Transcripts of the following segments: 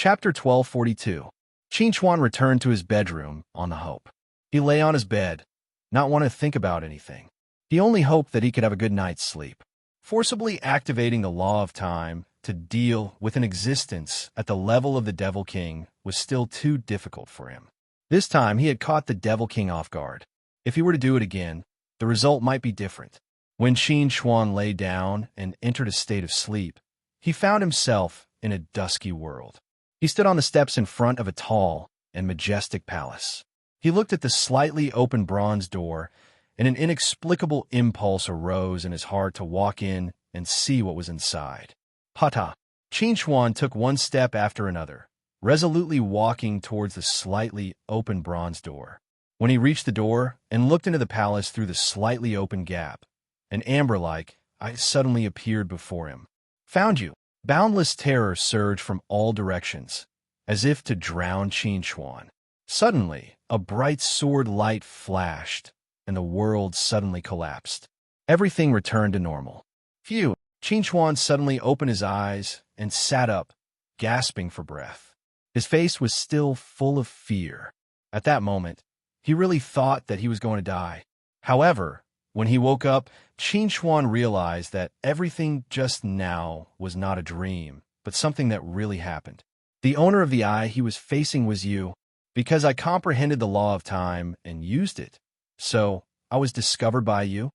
Chapter 1242. Qin returned to his bedroom on the hope. He lay on his bed, not wanting to think about anything. He only hoped that he could have a good night's sleep. Forcibly activating the law of time to deal with an existence at the level of the Devil King was still too difficult for him. This time he had caught the Devil King off guard. If he were to do it again, the result might be different. When Qin lay down and entered a state of sleep, he found himself in a dusky world. He stood on the steps in front of a tall and majestic palace. He looked at the slightly open bronze door, and an inexplicable impulse arose in his heart to walk in and see what was inside. Hata! Qin took one step after another, resolutely walking towards the slightly open bronze door. When he reached the door and looked into the palace through the slightly open gap, an amber-like eye suddenly appeared before him. "Found you!" Boundless terror surged from all directions, as if to drown Qin. Suddenly, a bright sword light flashed, and the world suddenly collapsed. Everything returned to normal. Phew! Qin suddenly opened his eyes and sat up, gasping for breath. His face was still full of fear. At that moment, he really thought that he was going to die. However, when he woke up, Qin realized that everything just now was not a dream, but something that really happened. "The owner of the eye he was facing was you, because I comprehended the law of time and used it. So, I was discovered by you."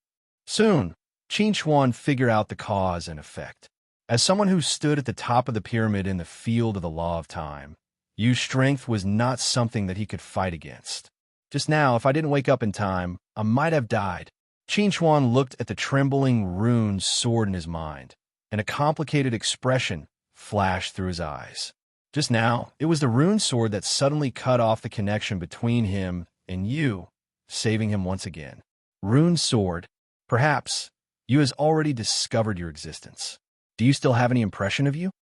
Soon, Qin figured out the cause and effect. As someone who stood at the top of the pyramid in the field of the law of time, Yu's strength was not something that he could fight against. Just now, if I didn't wake up in time, I might have died. Qin looked at the trembling Rune's sword in his mind, and a complicated expression flashed through his eyes. Just now, it was the Rune sword that suddenly cut off the connection between him and Yu, saving him once again. Rune sword. Perhaps Yu has already discovered your existence. Do you still have any impression of you?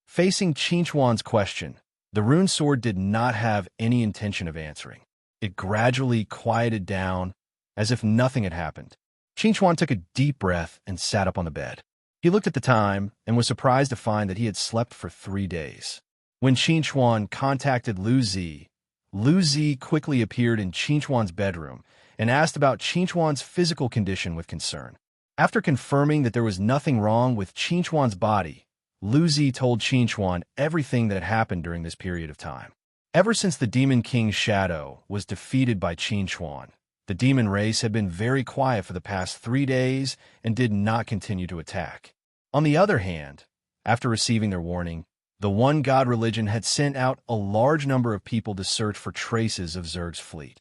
Facing Qin's question, the Rune sword did not have any intention of answering. It gradually quieted down, as if nothing had happened. Qin took a deep breath and sat up on the bed. He looked at the time and was surprised to find that he had slept for 3 days. When Qin contacted Lu Zi quickly appeared in Qin's bedroom and asked about Qin's physical condition with concern. After confirming that there was nothing wrong with Qin's body, Lu Zi told Qin everything that had happened during this period of time. Ever since the Demon King's shadow was defeated by Qin, the demon race had been very quiet for the past 3 days and did not continue to attack. On the other hand, after receiving their warning, the One God religion had sent out a large number of people to search for traces of Zerg's fleet.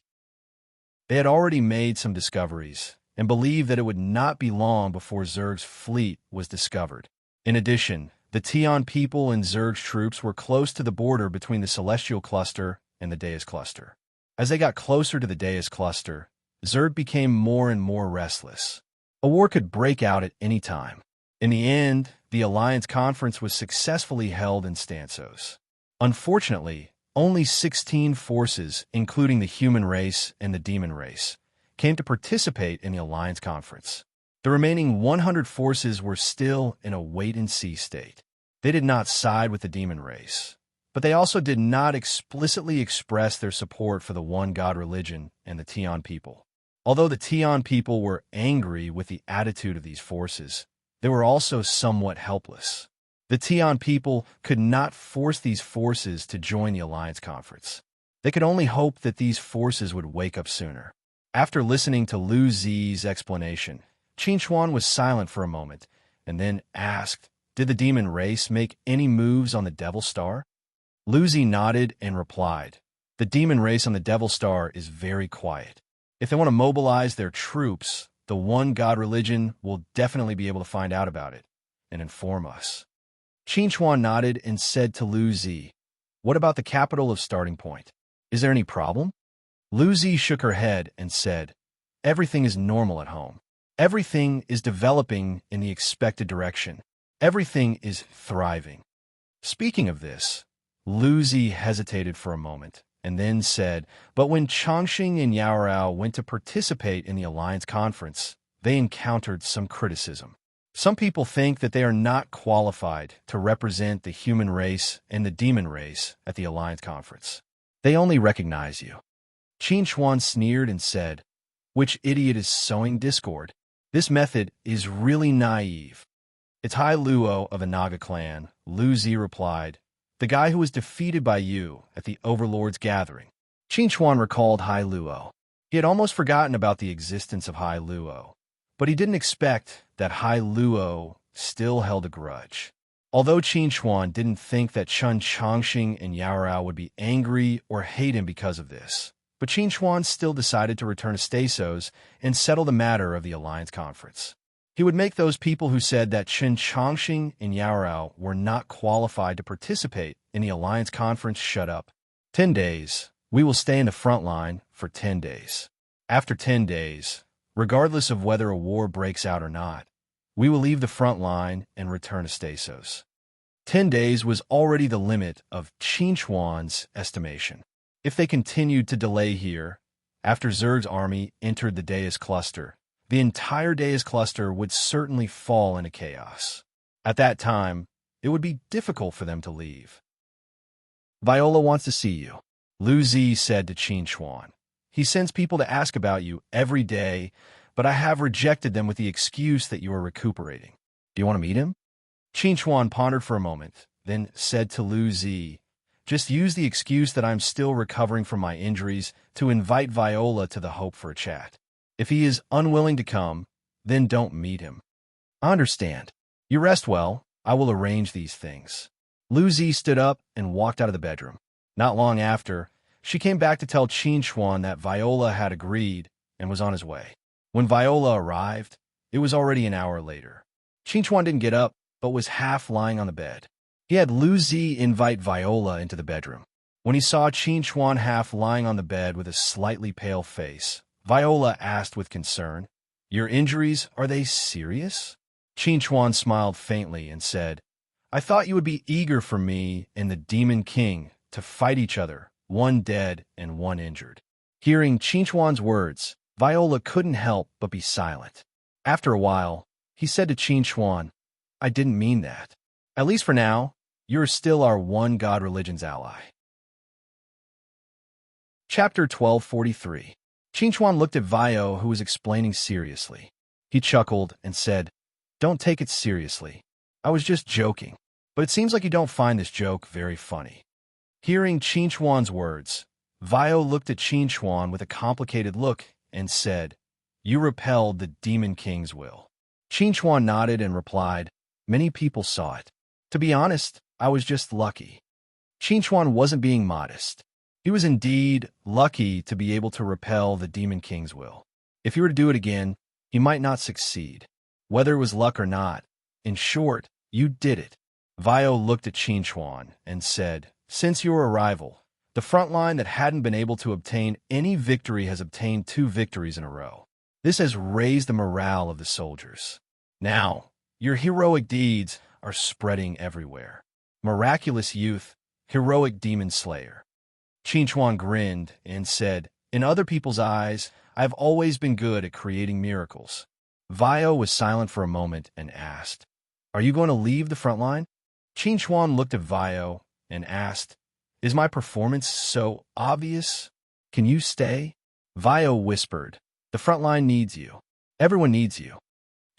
They had already made some discoveries and believed that it would not be long before Zerg's fleet was discovered. In addition, the Tian people and Zerg's troops were close to the border between the Celestial Cluster and the Deus Cluster. As they got closer to the Deus Cluster, Zerg became more and more restless. A war could break out at any time. In the end, the Alliance Conference was successfully held in Stansos. Unfortunately, only 16 forces, including the human race and the demon race, came to participate in the Alliance Conference. The remaining 100 forces were still in a wait-and-see state. They did not side with the demon race, but they also did not explicitly express their support for the One God religion and the Tian people. Although the Tian people were angry with the attitude of these forces, they were also somewhat helpless. The Tian people could not force these forces to join the Alliance Conference. They could only hope that these forces would wake up sooner. After listening to Lu Zi's explanation, Qin was silent for a moment and then asked, "Did the demon race make any moves on the Devil Star?" Lu Zi nodded and replied, "The demon race on the Devil Star is very quiet. If they want to mobilize their troops, the One God religion will definitely be able to find out about it and inform us." Qin nodded and said to Lu Zi, "What about the capital of Starting Point? Is there any problem?" Lu Zi shook her head and said, "Everything is normal at home. Everything is developing in the expected direction. Everything is thriving." Speaking of this, Lu Zi hesitated for a moment and then said, "But when Chongqing and Yaorao went to participate in the Alliance Conference, they encountered some criticism. Some people think that they are not qualified to represent the human race and the demon race at the Alliance Conference. They only recognize you. Qin Chuan sneered and said, "Which idiot is sowing discord? This method is really naive." "It's Hai Luo of the Naga clan," Lu Zi replied, "the guy who was defeated by you at the Overlord's gathering." Qin Chuan recalled Hai Luo. He had almost forgotten about the existence of Hai Luo, but he didn't expect that Hai Luo still held a grudge. Although Qin Chuan didn't think that Chun Chongqing and Yao Rao would be angry or hate him because of this, but Qin Chuan still decided to return to Stasos and settle the matter of the Alliance Conference. He would make those people who said that Chun Chongqing and Yao Rao were not qualified to participate in the Alliance Conference shut up. 10 days. We will stay in the front line for 10 days. After 10 days, regardless of whether a war breaks out or not, we will leave the front line and return to Stasos. 10 days was already the limit of Qin Chuan's estimation. If they continued to delay here, after Zerg's army entered the Deus cluster, the entire Deus cluster would certainly fall into chaos. At that time, it would be difficult for them to leave. "Viola wants to see you," Lu Zi said to Qin Chuan. "He sends people to ask about you every day, but I have rejected them with the excuse that you are recuperating. Do you want to meet him?" Qin Chuan pondered for a moment, then said to Lu Zi, "Just use the excuse that I'm still recovering from my injuries to invite Viola to the Hope for a chat. If he is unwilling to come, then don't meet him." "I understand. You rest well. I will arrange these things." Lu Zi stood up and walked out of the bedroom. Not long after, she came back to tell Qin Chuan that Viola had agreed and was on his way. When Viola arrived, it was already an hour later. Qin Chuan didn't get up, but was half lying on the bed. He had Lu Zi invite Viola into the bedroom. When he saw Qin Chuan half lying on the bed with a slightly pale face, Viola asked with concern, "Your injuries, are they serious?" Qin Chuan smiled faintly and said, "I thought you would be eager for me and the Demon King to fight each other, one dead and one injured." Hearing Qin Chuan's words, Viola couldn't help but be silent. After a while, he said to Qin Chuan, "I didn't mean that. At least for now, you're still our one God religion's ally." Chapter 1243. Qin Chuan looked at Vio, who was explaining seriously. He chuckled and said, "Don't take it seriously. I was just joking, but it seems like you don't find this joke very funny." Hearing Qin Chuan's words, Vio looked at Qin Chuan with a complicated look and said, "You repelled the Demon King's will." Qin Chuan nodded and replied, "Many people saw it. To be honest, I was just lucky." Qin Chuan wasn't being modest. He was indeed lucky to be able to repel the Demon King's will. If he were to do it again, he might not succeed. Whether it was luck or not, in short, you did it. Vio looked at Qin Chuan and said, "Since your arrival, the front line that hadn't been able to obtain any victory has obtained 2 victories in a row. This has raised the morale of the soldiers. Now, your heroic deeds are spreading everywhere. Miraculous youth, heroic demon slayer." Qin Chuan grinned and said, "In other people's eyes, I have always been good at creating miracles." Vio was silent for a moment and asked, "Are you going to leave the front line?" Qin Chuan looked at Vio and asked, "Is my performance so obvious? Can you stay?" Vio whispered, "The front line needs you. Everyone needs you."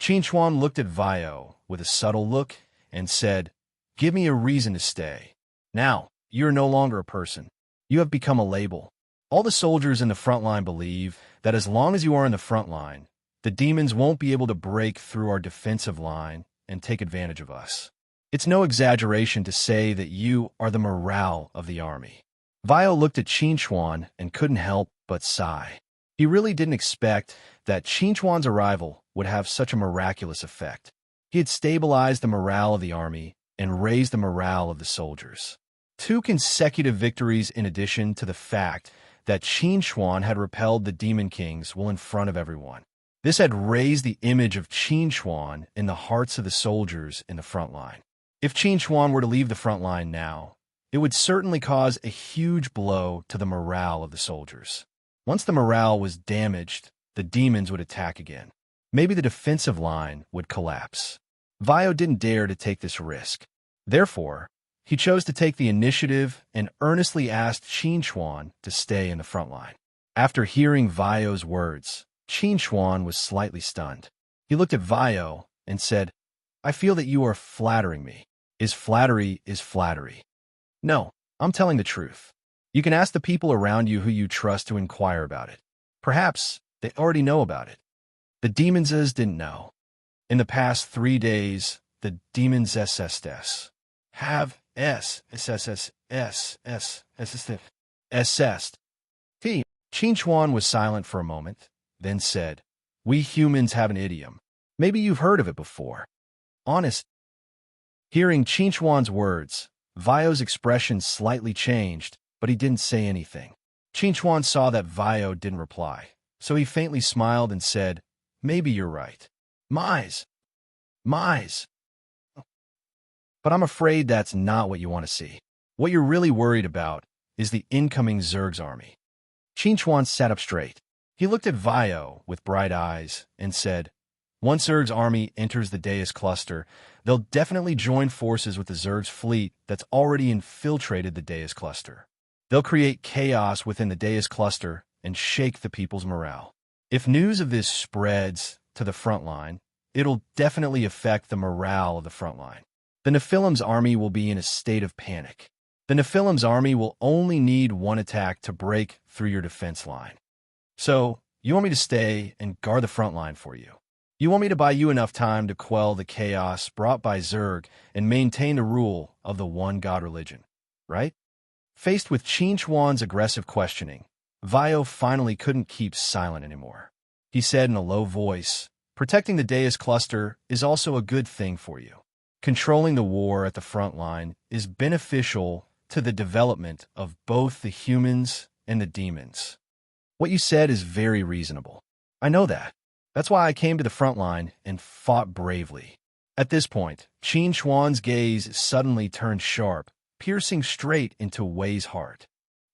Qin Chuan looked at Vio with a subtle look and said, "Give me a reason to stay. Now, you are no longer a person. You have become a label. All the soldiers in the front line believe that as long as you are in the front line, the demons won't be able to break through our defensive line and take advantage of us. It's no exaggeration to say that you are the morale of the army." Vio looked at Qin Chuan and couldn't help but sigh. He really didn't expect that Qin Chuan's arrival would have such a miraculous effect. He had stabilized the morale of the army and raised the morale of the soldiers. 2 consecutive victories in addition to the fact that Qin Chuan had repelled the Demon King's will in front of everyone. This had raised the image of Qin Chuan in the hearts of the soldiers in the front line. If Qin Chuan were to leave the front line now, it would certainly cause a huge blow to the morale of the soldiers. Once the morale was damaged, the demons would attack again. Maybe the defensive line would collapse. Vio didn't dare to take this risk. Therefore, he chose to take the initiative and earnestly asked Qin Chuan to stay in the front line. After hearing Vio's words, Qin Chuan was slightly stunned. He looked at Vio and said, "I feel that you are flattering me. Flattery is flattery." "No, I'm telling the truth. You can ask the people around you who you trust to inquire about it. Perhaps they already know about it." The demonses didn't know. In the past 3 days, the demons have assessed. Qin Chuan was silent for a moment, then said, "We humans have an idiom. Maybe you've heard of it before. Honest." Hearing Qin Chuan's words, Vio's expression slightly changed, but he didn't say anything. Qin Chuan saw that Vio didn't reply, so he faintly smiled and said, "Maybe you're right. Mize. But I'm afraid that's not what you want to see. What you're really worried about is the incoming Zerg's army." Qin Chuan sat up straight. He looked at Vio with bright eyes and said, "Once Zerg's army enters the Deus cluster, they'll definitely join forces with the Zerg's fleet that's already infiltrated the Deus cluster. They'll create chaos within the Deus cluster and shake the people's morale. If news of this spreads to the front line, it'll definitely affect the morale of the front line. The Nephilim's army will be in a state of panic. The Nephilim's army will only need one attack to break through your defense line. So, you want me to stay and guard the front line for you? You want me to buy you enough time to quell the chaos brought by Zerg and maintain the rule of the one God religion, right?" Faced with Qin Chuan's aggressive questioning, Vio finally couldn't keep silent anymore. He said in a low voice, "Protecting the Deus cluster is also a good thing for you. Controlling the war at the front line is beneficial to the development of both the humans and the demons. What you said is very reasonable. I know that. That's why I came to the front line and fought bravely." At this point, Qin Chuan's gaze suddenly turned sharp, piercing straight into Wei's heart.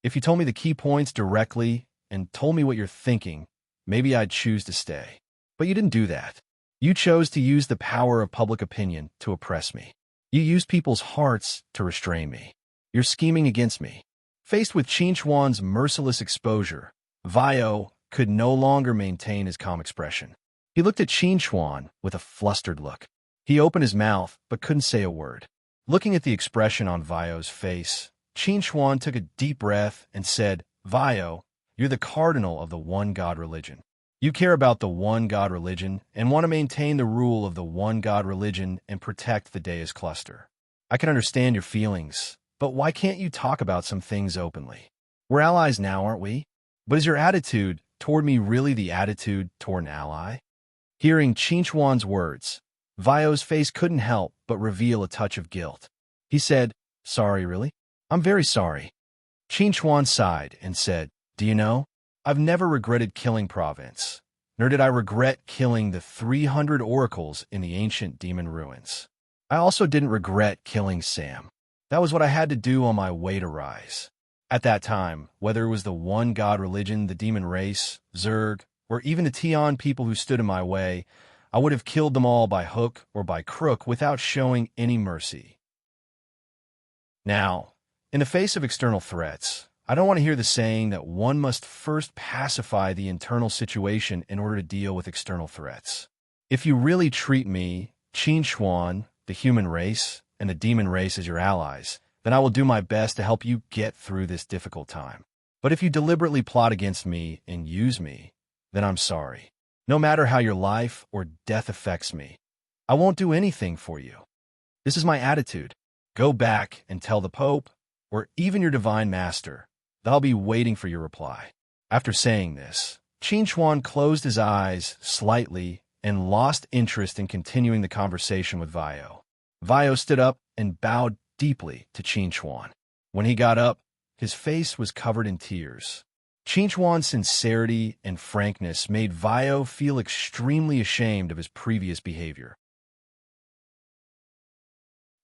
"If you told me the key points directly and told me what you're thinking, maybe I'd choose to stay. But you didn't do that. You chose to use the power of public opinion to oppress me. You used people's hearts to restrain me. You're scheming against me." Faced with Qin Chuan's merciless exposure, Vio could no longer maintain his calm expression. He looked at Qin Chuan with a flustered look. He opened his mouth but couldn't say a word. Looking at the expression on Vio's face, Qin Chuan took a deep breath and said, "Vio, you're the cardinal of the one God religion. You care about the one God religion and want to maintain the rule of the one God religion and protect the Deus cluster. I can understand your feelings, but why can't you talk about some things openly? We're allies now, aren't we? But is your attitude toward me really the attitude toward an ally?" Hearing Qin Chuan's words, Vio's face couldn't help but reveal a touch of guilt. He said, "Sorry, really? I'm very sorry." Qin Chuan sighed and said, "Do you know, I've never regretted killing Province, nor did I regret killing the 300 oracles in the ancient demon ruins. I also didn't regret killing Sam. That was what I had to do on my way to Rise. At that time, whether it was the one God religion, the demon race, Zerg, or even the Tian people who stood in my way, I would have killed them all by hook or by crook without showing any mercy. Now, in the face of external threats, I don't want to hear the saying that one must first pacify the internal situation in order to deal with external threats. If you really treat me, Qin Chuan, the human race, and the demon race as your allies, then I will do my best to help you get through this difficult time. But if you deliberately plot against me and use me, then I'm sorry. No matter how your life or death affects me, I won't do anything for you. This is my attitude. Go back and tell the Pope, or even your divine master, that I'll be waiting for your reply." After saying this, Qin Chuan closed his eyes slightly and lost interest in continuing the conversation with Vio. Vio stood up and bowed deeply to Qin Chuan. When he got up, his face was covered in tears. Qin Chuan's sincerity and frankness made Vio feel extremely ashamed of his previous behavior.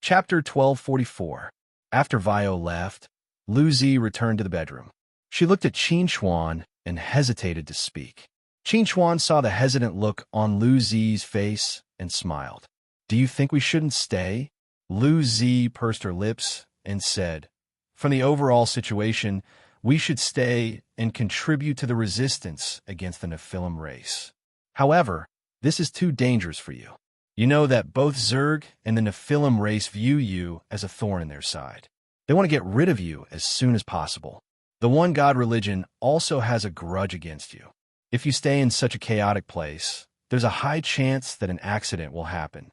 Chapter 1244. After Vio left, Lu Zi returned to the bedroom. She looked at Qin Chuan and hesitated to speak. Qin Chuan saw the hesitant look on Lu Zi's face and smiled. Do you think we shouldn't stay? Lu Zi pursed her lips and said, from the overall situation, we should stay and contribute to the resistance against the Nephilim race. However, this is too dangerous for you. You know that both Zerg and the Nephilim race view you as a thorn in their side. They want to get rid of you as soon as possible. The one God religion also has a grudge against you. If you stay in such a chaotic place, there's a high chance that an accident will happen.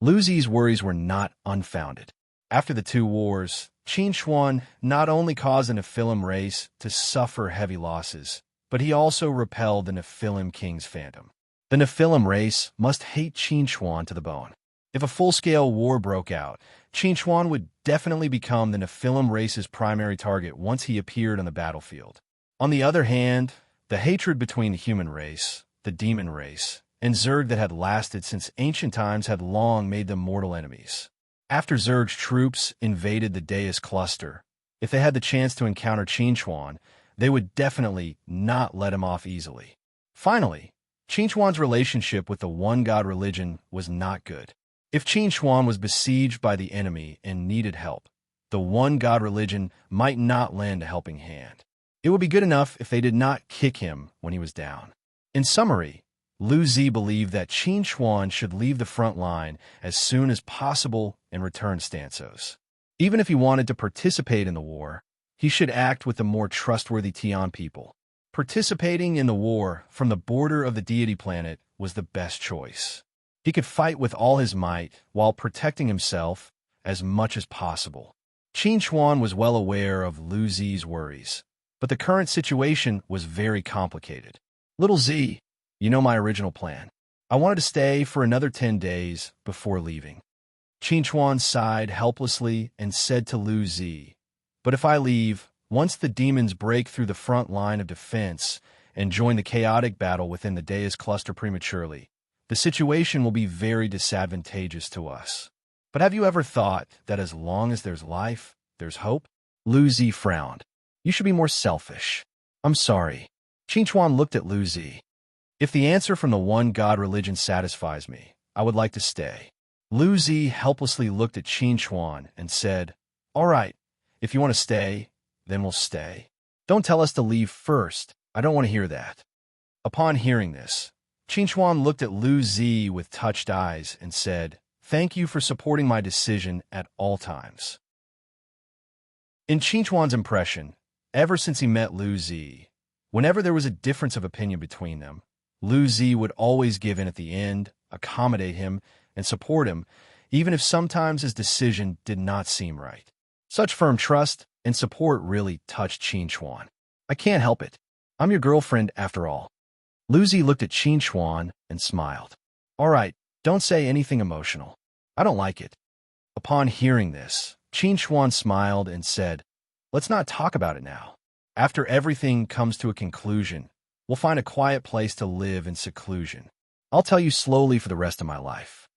Lu Zi's worries were not unfounded. After the two wars, Qin Xuan not only caused the Nephilim race to suffer heavy losses, but he also repelled the Nephilim King's phantom. The Nephilim race must hate Qin Xuan to the bone. If a full-scale war broke out, Qin Xuan would definitely become the Nephilim race's primary target once he appeared on the battlefield. On the other hand, the hatred between the human race, the demon race, and Zerg that had lasted since ancient times had long made them mortal enemies. After Zerg's troops invaded the Deus cluster, if they had the chance to encounter Qin Xuan, they would definitely not let him off easily. Finally, Qin Xuan's relationship with the one God religion was not good. If Qin Xuan was besieged by the enemy and needed help, the one God religion might not lend a helping hand. It would be good enough if they did not kick him when he was down. In summary, Lu Zi believed that Qin Xuan should leave the front line as soon as possible and return to Stansos. Even if he wanted to participate in the war, he should act with the more trustworthy Tian people. Participating in the war from the border of the deity planet was the best choice. He could fight with all his might while protecting himself as much as possible. Qin Xuan was well aware of Lu Zi's worries, but the current situation was very complicated. Little Z, you know my original plan. I wanted to stay for another 10 days before leaving. Qin Xuan sighed helplessly and said to Lu Zi, but if I leave, once the demons break through the front line of defense and join the chaotic battle within the Deus cluster prematurely, the situation will be very disadvantageous to us. But have you ever thought that as long as there's life, there's hope? Lu Zi frowned. You should be more selfish. I'm sorry. Qin Xuan looked at Lu Zi. If the answer from the one God religion satisfies me, I would like to stay. Lu Zi helplessly looked at Qin Xuan and said, all right, if you want to stay, then we'll stay. Don't tell us to leave first. I don't want to hear that. Upon hearing this, Qin Xuan looked at Lu Zi with touched eyes and said, thank you for supporting my decision at all times. In Qin Xuan's impression, ever since he met Lu Zi, whenever there was a difference of opinion between them, Lu Zi would always give in at the end, accommodate him, and support him, even if sometimes his decision did not seem right. Such firm trust and support really touched Qin Xuan. I can't help it. I'm your girlfriend after all. Lu Zi looked at Qin Xuan and smiled. All right, don't say anything emotional. I don't like it. Upon hearing this, Qin Xuan smiled and said, let's not talk about it now. After everything comes to a conclusion, we'll find a quiet place to live in seclusion. I'll tell you slowly for the rest of my life.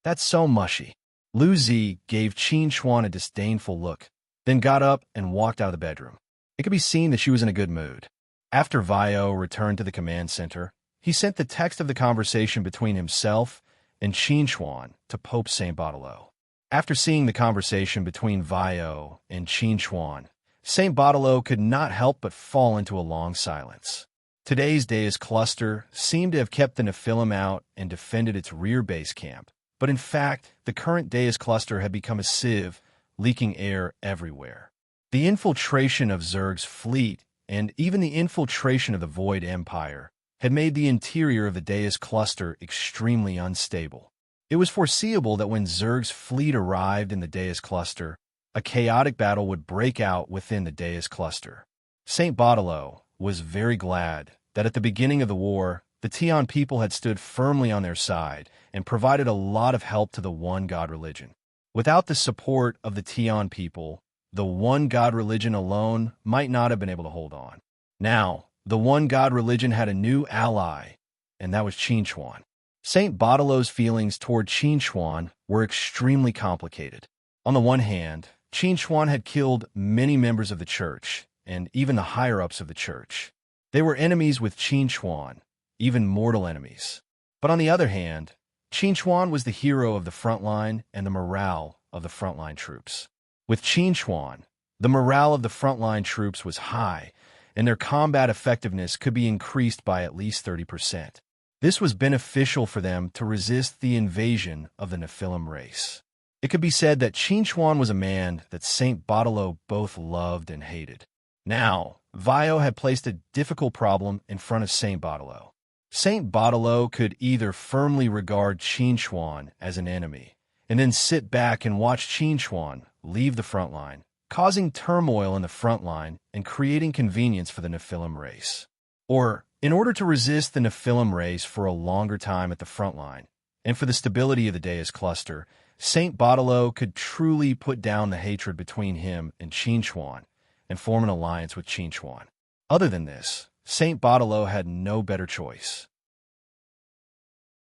That's so mushy. Lu Zi gave Qin Xuan a disdainful look, then got up and walked out of the bedroom. It could be seen that she was in a good mood. After Vio returned to the command center, he sent the text of the conversation between himself and Qin Xuan to Pope Saint Baudelo. After seeing the conversation between Vio and Qin Xuan, Saint Baudelo could not help but fall into a long silence. Today's Deus cluster seemed to have kept the Nephilim out and defended its rear base camp, but in fact, the current Deus cluster had become a sieve, leaking air everywhere. The infiltration of Zerg's fleet and even the infiltration of the Void Empire had made the interior of the Deus cluster extremely unstable. It was foreseeable that when Zerg's fleet arrived in the Deus cluster, a chaotic battle would break out within the Deus cluster. Saint Baudelo was very glad that at the beginning of the war, the Tian people had stood firmly on their side and provided a lot of help to the one God religion. Without the support of the Tian people, the one God religion alone might not have been able to hold on. Now, the one God religion had a new ally, and that was Qin Xuan. Saint Baudelo's feelings toward Qin Xuan were extremely complicated. On the one hand, Qin Xuan had killed many members of the church, and even the higher-ups of the church. They were enemies with Qin Xuan, even mortal enemies. But on the other hand, Chuan was the hero of the front line and the morale of the frontline troops. With Chuan, the morale of the frontline troops was high, and their combat effectiveness could be increased by at least 30%. This was beneficial for them to resist the invasion of the Nephilim race. It could be said that Chuan was a man that Saint Baudelaire both loved and hated. Now, Vio had placed a difficult problem in front of Saint Baudelaire. Saint Baudelaire could either firmly regard Chuan as an enemy, and then sit back and watch Chuan leave the front line, causing turmoil in the front line and creating convenience for the Nephilim race. Or, in order to resist the Nephilim race for a longer time at the front line, and for the stability of the Deus cluster, Saint Baudelaire could truly put down the hatred between him and Chuan and form an alliance with Chuan. Other than this, Saint Baudelaire had no better choice.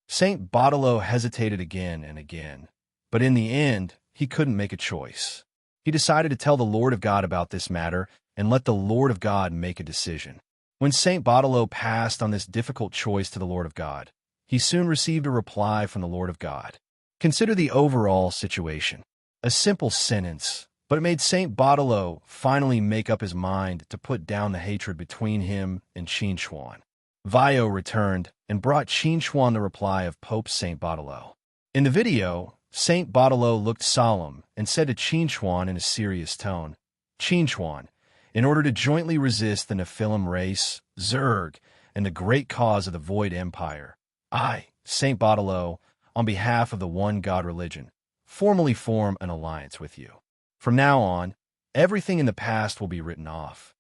Saint Baudelaire hesitated again and again, but in the end, he couldn't make a choice. He decided to tell the Lord of God about this matter and let the Lord of God make a decision. When Saint Baudelaire passed on this difficult choice to the Lord of God, he soon received a reply from the Lord of God. Consider the overall situation. A simple sentence, but it made Saint Baudelaire finally make up his mind to put down the hatred between him and Chuan. Vio returned and brought Chuan the reply of Pope Saint Baudelaire. In the video, Saint Baudelaire looked solemn and said to Chuan in a serious tone, Chuan, in order to jointly resist the Nephilim race, Zerg, and the great cause of the Void Empire, I, Saint Baudelaire, on behalf of the one God religion, formally form an alliance with you. From now on, everything in the past will be written off.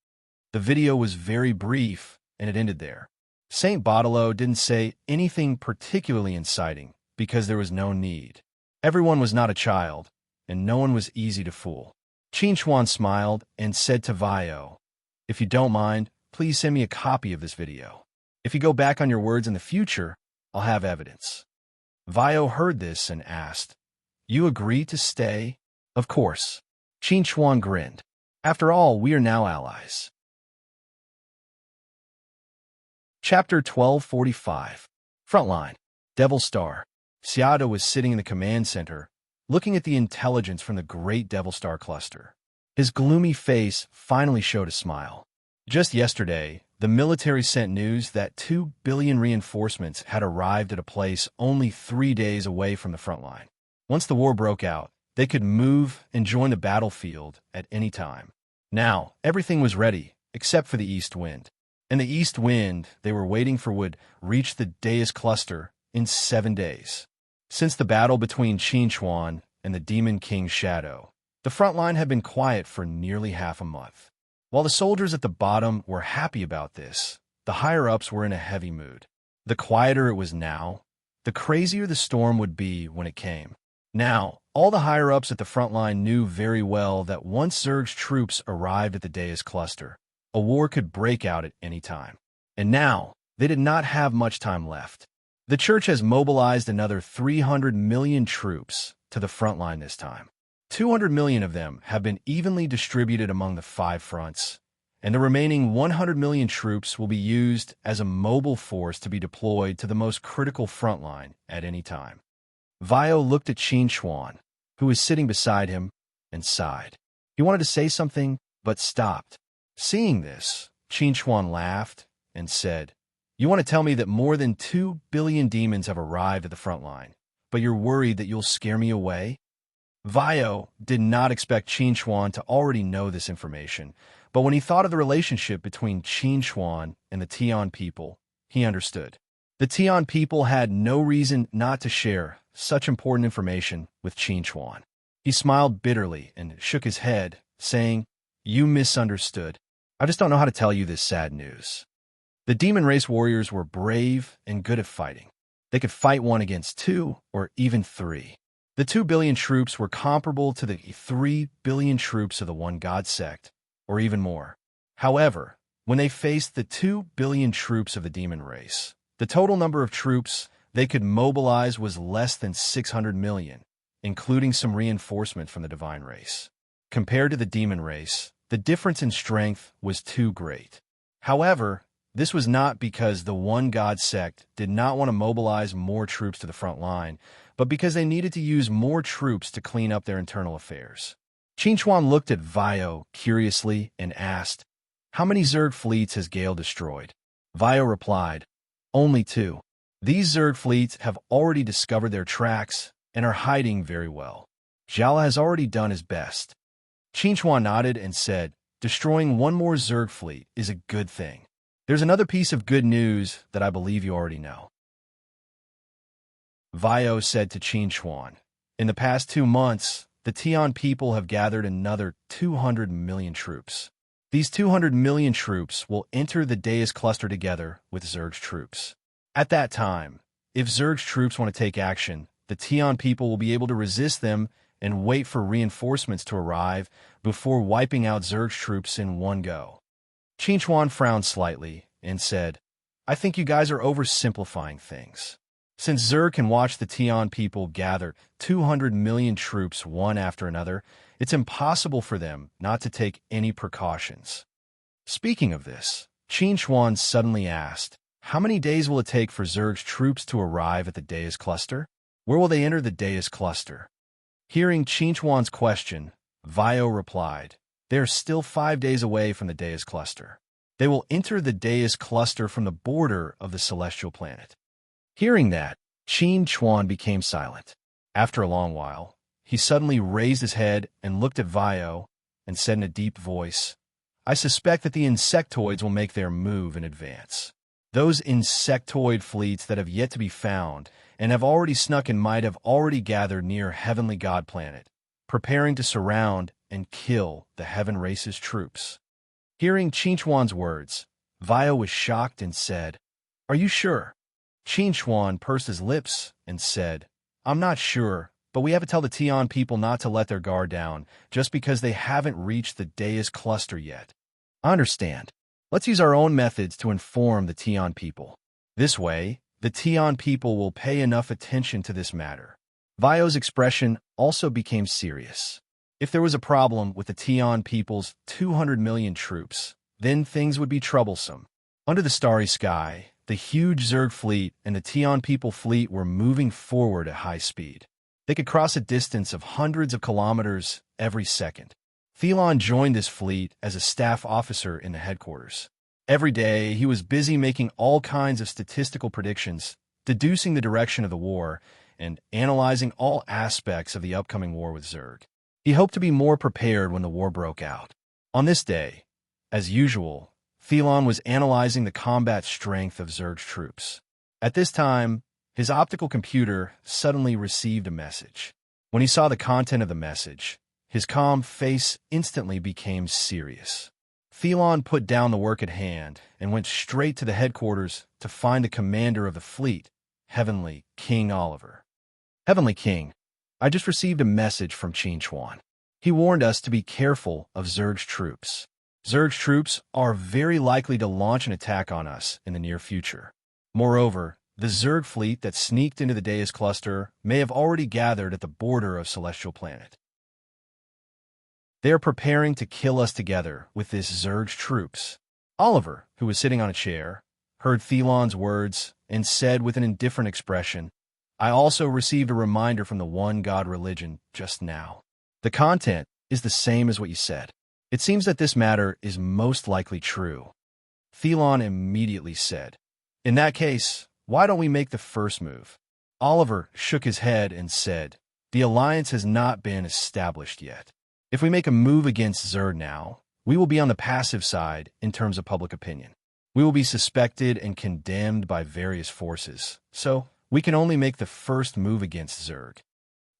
The video was very brief, and it ended there. Saint Baudelaire didn't say anything particularly inciting, because there was no need. Everyone was not a child, and no one was easy to fool. Chuan smiled and said to Vio, if you don't mind, please send me a copy of this video. If you go back on your words in the future, I'll have evidence. Vio heard this and asked, you agree to stay? Of course. Chuan grinned. After all, we are now allies. Chapter 1245. Frontline. Devil Star. Seattle was sitting in the command center, looking at the intelligence from the great Devil Star cluster. His gloomy face finally showed a smile. Just yesterday, the military sent news that 2 billion reinforcements had arrived at a place only 3 days away from the front line. Once the war broke out, they could move and join the battlefield at any time. Now, everything was ready, except for the east wind. And the east wind they were waiting for would reach the Deus cluster in 7 days. Since the battle between Chuan and the Demon King's shadow, the front line had been quiet for nearly half a month. While the soldiers at the bottom were happy about this, the higher-ups were in a heavy mood. The quieter it was now, the crazier the storm would be when it came. Now, all the higher-ups at the front line knew very well that once Zerg's troops arrived at the Deus cluster, a war could break out at any time. And now, they did not have much time left. The Church has mobilized another 300 million troops to the front line this time. 200 million of them have been evenly distributed among the 5 fronts, and the remaining 100 million troops will be used as a mobile force to be deployed to the most critical front line at any time. Vio looked at Chuan, who was sitting beside him, and sighed. He wanted to say something, but stopped. Seeing this, Chuan laughed and said, you want to tell me that more than 2 billion demons have arrived at the front line, but you're worried that you'll scare me away? Vio did not expect Chuan to already know this information, but when he thought of the relationship between Chuan and the Tian people, he understood. The Tian people had no reason not to share such important information with Chuan. He smiled bitterly and shook his head, saying, you misunderstood. I just don't know how to tell you this sad news. The demon race warriors were brave and good at fighting. They could fight 1 against 2 or even 3. The 2 billion troops were comparable to the 3 billion troops of the One God sect, or even more. However, when they faced the 2 billion troops of the demon race, the total number of troops they could mobilize was less than 600 million, including some reinforcement from the divine race. Compared to the demon race, the difference in strength was too great. However, This was not because the One God sect did not want to mobilize more troops to the front line, but because they needed to use more troops to clean up their internal affairs. Qingchuan looked at Vio curiously and asked, "How many Zerg fleets has Gale destroyed?" Vio replied, "Only 2. These Zerg fleets have already discovered their tracks and are hiding very well. Zhala has already done his best." Qingchuan nodded and said, "Destroying one more Zerg fleet is a good thing. There's another piece of good news that I believe you already know." Vio said to Qingchuan, "In the past 2 months, the Tian people have gathered another 200 million troops. These 200 million troops will enter the Deus cluster together with Zerg's troops. At that time, if Zerg's troops want to take action, the Tian people will be able to resist them and wait for reinforcements to arrive before wiping out Zerg's troops in one go." Qingchuan frowned slightly and said, "I think you guys are oversimplifying things. Since Zerg can watch the Tian people gather 200 million troops one after another, it's impossible for them not to take any precautions." Speaking of this, Qingchuan suddenly asked, "How many days will it take for Zerg's troops to arrive at the Deus cluster? Where will they enter the Deus cluster?" Hearing Qingchuan's question, Vio replied, "They are still 5 days away from the Deus cluster. They will enter the Deus cluster from the border of the celestial planet." Hearing that, Qingchuan became silent. After a long while, he suddenly raised his head and looked at Vio and said in a deep voice, "I suspect that the insectoids will make their move in advance. Those insectoid fleets that have yet to be found and have already snuck in might have already gathered near Heavenly God Planet, preparing to surround and kill the Heaven Race's troops." Hearing Qingchuan's words, Vio was shocked and said, "Are you sure?" Qingchuan pursed his lips and said, "I'm not sure, but we have to tell the Tian people not to let their guard down just because they haven't reached the Deus cluster yet." "I understand. Let's use our own methods to inform the Tian people. This way, the Tian people will pay enough attention to this matter." Vio's expression also became serious. If there was a problem with the Tian people's 200 million troops, then things would be troublesome. Under the starry sky, the huge Zerg fleet and the Tian people fleet were moving forward at high speed. They could cross a distance of hundreds of kilometers every second. Thelon joined this fleet as a staff officer in the headquarters. Every day, he was busy making all kinds of statistical predictions, deducing the direction of the war, and analyzing all aspects of the upcoming war with Zerg. He hoped to be more prepared when the war broke out. On this day, as usual, Thelon was analyzing the combat strength of Zerg's troops. At this time, his optical computer suddenly received a message. When he saw the content of the message, his calm face instantly became serious. Thelon put down the work at hand and went straight to the headquarters to find the commander of the fleet, Heavenly King Oliver. "Heavenly King, I just received a message from Qingchuan. He warned us to be careful of Zerg's troops. Zerg's troops are very likely to launch an attack on us in the near future. Moreover, the Zerg fleet that sneaked into the Deus cluster may have already gathered at the border of Celestial Planet. They are preparing to kill us together with this Zerg's troops." Oliver, who was sitting on a chair, heard Thelon's words and said with an indifferent expression, "I also received a reminder from the One God religion just now. The content is the same as what you said. It seems that this matter is most likely true." Thelon immediately said, "In that case, why don't we make the first move?" Oliver shook his head and said, "The alliance has not been established yet. If we make a move against Zerg now, we will be on the passive side in terms of public opinion. We will be suspected and condemned by various forces, so we can only make the first move against Zerg."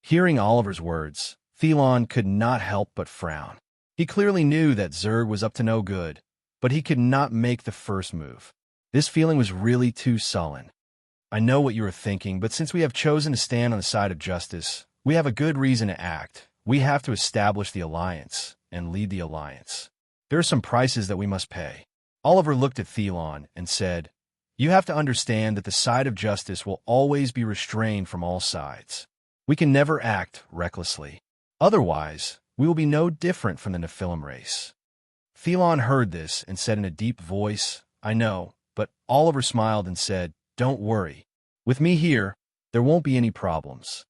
Hearing Oliver's words, Thelon could not help but frown. He clearly knew that Zerg was up to no good, but he could not make the first move. This feeling was really too sullen. "I know what you are thinking, but since we have chosen to stand on the side of justice, we have a good reason to act. We have to establish the alliance and lead the alliance. There are some prices that we must pay." Oliver looked at Thelon and said, "You have to understand that the side of justice will always be restrained from all sides. We can never act recklessly. Otherwise, we will be no different from the Nephilim race." Thelon heard this and said in a deep voice, "I know, but Oliver smiled and said, "Don't worry. With me here, there won't be any problems."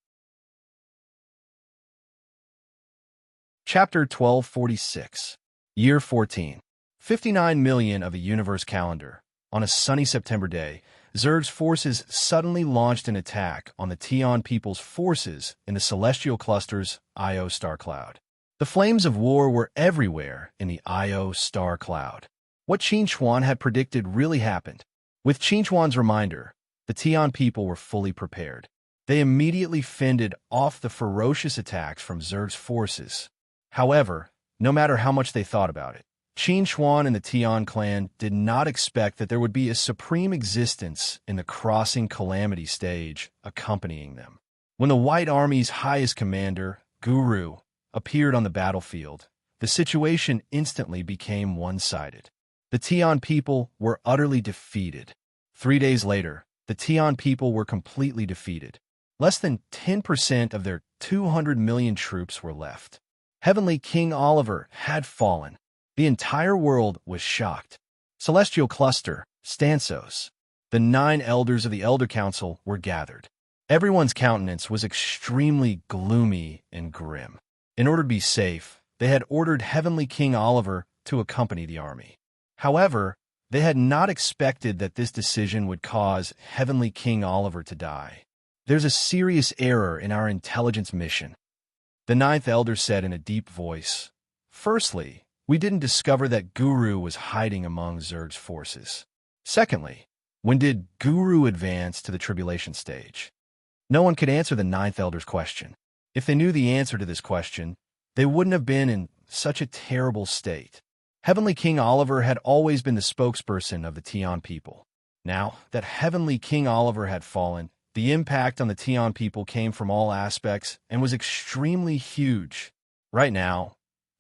Chapter 1246. Year 14. 59 million of a universe calendar. On a sunny September day, Zerg's forces suddenly launched an attack on the Tion people's forces in the celestial cluster's Io star cloud. The flames of war were everywhere in the Io star cloud. What Qin Chuan had predicted really happened. With Qin Chuan's reminder, the Tion people were fully prepared. They immediately fended off the ferocious attacks from Zerg's forces. However, no matter how much they thought about it, Qin Chuan and the Tion clan did not expect that there would be a supreme existence in the crossing calamity stage accompanying them. When the White Army's highest commander, Guru, appeared on the battlefield, the situation instantly became one-sided. The Tion people were utterly defeated. 3 days later, the Tion people were completely defeated. Less than 10% of their 200 million troops were left. Heavenly King Oliver had fallen. The entire world was shocked. Celestial Cluster, Stansos. The 9 elders of the Elder Council were gathered. Everyone's countenance was extremely gloomy and grim. In order to be safe, they had ordered Heavenly King Oliver to accompany the army. However, they had not expected that this decision would cause Heavenly King Oliver to die. "There's a serious error in our intelligence mission," the 9th elder said in a deep voice. "Firstly, we didn't discover that Guru was hiding among Zerg's forces. Secondly, when did Guru advance to the tribulation stage?" No one could answer the 9th elder's question. If they knew the answer to this question, they wouldn't have been in such a terrible state. Heavenly King Oliver had always been the spokesperson of the Tion people. Now that Heavenly King Oliver had fallen, the impact on the Tion people came from all aspects and was extremely huge. Right now,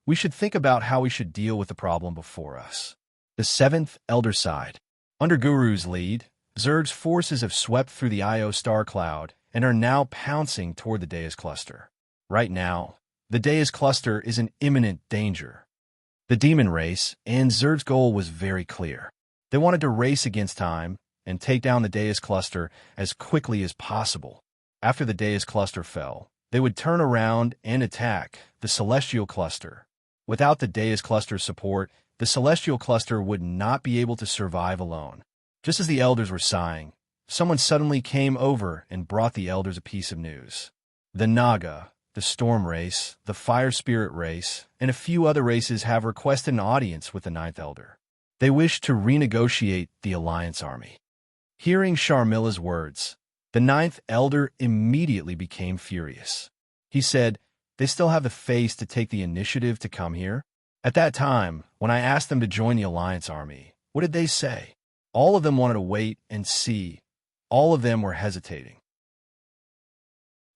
we should think about how we should deal with the problem before us. The 7th elder sighed. Under Guru's lead, Zerg's forces have swept through the Io star cloud and are now pouncing toward the Deus cluster. Right now, the Deus cluster is in imminent danger. The demon race and Zerg's goal was very clear. They wanted to race against time and take down the Deus cluster as quickly as possible. After the Deus cluster fell, they would turn around and attack the celestial cluster. Without the Deus cluster's support, the celestial cluster would not be able to survive alone. Just as the elders were sighing, someone suddenly came over and brought the elders a piece of news. The Naga, the Storm race, the Fire Spirit race, and a few other races have requested an audience with the 9th elder. They wish to renegotiate the Alliance army. Hearing Sharmilla's words, the 9th elder immediately became furious. He said, "They still have the face to take the initiative to come here?" At that time, when I asked them to join the Alliance army, what did they say? All of them wanted to wait and see. All of them were hesitating.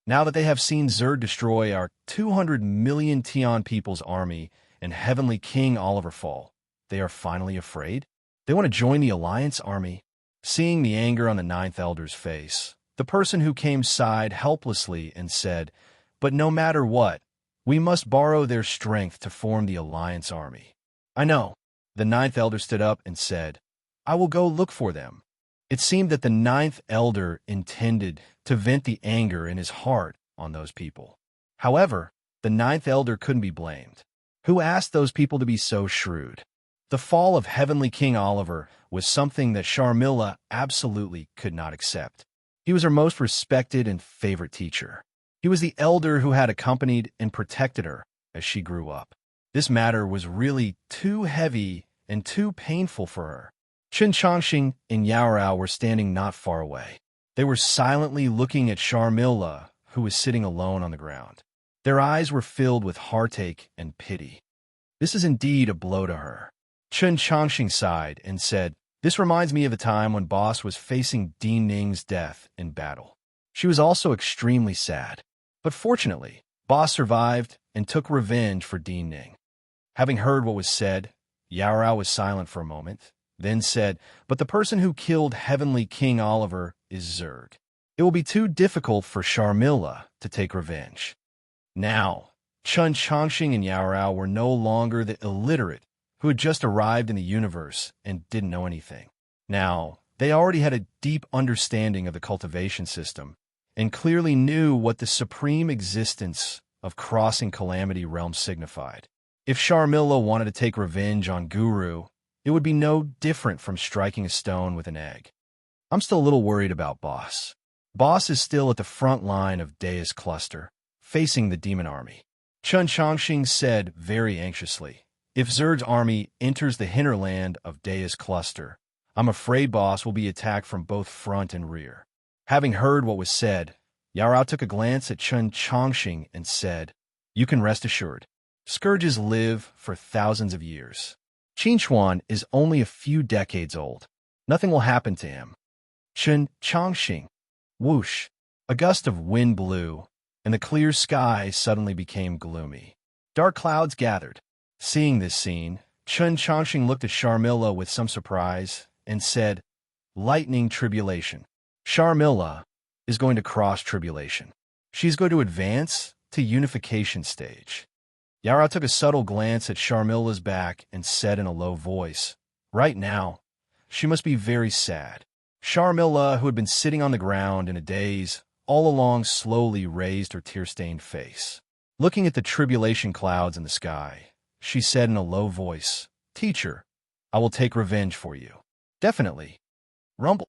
Now that they have seen Zerg destroy our 200 million Tion people's army and Heavenly King Oliver fall, they are finally afraid. They want to join the Alliance army. Seeing the anger on the 9th elder's face, the person who came sighed helplessly and said, "But no matter what, we must borrow their strength to form the Alliance army." "I know." The 9th elder stood up and said, "I will go look for them." It seemed that the 9th elder intended to vent the anger in his heart on those people. However, the 9th elder couldn't be blamed. Who asked those people to be so shrewd? The fall of Heavenly King Oliver was something that Sharmilla absolutely could not accept. He was her most respected and favorite teacher. He was the elder who had accompanied and protected her as she grew up. This matter was really too heavy and too painful for her. Chen Chongqing and Yao Rao were standing not far away. They were silently looking at Sharmilla, who was sitting alone on the ground. Their eyes were filled with heartache and pity. This is indeed a blow to her. Chen Chongqing sighed and said, "This reminds me of the time when Boss was facing Din Ning's death in battle. She was also extremely sad. But fortunately, Boss survived and took revenge for Din Ning." Having heard what was said, Yao Rao was silent for a moment, then said, "But the person who killed Heavenly King Oliver is Zerg. It will be too difficult for Sharmilla to take revenge." Now, Chen Chongqing and Yao Rao were no longer the illiterate who had just arrived in the universe and didn't know anything. Now, they already had a deep understanding of the cultivation system and clearly knew what the supreme existence of crossing calamity realms signified. If Sharmila wanted to take revenge on Guru, it would be no different from striking a stone with an egg. I'm still a little worried about Boss. Boss is still at the front line of Dea's cluster, facing the demon army. Chun Chongqing said very anxiously, if Zerg's army enters the hinterland of Dea's cluster, I'm afraid Boss will be attacked from both front and rear. Having heard what was said, Yarao took a glance at Chun Chongqing and said, you can rest assured. Scourges live for thousands of years. Qinchuan is only a few decades old. Nothing will happen to him. Chun Chongqing. Whoosh. A gust of wind blew, and the clear sky suddenly became gloomy. Dark clouds gathered. Seeing this scene, Chun Chongqing looked at Sharmila with some surprise and said, lightning tribulation. Sharmila is going to cross tribulation. She's going to advance to unification stage. Yarao took a subtle glance at Sharmila's back and said in a low voice, right now, she must be very sad. Sharmila, who had been sitting on the ground in a daze, all along slowly raised her tear-stained face. Looking at the tribulation clouds in the sky, she said in a low voice, teacher, I will take revenge for you. Definitely. Rumble.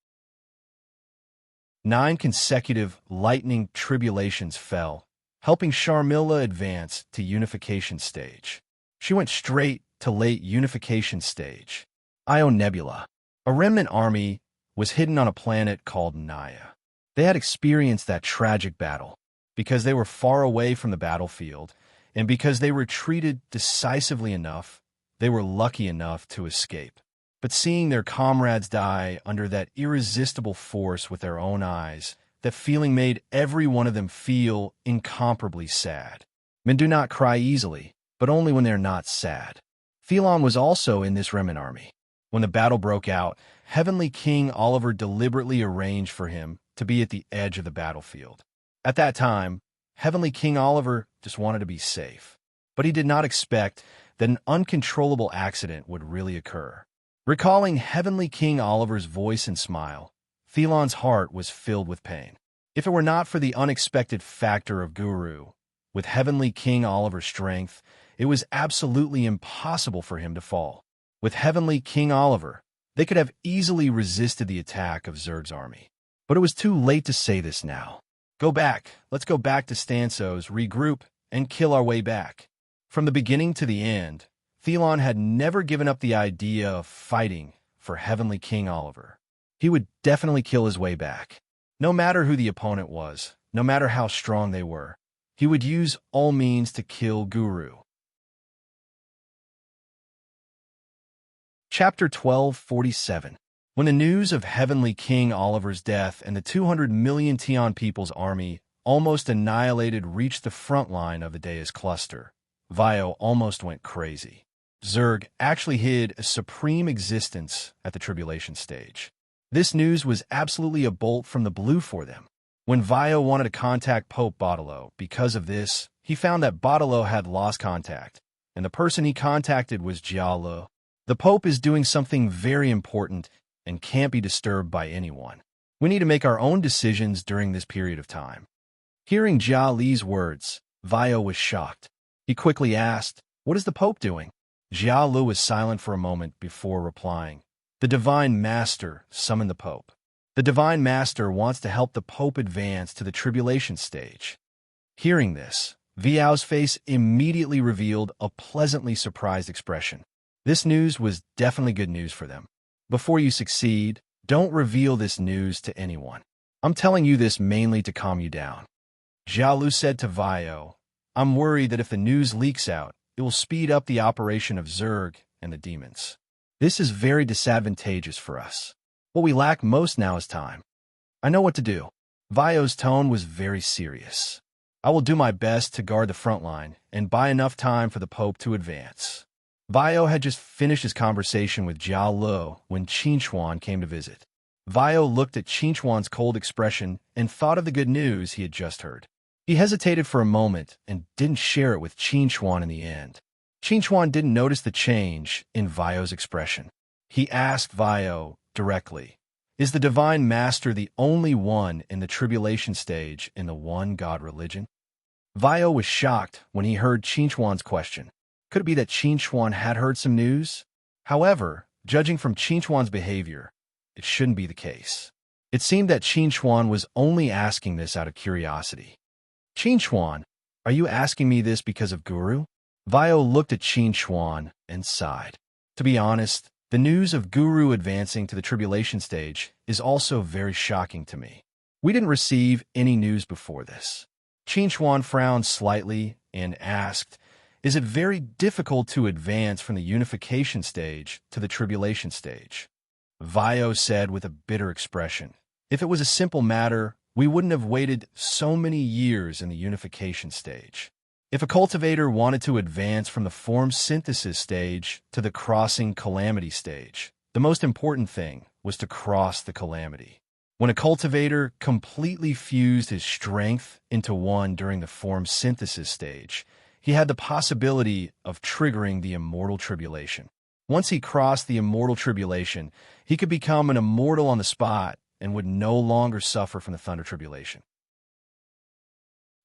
9 consecutive lightning tribulations fell, helping Sharmila advance to unification stage. She went straight to late unification stage. Io Nebula. A remnant army was hidden on a planet called Naya. They had experienced that tragic battle because they were far away from the battlefield, and because they retreated decisively enough, they were lucky enough to escape. But seeing their comrades die under that irresistible force with their own eyes, that feeling made every one of them feel incomparably sad. Men do not cry easily, but only when they are not sad. Thelon was also in this remnant army. When the battle broke out, Heavenly King Oliver deliberately arranged for him to be at the edge of the battlefield. At that time, Heavenly King Oliver just wanted to be safe, but he did not expect that an uncontrollable accident would really occur. Recalling Heavenly King Oliver's voice and smile, Thelon's heart was filled with pain. If it were not for the unexpected factor of Guru, with Heavenly King Oliver's strength, it was absolutely impossible for him to fall. With Heavenly King Oliver, they could have easily resisted the attack of Zerg's army. But it was too late to say this now. Go back. Let's go back to Stansos, regroup, and kill our way back. From the beginning to the end, Thelon had never given up the idea of fighting for Heavenly King Oliver. He would definitely kill his way back. No matter who the opponent was, no matter how strong they were, he would use all means to kill Guru. Chapter 1247. When the news of Heavenly King Oliver's death and the 200 million Tian people's army almost annihilated reached the front line of the Dea's cluster, Vio almost went crazy. Zerg actually hid a supreme existence at the tribulation stage. This news was absolutely a bolt from the blue for them. When Vio wanted to contact Pope Baudelo because of this, he found that Baudelo had lost contact, and the person he contacted was Jialu. The Pope is doing something very important and can't be disturbed by anyone. We need to make our own decisions during this period of time. Hearing Jia Li's words, Vio was shocked. He quickly asked, what is the Pope doing? Jia Lu was silent for a moment before replying. The Divine Master summoned the Pope. The Divine Master wants to help the Pope advance to the tribulation stage. Hearing this, Viao's face immediately revealed a pleasantly surprised expression. This news was definitely good news for them. Before you succeed, don't reveal this news to anyone. I'm telling you this mainly to calm you down. Jialu said to Vio, I'm worried that if the news leaks out, it will speed up the operation of Zerg and the demons. This is very disadvantageous for us. What we lack most now is time. I know what to do. Vio's tone was very serious. I will do my best to guard the front line and buy enough time for the Pope to advance. Vio had just finished his conversation with Jia Lu when Qinchuan came to visit. Vio looked at Qinchuan's cold expression and thought of the good news he had just heard. He hesitated for a moment and didn't share it with Qinchuan in the end. Qinchuan didn't notice the change in Vio's expression. He asked Vio, directly. Is the divine master the only one in the tribulation stage in the one God religion? Vio was shocked when he heard Qinchuan's question. Could it be that Qinchuan had heard some news? However, judging from Qinchuan's behavior, it shouldn't be the case. It seemed that Qinchuan was only asking this out of curiosity. Qinchuan, are you asking me this because of Guru? Vio looked at Qinchuan and sighed. To be honest, the news of Guru advancing to the tribulation stage is also very shocking to me. We didn't receive any news before this. Qinchuan frowned slightly and asked, is it very difficult to advance from the unification stage to the tribulation stage? Vio said with a bitter expression, if it was a simple matter, we wouldn't have waited so many years in the unification stage. If a cultivator wanted to advance from the form synthesis stage to the crossing calamity stage, the most important thing was to cross the calamity. When a cultivator completely fused his strength into one during the form synthesis stage, he had the possibility of triggering the immortal tribulation. Once he crossed the immortal tribulation, he could become an immortal on the spot and would no longer suffer from the thunder tribulation.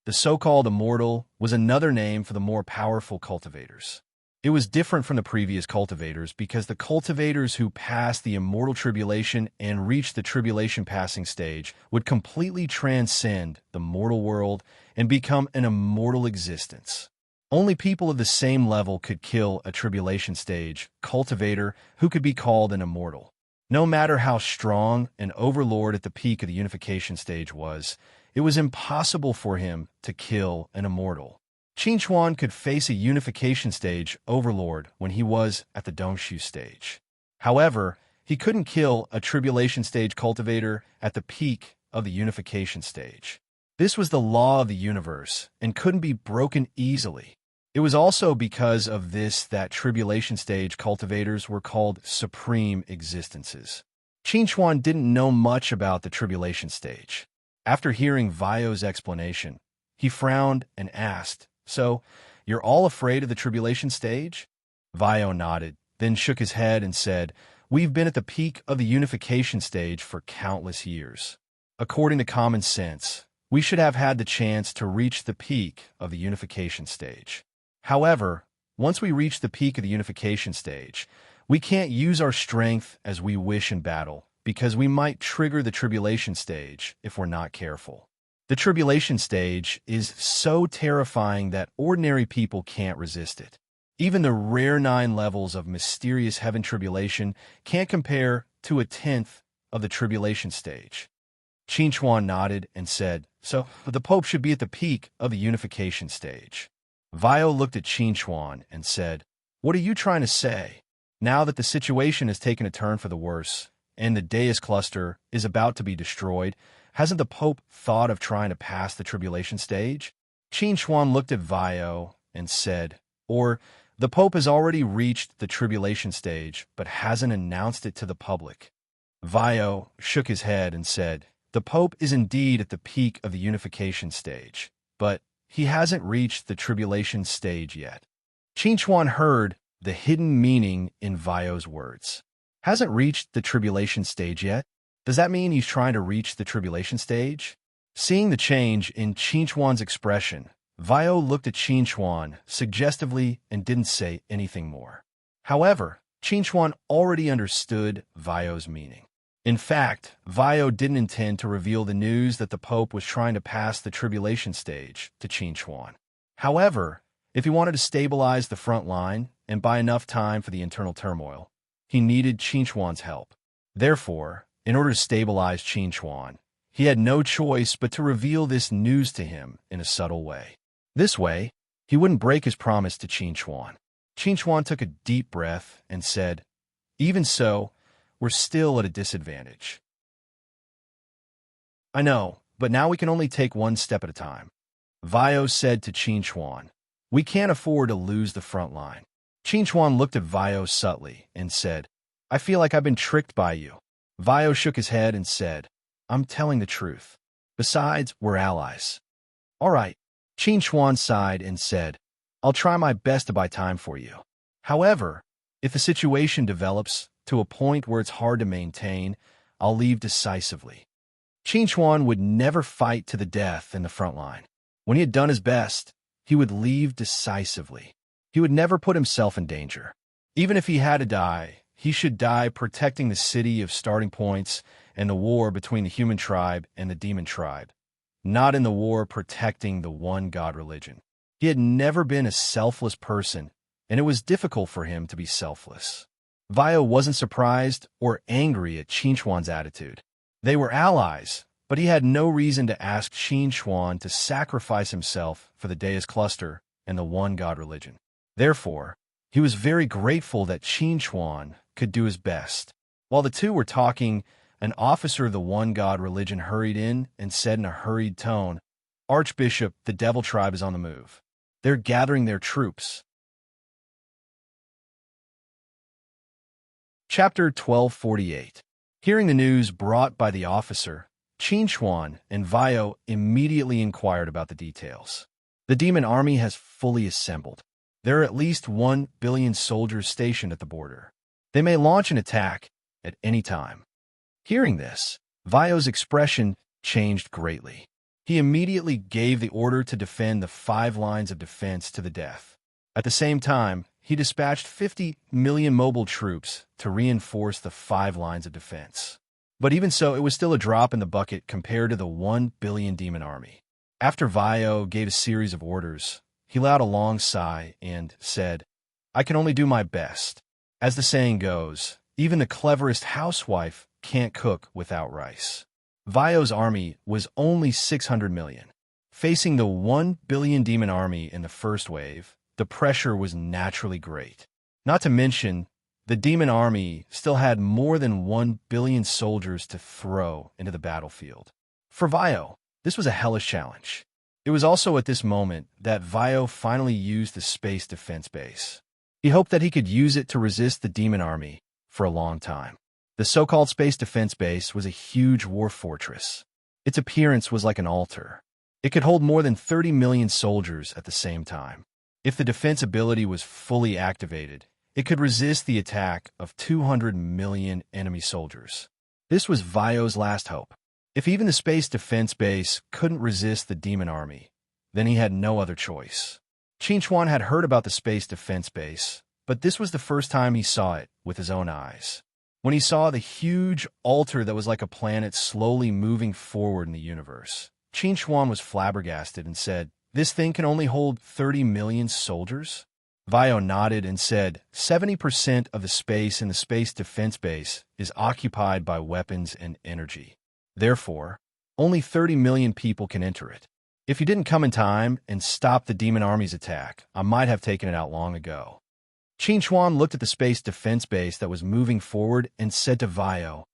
The so-called immortal was another name for the more powerful cultivators. It was different from the previous cultivators because the cultivators who passed the immortal tribulation and reached the tribulation passing stage would completely transcend the mortal world and become an immortal existence. Only people of the same level could kill a tribulation stage cultivator who could be called an immortal. No matter how strong an overlord at the peak of the unification stage was, it was impossible for him to kill an immortal. Qinchuan could face a unification stage overlord when he was at the Dongshu stage. However, he couldn't kill a tribulation stage cultivator at the peak of the unification stage. This was the law of the universe and couldn't be broken easily. It was also because of this that tribulation stage cultivators were called supreme existences. Qinchuan didn't know much about the tribulation stage. After hearing Vio's explanation, he frowned and asked, so, you're all afraid of the tribulation stage? Vio nodded, then shook his head and said, we've been at the peak of the unification stage for countless years. According to common sense, we should have had the chance to reach the peak of the unification stage. However, once we reach the peak of the unification stage, we can't use our strength as we wish in battle because we might trigger the tribulation stage if we're not careful. The tribulation stage is so terrifying that ordinary people can't resist it. Even the rare 9 levels of mysterious heaven tribulation can't compare to a tenth of the tribulation stage. Qinchuan nodded and said, so the Pope should be at the peak of the unification stage. Vio looked at Qinchuan and said, what are you trying to say? Now that the situation has taken a turn for the worse, and the Deus cluster is about to be destroyed, hasn't the Pope thought of trying to pass the tribulation stage? Qinchuan looked at Vio and said, or the Pope has already reached the tribulation stage but hasn't announced it to the public. Vio shook his head and said, the Pope is indeed at the peak of the unification stage, but he hasn't reached the tribulation stage yet. Qinchuan heard the hidden meaning in Vio's words. Hasn't reached the tribulation stage yet? Does that mean he's trying to reach the tribulation stage? Seeing the change in Qinchuan's expression, Vio looked at Qinchuan suggestively and didn't say anything more. However, Qinchuan already understood Vio's meaning. In fact, Vio didn't intend to reveal the news that the Pope was trying to pass the tribulation stage to Qinchuan. However, if he wanted to stabilize the front line and buy enough time for the internal turmoil, he needed Qinchuan's help. Therefore, in order to stabilize Qinchuan, he had no choice but to reveal this news to him in a subtle way. This way, he wouldn't break his promise to Qinchuan. Qinchuan took a deep breath and said, even so, we're still at a disadvantage. I know, but now we can only take one step at a time. Vio said to Qinchuan, we can't afford to lose the front line. Qinchuan looked at Vio subtly and said, I feel like I've been tricked by you. Vio shook his head and said, I'm telling the truth. Besides, we're allies. All right. Qinchuan sighed and said, I'll try my best to buy time for you. However, if the situation develops to a point where it's hard to maintain, I'll leave decisively. Chuan would never fight to the death in the front line. When he had done his best, he would leave decisively. He would never put himself in danger. Even if he had to die, he should die protecting the city of starting points and the war between the human tribe and the demon tribe, not in the war protecting the one God religion. He had never been a selfless person, and it was difficult for him to be selfless. Vio wasn't surprised or angry at Chuan's attitude. They were allies, but he had no reason to ask Chuan to sacrifice himself for the Deus cluster and the one God religion. Therefore, he was very grateful that Chuan could do his best. While the two were talking, an officer of the one God religion hurried in and said in a hurried tone, "Archbishop, the devil tribe is on the move. They're gathering their troops." Chapter 1248. Hearing the news brought by the officer, Chuan and Vio immediately inquired about the details. The demon army has fully assembled. There are at least 1 billion soldiers stationed at the border. They may launch an attack at any time. Hearing this, Vio's expression changed greatly. He immediately gave the order to defend the 5 lines of defense to the death. At the same time, he dispatched 50 million mobile troops to reinforce the 5 lines of defense. But even so, it was still a drop in the bucket compared to the 1 billion demon army. After Vio gave a series of orders, he let out a long sigh and said, "I can only do my best. As the saying goes, even the cleverest housewife can't cook without rice." Vio's army was only 600 million. Facing the 1 billion demon army in the first wave, the pressure was naturally great. Not to mention, the demon army still had more than 1 billion soldiers to throw into the battlefield. For Vio, this was a hellish challenge. It was also at this moment that Vio finally used the space defense base. He hoped that he could use it to resist the demon army for a long time. The so-called space defense base was a huge war fortress. Its appearance was like an altar. It could hold more than 30 million soldiers at the same time. If the defense ability was fully activated, it could resist the attack of 200 million enemy soldiers. This was Vio's last hope. If even the space defense base couldn't resist the demon army, then he had no other choice. Chuan had heard about the space defense base, but this was the first time he saw it with his own eyes. When he saw the huge altar that was like a planet slowly moving forward in the universe, Chuan was flabbergasted and said, "This thing can only hold 30 million soldiers?" Vio nodded and said, 70% of the space in the space defense base is occupied by weapons and energy. Therefore, only 30 million people can enter it. If you didn't come in time and stop the demon army's attack, I might have taken it out long ago. Chuan looked at the space defense base that was moving forward and said to Vio,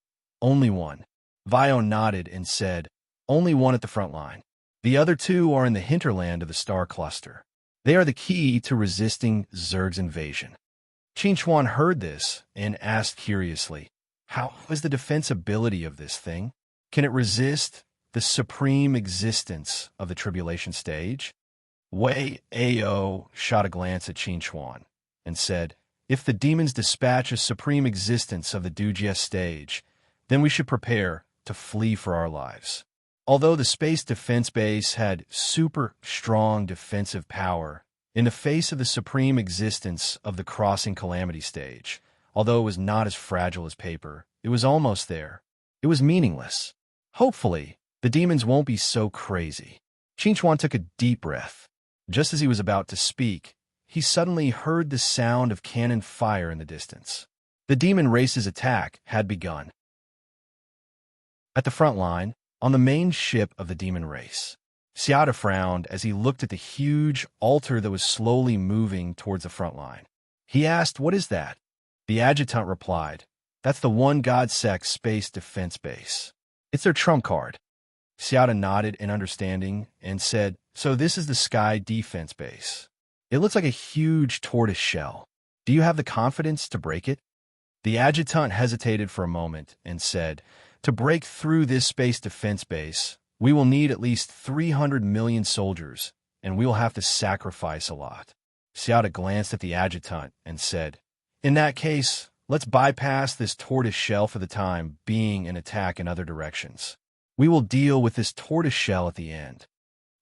"Only one." Vio nodded and said, "Only one at the front line. The other 2 are in the hinterland of the star cluster. They are the key to resisting Zerg's invasion." Chuan heard this and asked curiously, "How is the defense ability of this thing? Can it resist the supreme existence of the tribulation stage?" Wei Ao shot a glance at Chuan and said, "If the demons dispatch a supreme existence of the Dujia stage, then we should prepare to flee for our lives." Although the space defense base had super strong defensive power, in the face of the supreme existence of the crossing calamity stage, although it was not as fragile as paper, it was almost there. It was meaningless. Hopefully, the demons won't be so crazy. Chuan took a deep breath. Just as he was about to speak, he suddenly heard the sound of cannon fire in the distance. The demon race's attack had begun. At the front line, on the main ship of the demon race, Xiao frowned as he looked at the huge altar that was slowly moving towards the front line. He asked, "What is that?" The adjutant replied, "That's the one God sect space defense base. It's their trump card." Xiao nodded in understanding and said, "So this is the sky defense base. It looks like a huge tortoise shell. Do you have the confidence to break it?" The adjutant hesitated for a moment and said, "To break through this space defense base, we will need at least 300 million soldiers, and we will have to sacrifice a lot." Xiao glanced at the adjutant and said, "In that case, Let's bypass this tortoise shell for the time being and attack in other directions. We will deal with this tortoise shell at the end.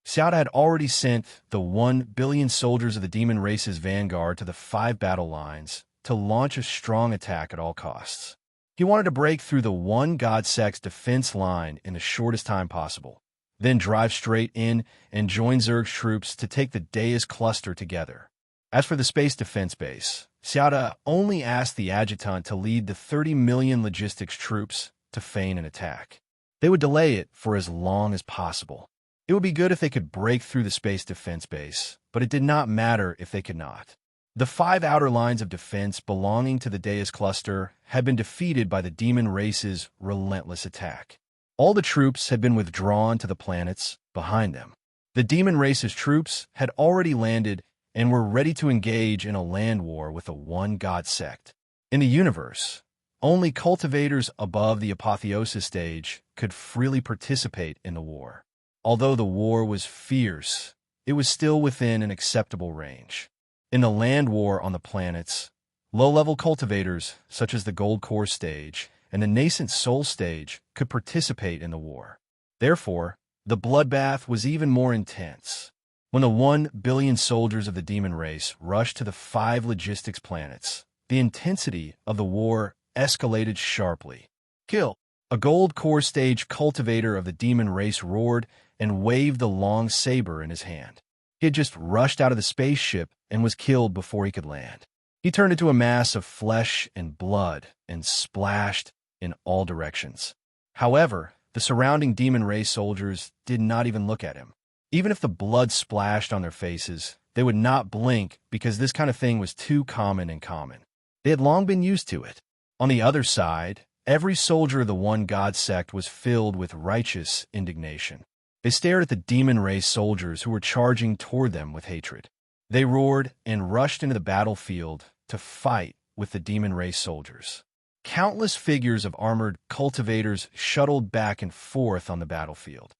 Xiao had already sent the 1 billion soldiers of the demon race's vanguard to the 5 battle lines to launch a strong attack at all costs. He wanted to break through the one god sect's defense line in the shortest time possible, then drive straight in and join Zerg's troops to take the Deus cluster together. As for the space defense base, Xiao only asked the adjutant to lead the 30 million logistics troops to feign an attack. They would delay it for as long as possible. It would be good if they could break through the space defense base, but it did not matter if they could not. The 5 outer lines of defense belonging to the Deus cluster had been defeated by the demon race's relentless attack. All the troops had been withdrawn to the planets behind them. The demon race's troops had already landed and were ready to engage in a land war with the one god sect. In the universe, only cultivators above the apotheosis stage could freely participate in the war. Although the war was fierce, it was still within an acceptable range. In the land war on the planets, low-level cultivators, such as the Gold Core stage and the nascent Soul stage, could participate in the war. Therefore, the bloodbath was even more intense. When the 1 billion soldiers of the demon race rushed to the 5 logistics planets, the intensity of the war escalated sharply. Kill! A Gold Core stage cultivator of the demon race roared and waved the long saber in his hand. He had just rushed out of the spaceship and was killed before he could land. He turned into a mass of flesh and blood and splashed in all directions. However, the surrounding demon race soldiers did not even look at him. Even if the blood splashed on their faces, they would not blink because this kind of thing was too common and common. They had long been used to it. On the other side, every soldier of the one god sect was filled with righteous indignation. They stared at the demon race soldiers who were charging toward them with hatred. They roared and rushed into the battlefield to fight with the demon race soldiers. Countless figures of armored cultivators shuttled back and forth on the battlefield.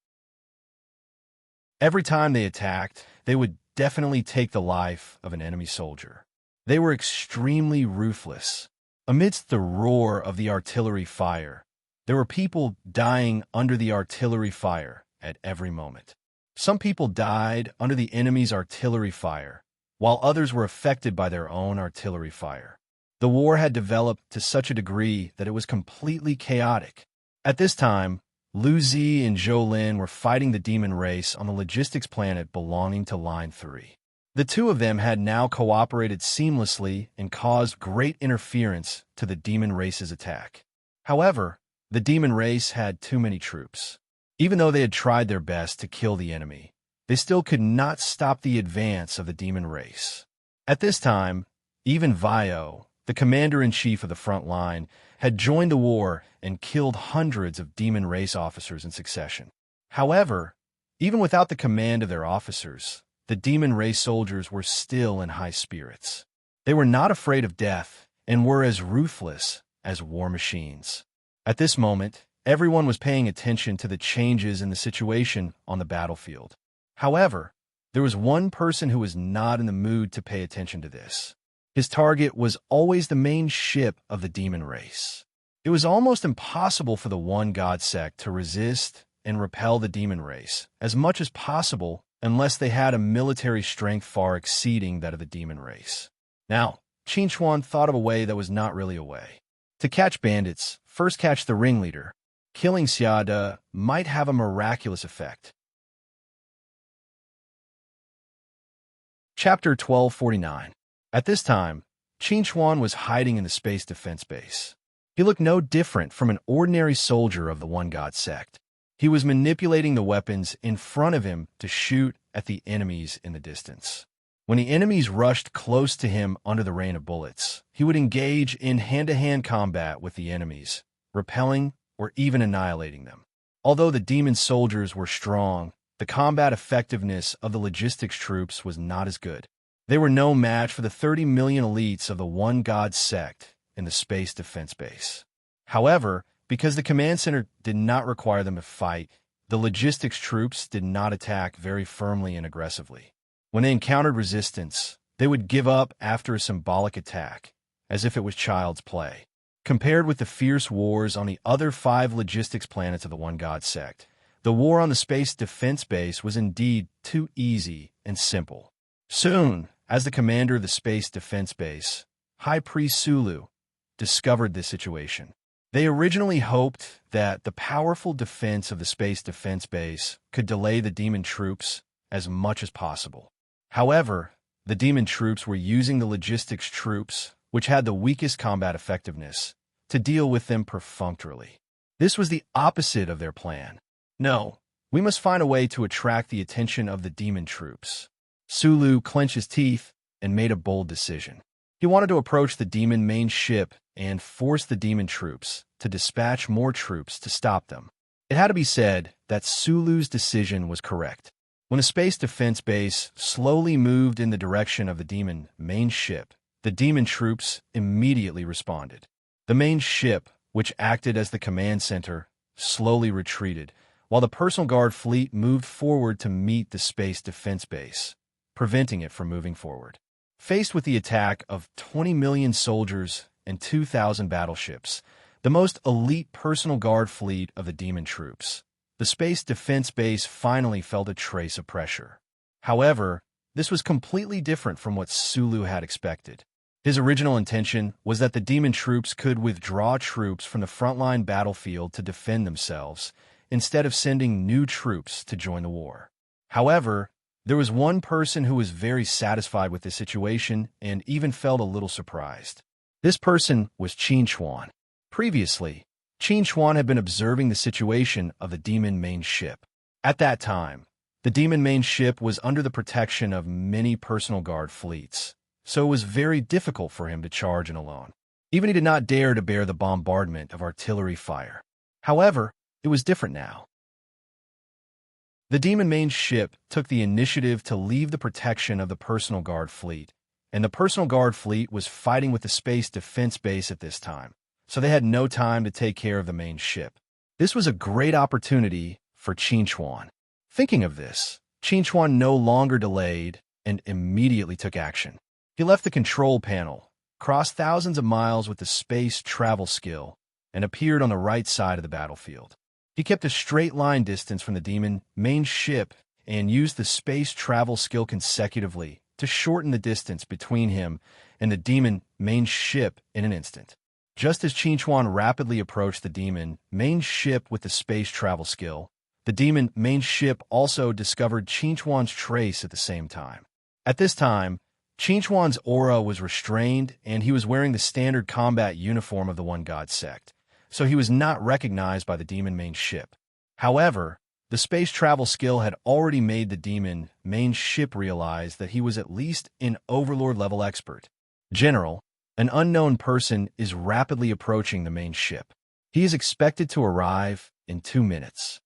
Every time they attacked, they would definitely take the life of an enemy soldier. They were extremely ruthless. Amidst the roar of the artillery fire, there were people dying under the artillery fire at every moment. Some people died under the enemy's artillery fire, while others were affected by their own artillery fire. The war had developed to such a degree that it was completely chaotic. At this time, Lu Zi and Zhou Lin were fighting the demon race on the logistics planet belonging to Line 3. The two of them had now cooperated seamlessly and caused great interference to the demon race's attack. However, the demon race had too many troops. Even though they had tried their best to kill the enemy, they still could not stop the advance of the demon race. At this time, even Vio, the commander-in-chief of the front line, had joined the war and killed hundreds of demon race officers in succession. However, even without the command of their officers, the demon race soldiers were still in high spirits. They were not afraid of death and were as ruthless as war machines. At this moment, everyone was paying attention to the changes in the situation on the battlefield. However, there was one person who was not in the mood to pay attention to this. His target was always the main ship of the demon race. It was almost impossible for the one god sect to resist and repel the demon race as much as possible unless they had a military strength far exceeding that of the demon race. Now, Qin Chuan thought of a way that was not really a way. To catch bandits, first catch the ringleader. Killing Xiada might have a miraculous effect. Chapter 1249. At this time, Qin Chuan was hiding in the space defense base. He looked no different from an ordinary soldier of the One God sect. He was manipulating the weapons in front of him to shoot at the enemies in the distance. When the enemies rushed close to him under the rain of bullets, he would engage in hand-to-hand combat with the enemies, repelling or even annihilating them. Although the demon soldiers were strong, the combat effectiveness of the logistics troops was not as good. They were no match for the 30 million elites of the One God sect in the space defense base. However, because the command center did not require them to fight, the logistics troops did not attack very firmly and aggressively. When they encountered resistance, they would give up after a symbolic attack, as if it was child's play. Compared with the fierce wars on the other 5 logistics planets of the One God sect, the war on the space defense base was indeed too easy and simple. Soon, as the commander of the space defense base, High Priest Sulu, discovered this situation. They originally hoped that the powerful defense of the space defense base could delay the demon troops as much as possible. However, the demon troops were using the logistics troops, which had the weakest combat effectiveness, to deal with them perfunctorily. This was the opposite of their plan. No, we must find a way to attract the attention of the demon troops. Sulu clenched his teeth and made a bold decision. He wanted to approach the demon main ship and force the demon troops to dispatch more troops to stop them. It had to be said that Sulu's decision was correct. When the space defense base slowly moved in the direction of the demon main ship, the demon troops immediately responded. The main ship, which acted as the command center, slowly retreated, while the personal guard fleet moved forward to meet the space defense base, preventing it from moving forward. Faced with the attack of 20 million soldiers and 2,000 battleships, the most elite personal guard fleet of the demon troops, the space defense base finally felt a trace of pressure. However, this was completely different from what Sulu had expected. His original intention was that the demon troops could withdraw troops from the frontline battlefield to defend themselves, instead of sending new troops to join the war. However, there was one person who was very satisfied with this situation and even felt a little surprised. This person was Qin Chuan. Previously, Qin Chuan had been observing the situation of the demon main ship. At that time, the demon main ship was under the protection of many personal guard fleets, so it was very difficult for him to charge in alone. Even he did not dare to bear the bombardment of artillery fire. However, it was different now. The demon main ship took the initiative to leave the protection of the personal guard fleet, and the personal guard fleet was fighting with the space defense base at this time, so they had no time to take care of the main ship. This was a great opportunity for Qin Chuan. Thinking of this, Qin Chuan no longer delayed and immediately took action. He left the control panel, crossed thousands of miles with the space travel skill, and appeared on the right side of the battlefield. He kept a straight line distance from the demon main ship and used the space travel skill consecutively to shorten the distance between him and the demon main ship in an instant. Just as Qin Chuan rapidly approached the demon main ship with the space travel skill, the demon main ship also discovered Qin Chuan's trace at the same time. At this time, Qin Chuan's aura was restrained and he was wearing the standard combat uniform of the One God sect, so he was not recognized by the demon main ship. However, the space travel skill had already made the demon main ship realize that he was at least an overlord-level expert. General, an unknown person is rapidly approaching the main ship. He is expected to arrive in 2 minutes.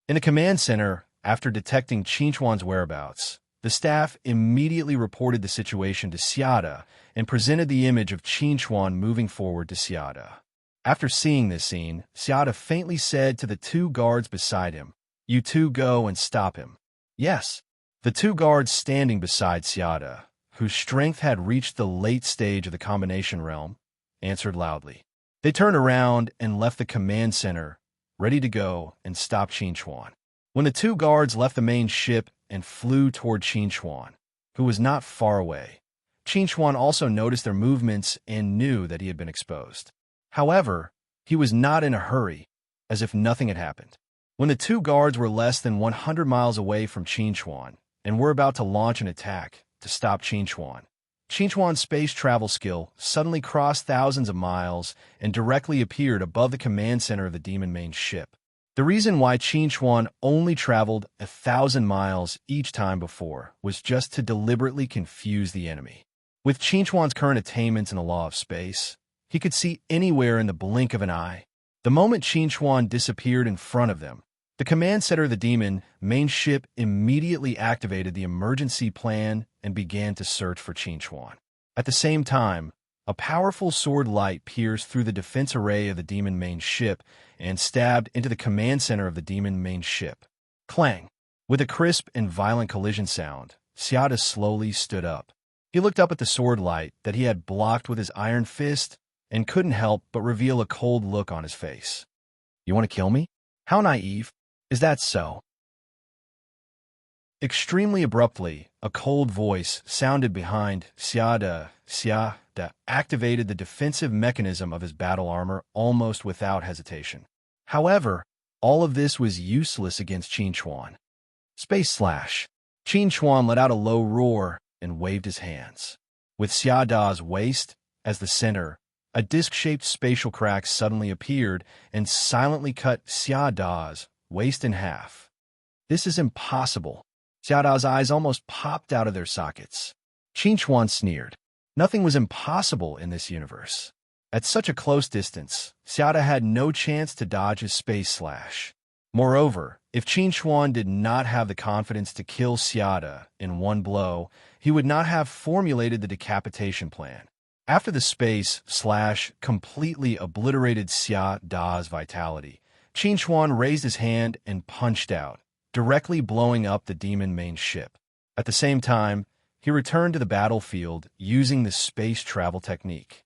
In the command center, after detecting Qin Chuan's whereabouts, the staff immediately reported the situation to Xiada and presented the image of Qin Chuan moving forward to Xiada. After seeing this scene, Xiada faintly said to the 2 guards beside him, "You 2 go and stop him." Yes, the 2 guards standing beside Xiada, whose strength had reached the late stage of the combination realm, answered loudly. They turned around and left the command center, ready to go and stop Qin Chuan. When the 2 guards left the main ship and flew toward Qin Chuan, who was not far away, Qin Chuan also noticed their movements and knew that he had been exposed. However, he was not in a hurry, as if nothing had happened. When the 2 guards were less than 100 miles away from Qin Chuan and were about to launch an attack to stop Qin Chuan's space travel skill suddenly crossed thousands of miles and directly appeared above the command center of the demon main ship. The reason why Qin Chuan only traveled 1,000 miles each time before was just to deliberately confuse the enemy. With Qin Chuan's current attainments in the law of space, he could see anywhere in the blink of an eye. The moment Qin Chuan disappeared in front of them, the command center of the demon main ship immediately activated the emergency plan and began to search for Qin Chuan. At the same time, a powerful sword light pierced through the defense array of the demon main ship and stabbed into the command center of the demon main ship. Clang! With a crisp and violent collision sound, Xiada slowly stood up. He looked up at the sword light that he had blocked with his iron fist and couldn't help but reveal a cold look on his face. You want to kill me? How naive. Is that so? Extremely abruptly, a cold voice sounded behind Xiada. Xiada activated the defensive mechanism of his battle armor almost without hesitation. However, all of this was useless against Qin Chuan. Space slash. Qin Chuan let out a low roar and waved his hands. With Xiada's waist as the center, a disc-shaped spatial crack suddenly appeared and silently cut Xiada's waist in half. This is impossible. Xiada's eyes almost popped out of their sockets. Qin Chuan sneered. Nothing was impossible in this universe. At such a close distance, Xiada had no chance to dodge his space slash. Moreover, if Qin Chuan did not have the confidence to kill Xiada in one blow, he would not have formulated the decapitation plan. After the space slash completely obliterated Xiada's vitality, Qin Chuan raised his hand and punched out, directly blowing up the demon main ship. At the same time, he returned to the battlefield using the space travel technique.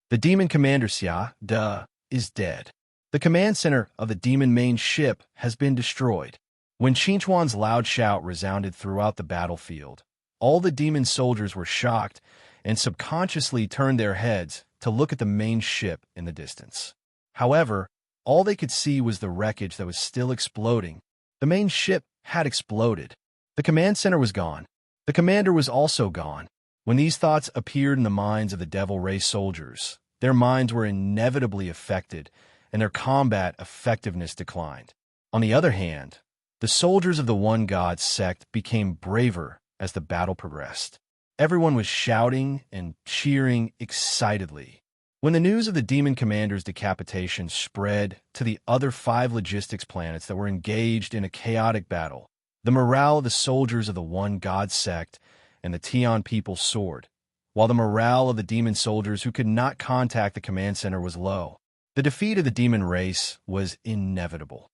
The demon commander Xiada is dead. The command center of the demon main ship has been destroyed. When Qin Chuan's loud shout resounded throughout the battlefield, all the demon soldiers were shocked and subconsciously turned their heads to look at the main ship in the distance. However, all they could see was the wreckage that was still exploding. The main ship had exploded. The command center was gone. The commander was also gone. When these thoughts appeared in the minds of the Devil Race soldiers, their minds were inevitably affected, and their combat effectiveness declined. On the other hand, the soldiers of the One God sect became braver as the battle progressed. Everyone was shouting and cheering excitedly. When the news of the demon commander's decapitation spread to the other 5 logistics planets that were engaged in a chaotic battle, the morale of the soldiers of the One God sect and the Tian people soared, while the morale of the demon soldiers who could not contact the command center was low. The defeat of the demon race was inevitable.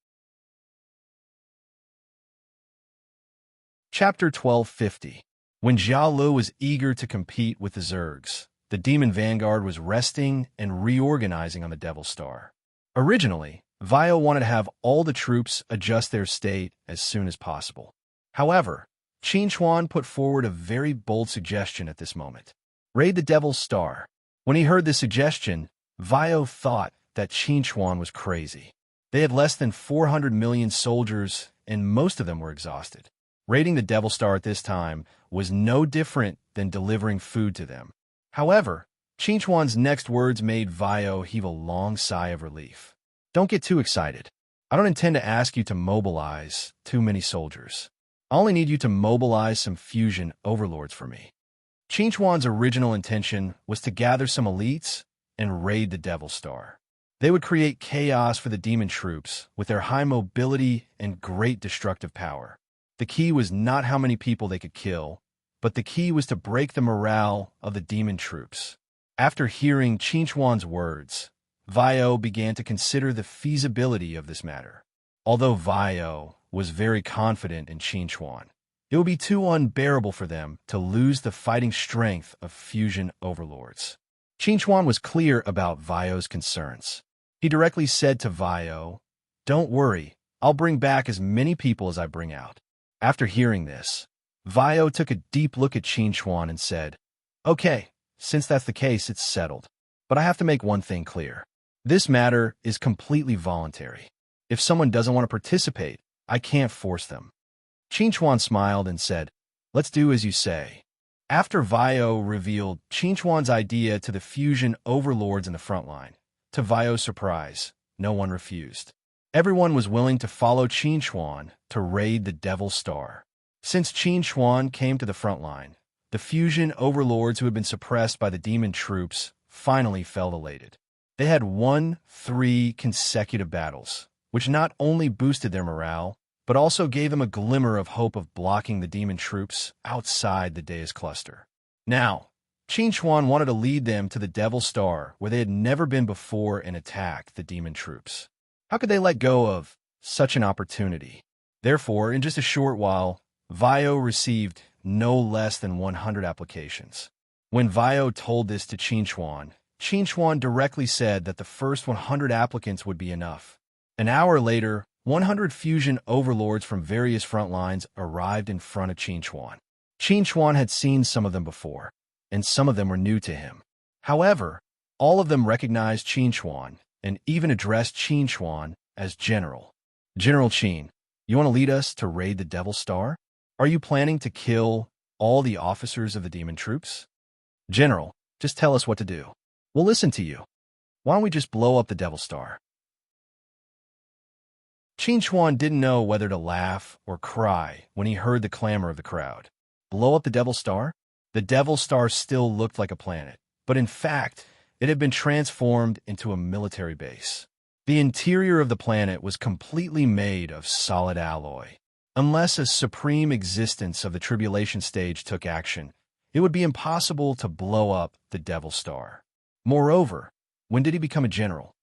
Chapter 1250. When Zhao Lu was eager to compete with the Zergs, the demon vanguard was resting and reorganizing on the Devil Star. Originally, Vio wanted to have all the troops adjust their state as soon as possible. However, Qin Chuan put forward a very bold suggestion at this moment. Raid the Devil's Star. When he heard this suggestion, Vio thought that Qin Chuan was crazy. They had less than 400 million soldiers, and most of them were exhausted. Raiding the Devil Star at this time was no different than delivering food to them. However, Qin Chuan's next words made Vio heave a long sigh of relief. Don't get too excited. I don't intend to ask you to mobilize too many soldiers. I only need you to mobilize some fusion overlords for me. Qin Chuan's original intention was to gather some elites and raid the Devil Star. They would create chaos for the demon troops with their high mobility and great destructive power. The key was not how many people they could kill, but the key was to break the morale of the demon troops. After hearing Qin Chuan's words, Vio began to consider the feasibility of this matter. Although Vio was very confident in Qin Chuan, it would be too unbearable for them to lose the fighting strength of fusion overlords. Qin Chuan was clear about Vio's concerns. He directly said to Vio, "Don't worry, I'll bring back as many people as I bring out." After hearing this, Vio took a deep look at Qin Chuan and said, "Okay, since that's the case, it's settled. But I have to make one thing clear. This matter is completely voluntary. If someone doesn't want to participate, I can't force them." Qin Chuan smiled and said, "Let's do as you say." After Vio revealed Qin Chuan's idea to the fusion overlords in the front line, to Vio's surprise, no one refused. Everyone was willing to follow Qin Chuan to raid the Devil Star. Since Qin Chuan came to the front line, the fusion overlords who had been suppressed by the demon troops finally felt elated. They had won 3 consecutive battles, which not only boosted their morale, but also gave them a glimmer of hope of blocking the demon troops outside the Deus cluster. Now, Qin Chuan wanted to lead them to the Devil Star where they had never been before and attack the demon troops. How could they let go of such an opportunity? Therefore, in just a short while, Vio received no less than 100 applications. When Vio told this to Qin Chuan directly said that the first 100 applicants would be enough. An hour later, 100 fusion overlords from various front lines arrived in front of Qin Chuan. Qin Chuan had seen some of them before, and some of them were new to him. However, all of them recognized Qin Chuan and even addressed Qin Chuan as General. General Qin, you want to lead us to raid the Devil Star? Are you planning to kill all the officers of the demon troops? General, just tell us what to do. We'll listen to you. Why don't we just blow up the Devil Star? Qin Chuan didn't know whether to laugh or cry when he heard the clamor of the crowd. Blow up the Devil Star? The Devil Star still looked like a planet, but in fact, it had been transformed into a military base. The interior of the planet was completely made of solid alloy. Unless a supreme existence of the tribulation stage took action, it would be impossible to blow up the Devil Star. Moreover, when did he become a general?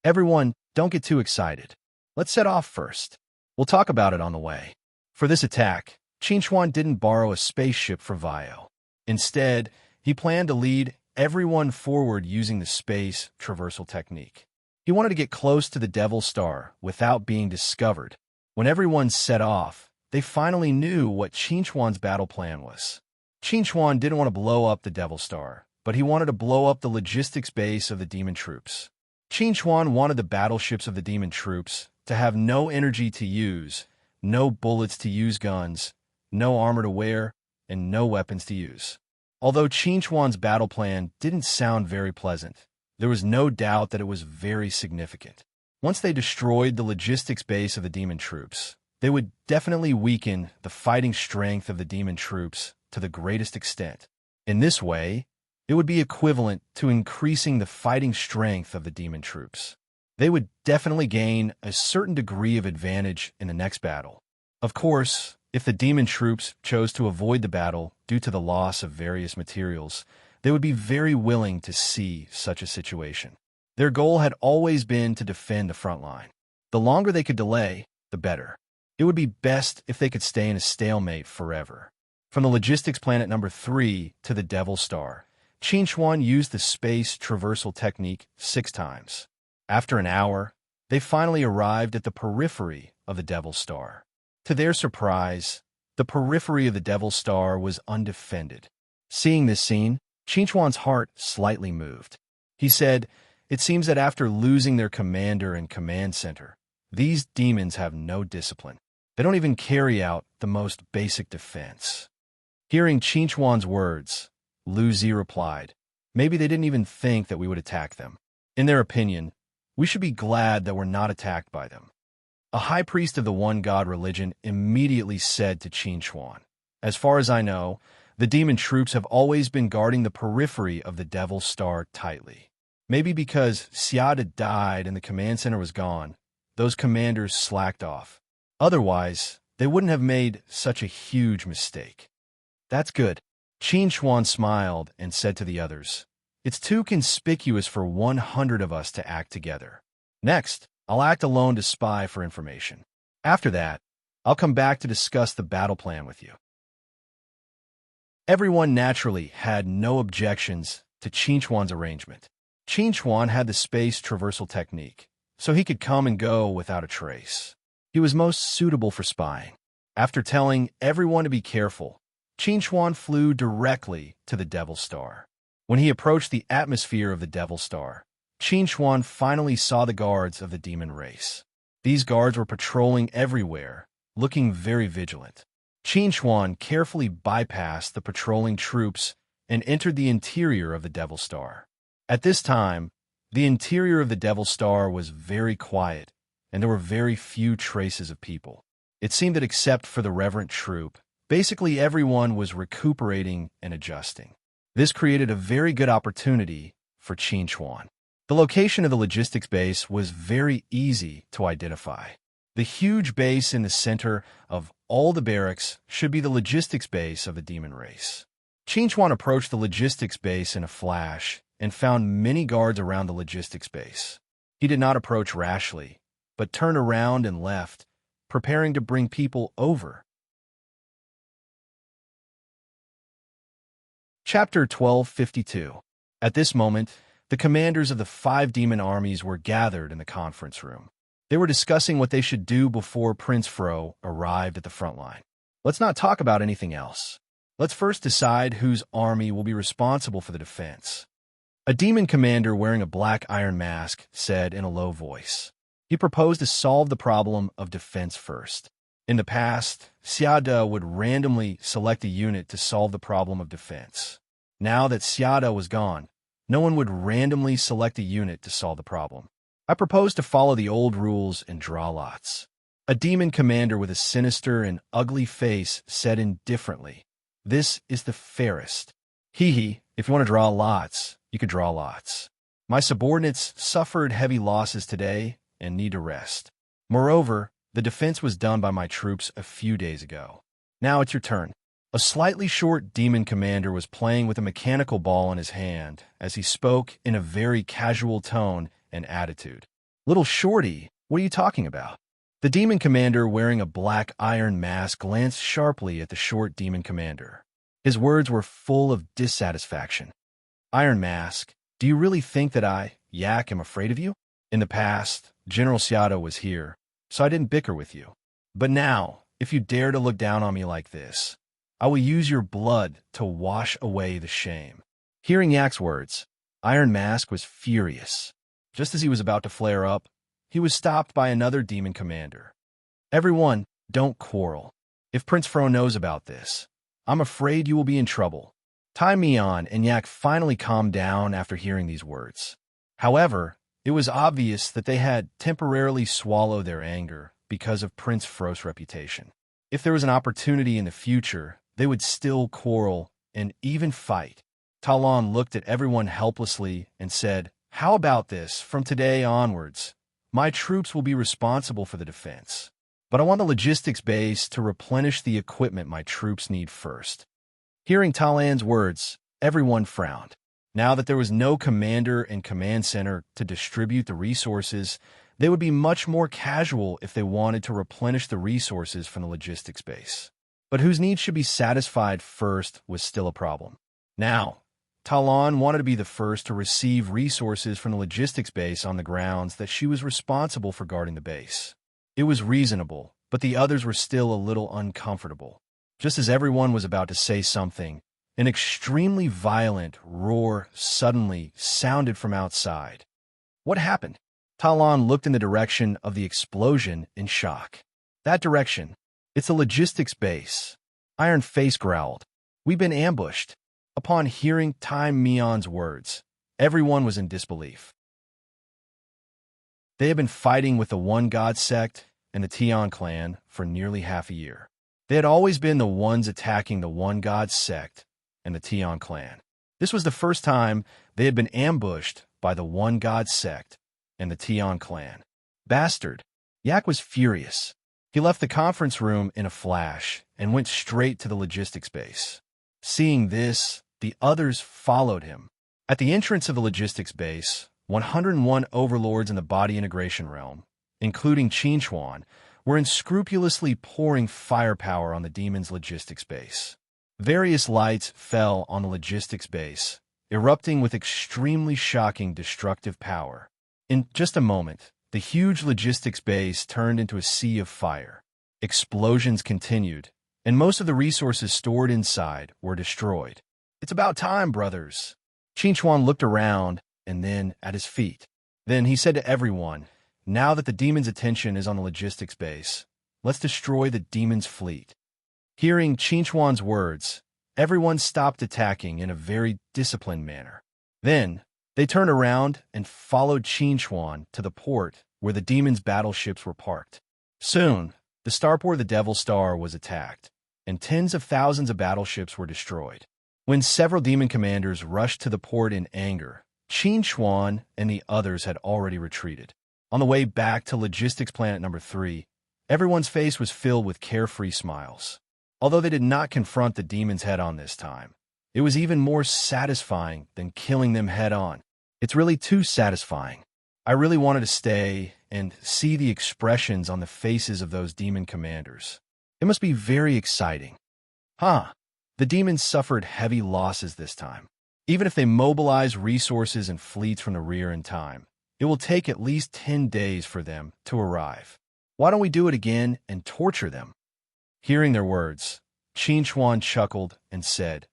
Everyone, don't get too excited. Let's set off first. We'll talk about it on the way. For this attack, Qin Chuan didn't borrow a spaceship for Vio. Instead, he planned to lead everyone forward using the space traversal technique. He wanted to get close to the Devil Star without being discovered. When everyone set off, they finally knew what Qin Chuan's battle plan was. Qin Chuan didn't want to blow up the Devil Star, but he wanted to blow up the logistics base of the demon troops. Qin Chuan wanted the battleships of the demon troops to have no energy to use, no bullets to use guns, no armor to wear, and no weapons to use. Although Qin Chuan's battle plan didn't sound very pleasant, there was no doubt that it was very significant. Once they destroyed the logistics base of the demon troops, they would definitely weaken the fighting strength of the demon troops to the greatest extent. In this way, it would be equivalent to increasing the fighting strength of the demon troops. They would definitely gain a certain degree of advantage in the next battle. Of course, if the demon troops chose to avoid the battle due to the loss of various materials, they would be very willing to see such a situation. Their goal had always been to defend the front line. The longer they could delay, the better. It would be best if they could stay in a stalemate forever. From the logistics planet number 3 to the Devil Star, Qin Chuan used the space traversal technique 6 times. After an hour, they finally arrived at the periphery of the Devil Star. To their surprise, the periphery of the Devil Star was undefended. Seeing this scene, Qin Chuan's heart slightly moved. He said, "It seems that after losing their commander and command center, these demons have no discipline. They don't even carry out the most basic defense." Hearing Qin Chuan's words, Lu Zi replied, "Maybe they didn't even think that we would attack them. In their opinion, we should be glad that we're not attacked by them." A high priest of the one God religion immediately said to Qin Chuan, "As far as I know, the demon troops have always been guarding the periphery of the Devil Star tightly. Maybe because Xiada died and the command center was gone, those commanders slacked off. Otherwise, they wouldn't have made such a huge mistake." "That's good." Qin Chuan smiled and said to the others, "It's too conspicuous for 100 of us to act together. Next, I'll act alone to spy for information. After that, I'll come back to discuss the battle plan with you." Everyone naturally had no objections to Qin Chuan's arrangement. Qin Chuan had the space traversal technique, so he could come and go without a trace. He was most suitable for spying. After telling everyone to be careful, Qin Chuan flew directly to the Devil Star. When he approached the atmosphere of the Devil Star, Qin Chuan finally saw the guards of the demon race. These guards were patrolling everywhere, looking very vigilant. Qin Chuan carefully bypassed the patrolling troops and entered the interior of the Devil Star. At this time, the interior of the Devil Star was very quiet, and there were very few traces of people. It seemed that except for the reverent troop, basically everyone was recuperating and adjusting. This created a very good opportunity for Qin Chuan. The location of the logistics base was very easy to identify. The huge base in the center of all the barracks should be the logistics base of the demon race. Qin Chuan approached the logistics base in a flash and found many guards around the logistics base. He did not approach rashly, but turned around and left, preparing to bring people over. Chapter 1252. At this moment, the commanders of the 5 demon armies were gathered in the conference room. They were discussing what they should do before Prince Fro arrived at the front line. Let's not talk about anything else. Let's first decide whose army will be responsible for the defense. A demon commander wearing a black iron mask said in a low voice. He proposed to solve the problem of defense first. In the past, Xiada would randomly select a unit to solve the problem of defense. Now that Xiada was gone, no one would randomly select a unit to solve the problem. I propose to follow the old rules and draw lots. A demon commander with a sinister and ugly face said indifferently, "This is the fairest. Hee, if you want to draw lots, you could draw lots. My subordinates suffered heavy losses today and need to rest. Moreover, the defense was done by my troops a few days ago. Now it's your turn." A slightly short demon commander was playing with a mechanical ball in his hand as he spoke in a very casual tone and attitude. "Little shorty, what are you talking about?" The demon commander wearing a black iron mask glanced sharply at the short demon commander. His words were full of dissatisfaction. "Iron Mask, do you really think that I, Yak, am afraid of you? In the past, General Xiada was here, so I didn't bicker with you. But now, if you dare to look down on me like this, I will use your blood to wash away the shame." Hearing Yak's words, Iron Mask was furious. Just as he was about to flare up, he was stopped by another demon commander. "Everyone, don't quarrel. If Prince Fro knows about this, I'm afraid you will be in trouble." Tai Mian and Yak finally calmed down after hearing these words. However, it was obvious that they had temporarily swallowed their anger because of Prince Fro's reputation. If there was an opportunity in the future, they would still quarrel and even fight. Talon looked at everyone helplessly and said, "How about this? From today onwards, my troops will be responsible for the defense. But I want the logistics base to replenish the equipment my troops need first." Hearing Talon's words, everyone frowned. Now that there was no commander and command center to distribute the resources, they would be much more casual if they wanted to replenish the resources from the logistics base. But whose needs should be satisfied first was still a problem. Now, Talon wanted to be the first to receive resources from the logistics base on the grounds that she was responsible for guarding the base. It was reasonable, but the others were still a little uncomfortable. Just as everyone was about to say something, an extremely violent roar suddenly sounded from outside. What happened? Talon looked in the direction of the explosion in shock. "That direction. It's a logistics base." Iron Face growled. "We've been ambushed." Upon hearing Tai Mian's words, everyone was in disbelief. They had been fighting with the One God sect and the Tian clan for nearly half a year. They had always been the ones attacking the One God sect and the Tian clan. This was the first time they had been ambushed by the One God sect and the Tian clan. Bastard! Yak was furious. He left the conference room in a flash and went straight to the logistics base. Seeing this, the others followed him. At the entrance of the logistics base, 101 overlords in the body integration realm, including Qinchuan, were unscrupulously pouring firepower on the demon's logistics base. Various lights fell on the logistics base, erupting with extremely shocking destructive power. In just a moment, the huge logistics base turned into a sea of fire. Explosions continued, and most of the resources stored inside were destroyed. "It's about time, brothers." Qinchuan looked around and then at his feet. Then he said to everyone, "Now that the demon's attention is on the logistics base, let's destroy the demon's fleet." Hearing Qinchuan's words, everyone stopped attacking in a very disciplined manner. Then, they turned around and followed Qinchuan to the port where the demon's battleships were parked. Soon, the starport of the Devil Star was attacked, and tens of thousands of battleships were destroyed. When several demon commanders rushed to the port in anger, Qinchuan and the others had already retreated. On the way back to Logistics Planet number 3, everyone's face was filled with carefree smiles. Although they did not confront the demons head-on this time, it was even more satisfying than killing them head-on. It's really too satisfying. I really wanted to stay and see the expressions on the faces of those demon commanders. It must be very exciting. Huh. The demons suffered heavy losses this time. Even if they mobilize resources and fleets from the rear in time, it will take at least 10 days for them to arrive. Why don't we do it again and torture them? Hearing their words, Qin Chuan chuckled and said,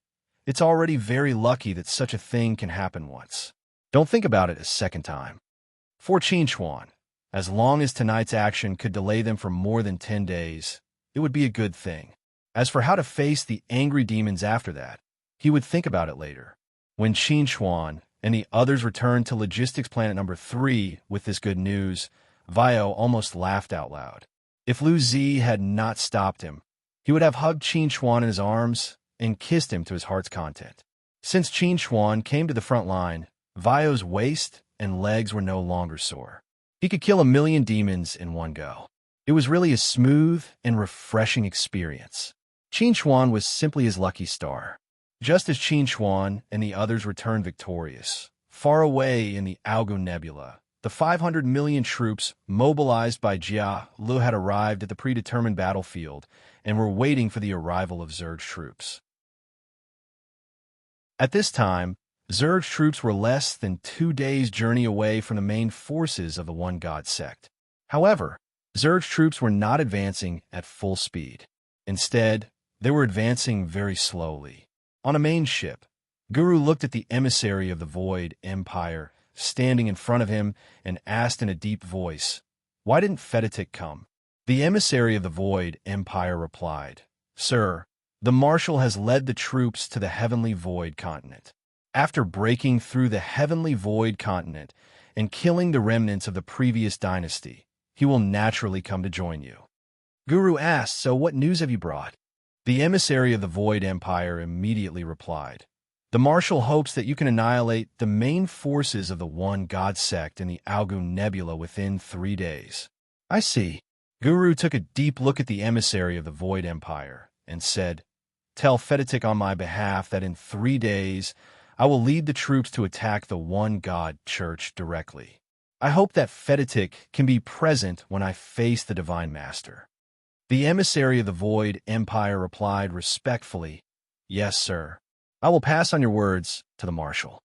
"It's already very lucky that such a thing can happen once. Don't think about it a second time." For Qin Chuan, as long as tonight's action could delay them for more than 10 days, it would be a good thing. As for how to face the angry demons after that, he would think about it later. When Qin Chuan and the others returned to Logistics Planet number 3 with this good news, Vio almost laughed out loud. If Lu Zi had not stopped him, he would have hugged Qin Chuan in his arms and kissed him to his heart's content. Since Qin Chuan came to the front line, Vio's waist and legs were no longer sore. He could kill 1,000,000 demons in one go. It was really a smooth and refreshing experience. Qin Chuan was simply his lucky star. Just as Qin Chuan and the others returned victorious, far away in the Algo Nebula, the 500 million troops mobilized by Jia Lu had arrived at the predetermined battlefield and were waiting for the arrival of Zerg's troops. At this time, Zerg's troops were less than 2 days' journey away from the main forces of the One God sect. However, Zerg's troops were not advancing at full speed. Instead, they were advancing very slowly. On a main ship, Guru looked at the emissary of the Void Empire standing in front of him and asked in a deep voice, "Why didn't Fetitic come?" The emissary of the Void Empire replied, "Sir, the Marshal has led the troops to the Heavenly Void Continent. After breaking through the Heavenly Void Continent and killing the remnants of the previous dynasty, he will naturally come to join you." Guru asked, "So what news have you brought?" The emissary of the Void Empire immediately replied, "The Marshal hopes that you can annihilate the main forces of the One God sect in the Algo Nebula within 3 days." "I see." Guru took a deep look at the emissary of the Void Empire and said, "Tell Fetitic on my behalf that in 3 days I will lead the troops to attack the One God Church directly. I hope that Fetitic can be present when I face the Divine Master." The emissary of the Void Empire replied respectfully, "Yes, sir. I will pass on your words to the Marshal."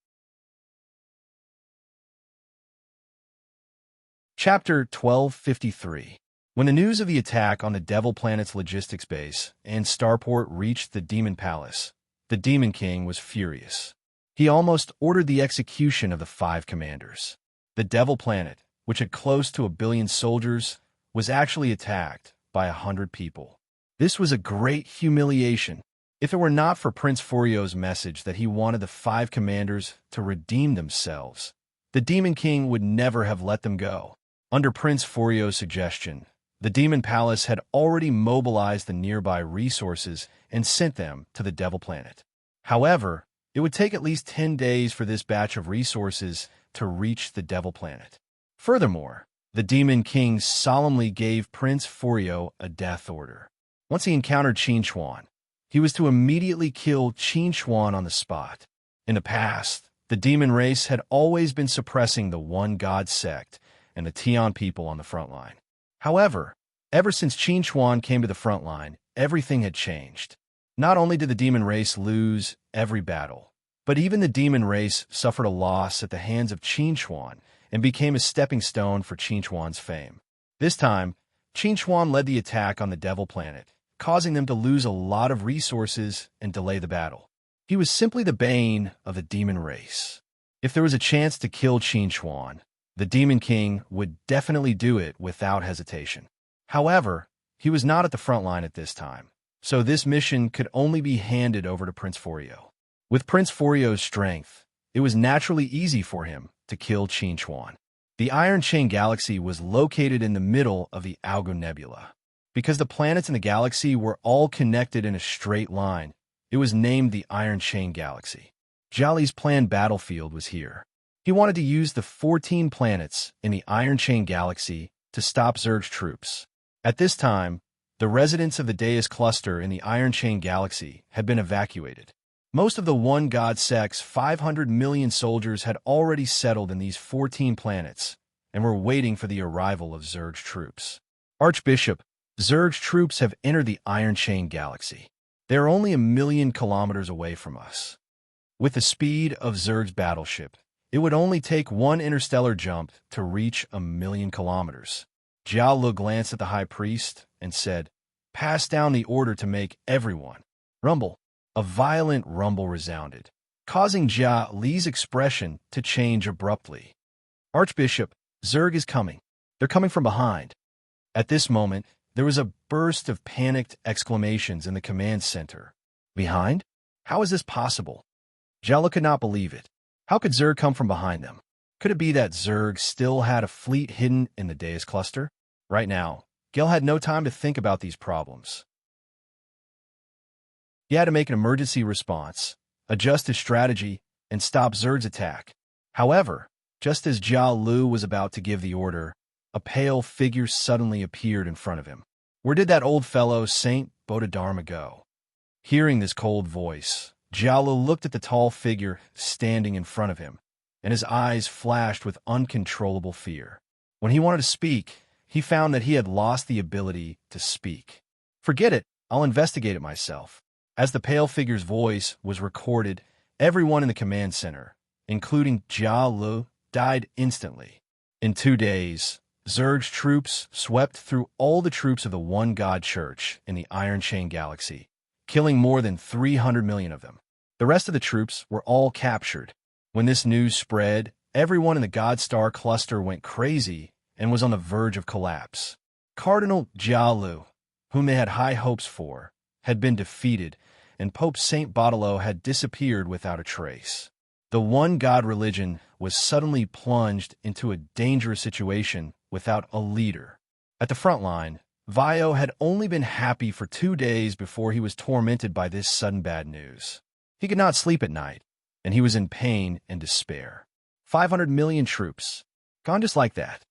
Chapter 1253. When the news of the attack on the Devil Planet's logistics base and starport reached the Demon Palace, the Demon King was furious. He almost ordered the execution of the 5 commanders. The Devil Planet, which had close to 1 billion soldiers, was actually attacked by 100 people. This was a great humiliation. If it were not for Prince Furio's message that he wanted the 5 commanders to redeem themselves, the Demon King would never have let them go. Under Prince Furio's suggestion, the Demon Palace had already mobilized the nearby resources and sent them to the Devil Planet. However, it would take at least 10 days for this batch of resources to reach the Devil Planet. Furthermore, the Demon King solemnly gave Prince Furio a death order. Once he encountered Qin Chuan, he was to immediately kill Qin Chuan on the spot. In the past, the demon race had always been suppressing the One God sect and the Tian people on the front line. However, ever since Qin Chuan came to the front line, everything had changed. Not only did the demon race lose every battle, but even the demon race suffered a loss at the hands of Qin Chuan and became a stepping stone for Qin Chuan's fame. This time, Qin Chuan led the attack on the Devil Planet, causing them to lose a lot of resources and delay the battle. He was simply the bane of the demon race. If there was a chance to kill Qin Chuan, the Demon King would definitely do it without hesitation. However, he was not at the front line at this time, so this mission could only be handed over to Prince Furio. With Prince Furio's strength, it was naturally easy for him to kill Qin Chuan. The Iron Chain Galaxy was located in the middle of the Algo Nebula. Because the planets in the galaxy were all connected in a straight line, it was named the Iron Chain Galaxy. Jolly's planned battlefield was here. He wanted to use the 14 planets in the Iron Chain Galaxy to stop Zerg's troops. At this time, the residents of the Deus Cluster in the Iron Chain Galaxy had been evacuated. Most of the One God sect's 500 million soldiers had already settled in these 14 planets and were waiting for the arrival of Zerg's troops. Archbishop, Zerg's troops have entered the Iron Chain Galaxy. They're only 1,000,000 kilometers away from us. With the speed of Zerg's battleship, it would only take one interstellar jump to reach 1,000,000 kilometers. Jia Lu glanced at the high priest and said, "Pass down the order to make everyone." Rumble. A violent rumble resounded, causing Jia Li's expression to change abruptly. "Archbishop, Zerg is coming. They're coming from behind." At this moment, there was a burst of panicked exclamations in the command center. Behind? How is this possible? Jia Lu could not believe it. How could Zerg come from behind them? Could it be that Zerg still had a fleet hidden in the Deus cluster? Right now, Gil had no time to think about these problems. He had to make an emergency response, adjust his strategy, and stop Zerg's attack. However, just as Jia Lu was about to give the order, a pale figure suddenly appeared in front of him. Where did that old fellow, Saint Bodhidharma, go? Hearing this cold voice, Jia Lu looked at the tall figure standing in front of him, and his eyes flashed with uncontrollable fear. When he wanted to speak, he found that he had lost the ability to speak. "Forget it, I'll investigate it myself." As the pale figure's voice was recorded, everyone in the command center, including Jia Lu, died instantly. In 2 days, Zerg's troops swept through all the troops of the One God Church in the Iron Chain Galaxy, killing more than 300 million of them. The rest of the troops were all captured. When this news spread, everyone in the Godstar cluster went crazy and was on the verge of collapse. Cardinal Jia Lu, whom they had high hopes for, had been defeated, and Pope Saint Bartolo had disappeared without a trace. The One God religion was suddenly plunged into a dangerous situation without a leader. At the front line, Vio had only been happy for 2 days before he was tormented by this sudden bad news. He could not sleep at night, and he was in pain and despair. 500 million troops, gone just like that.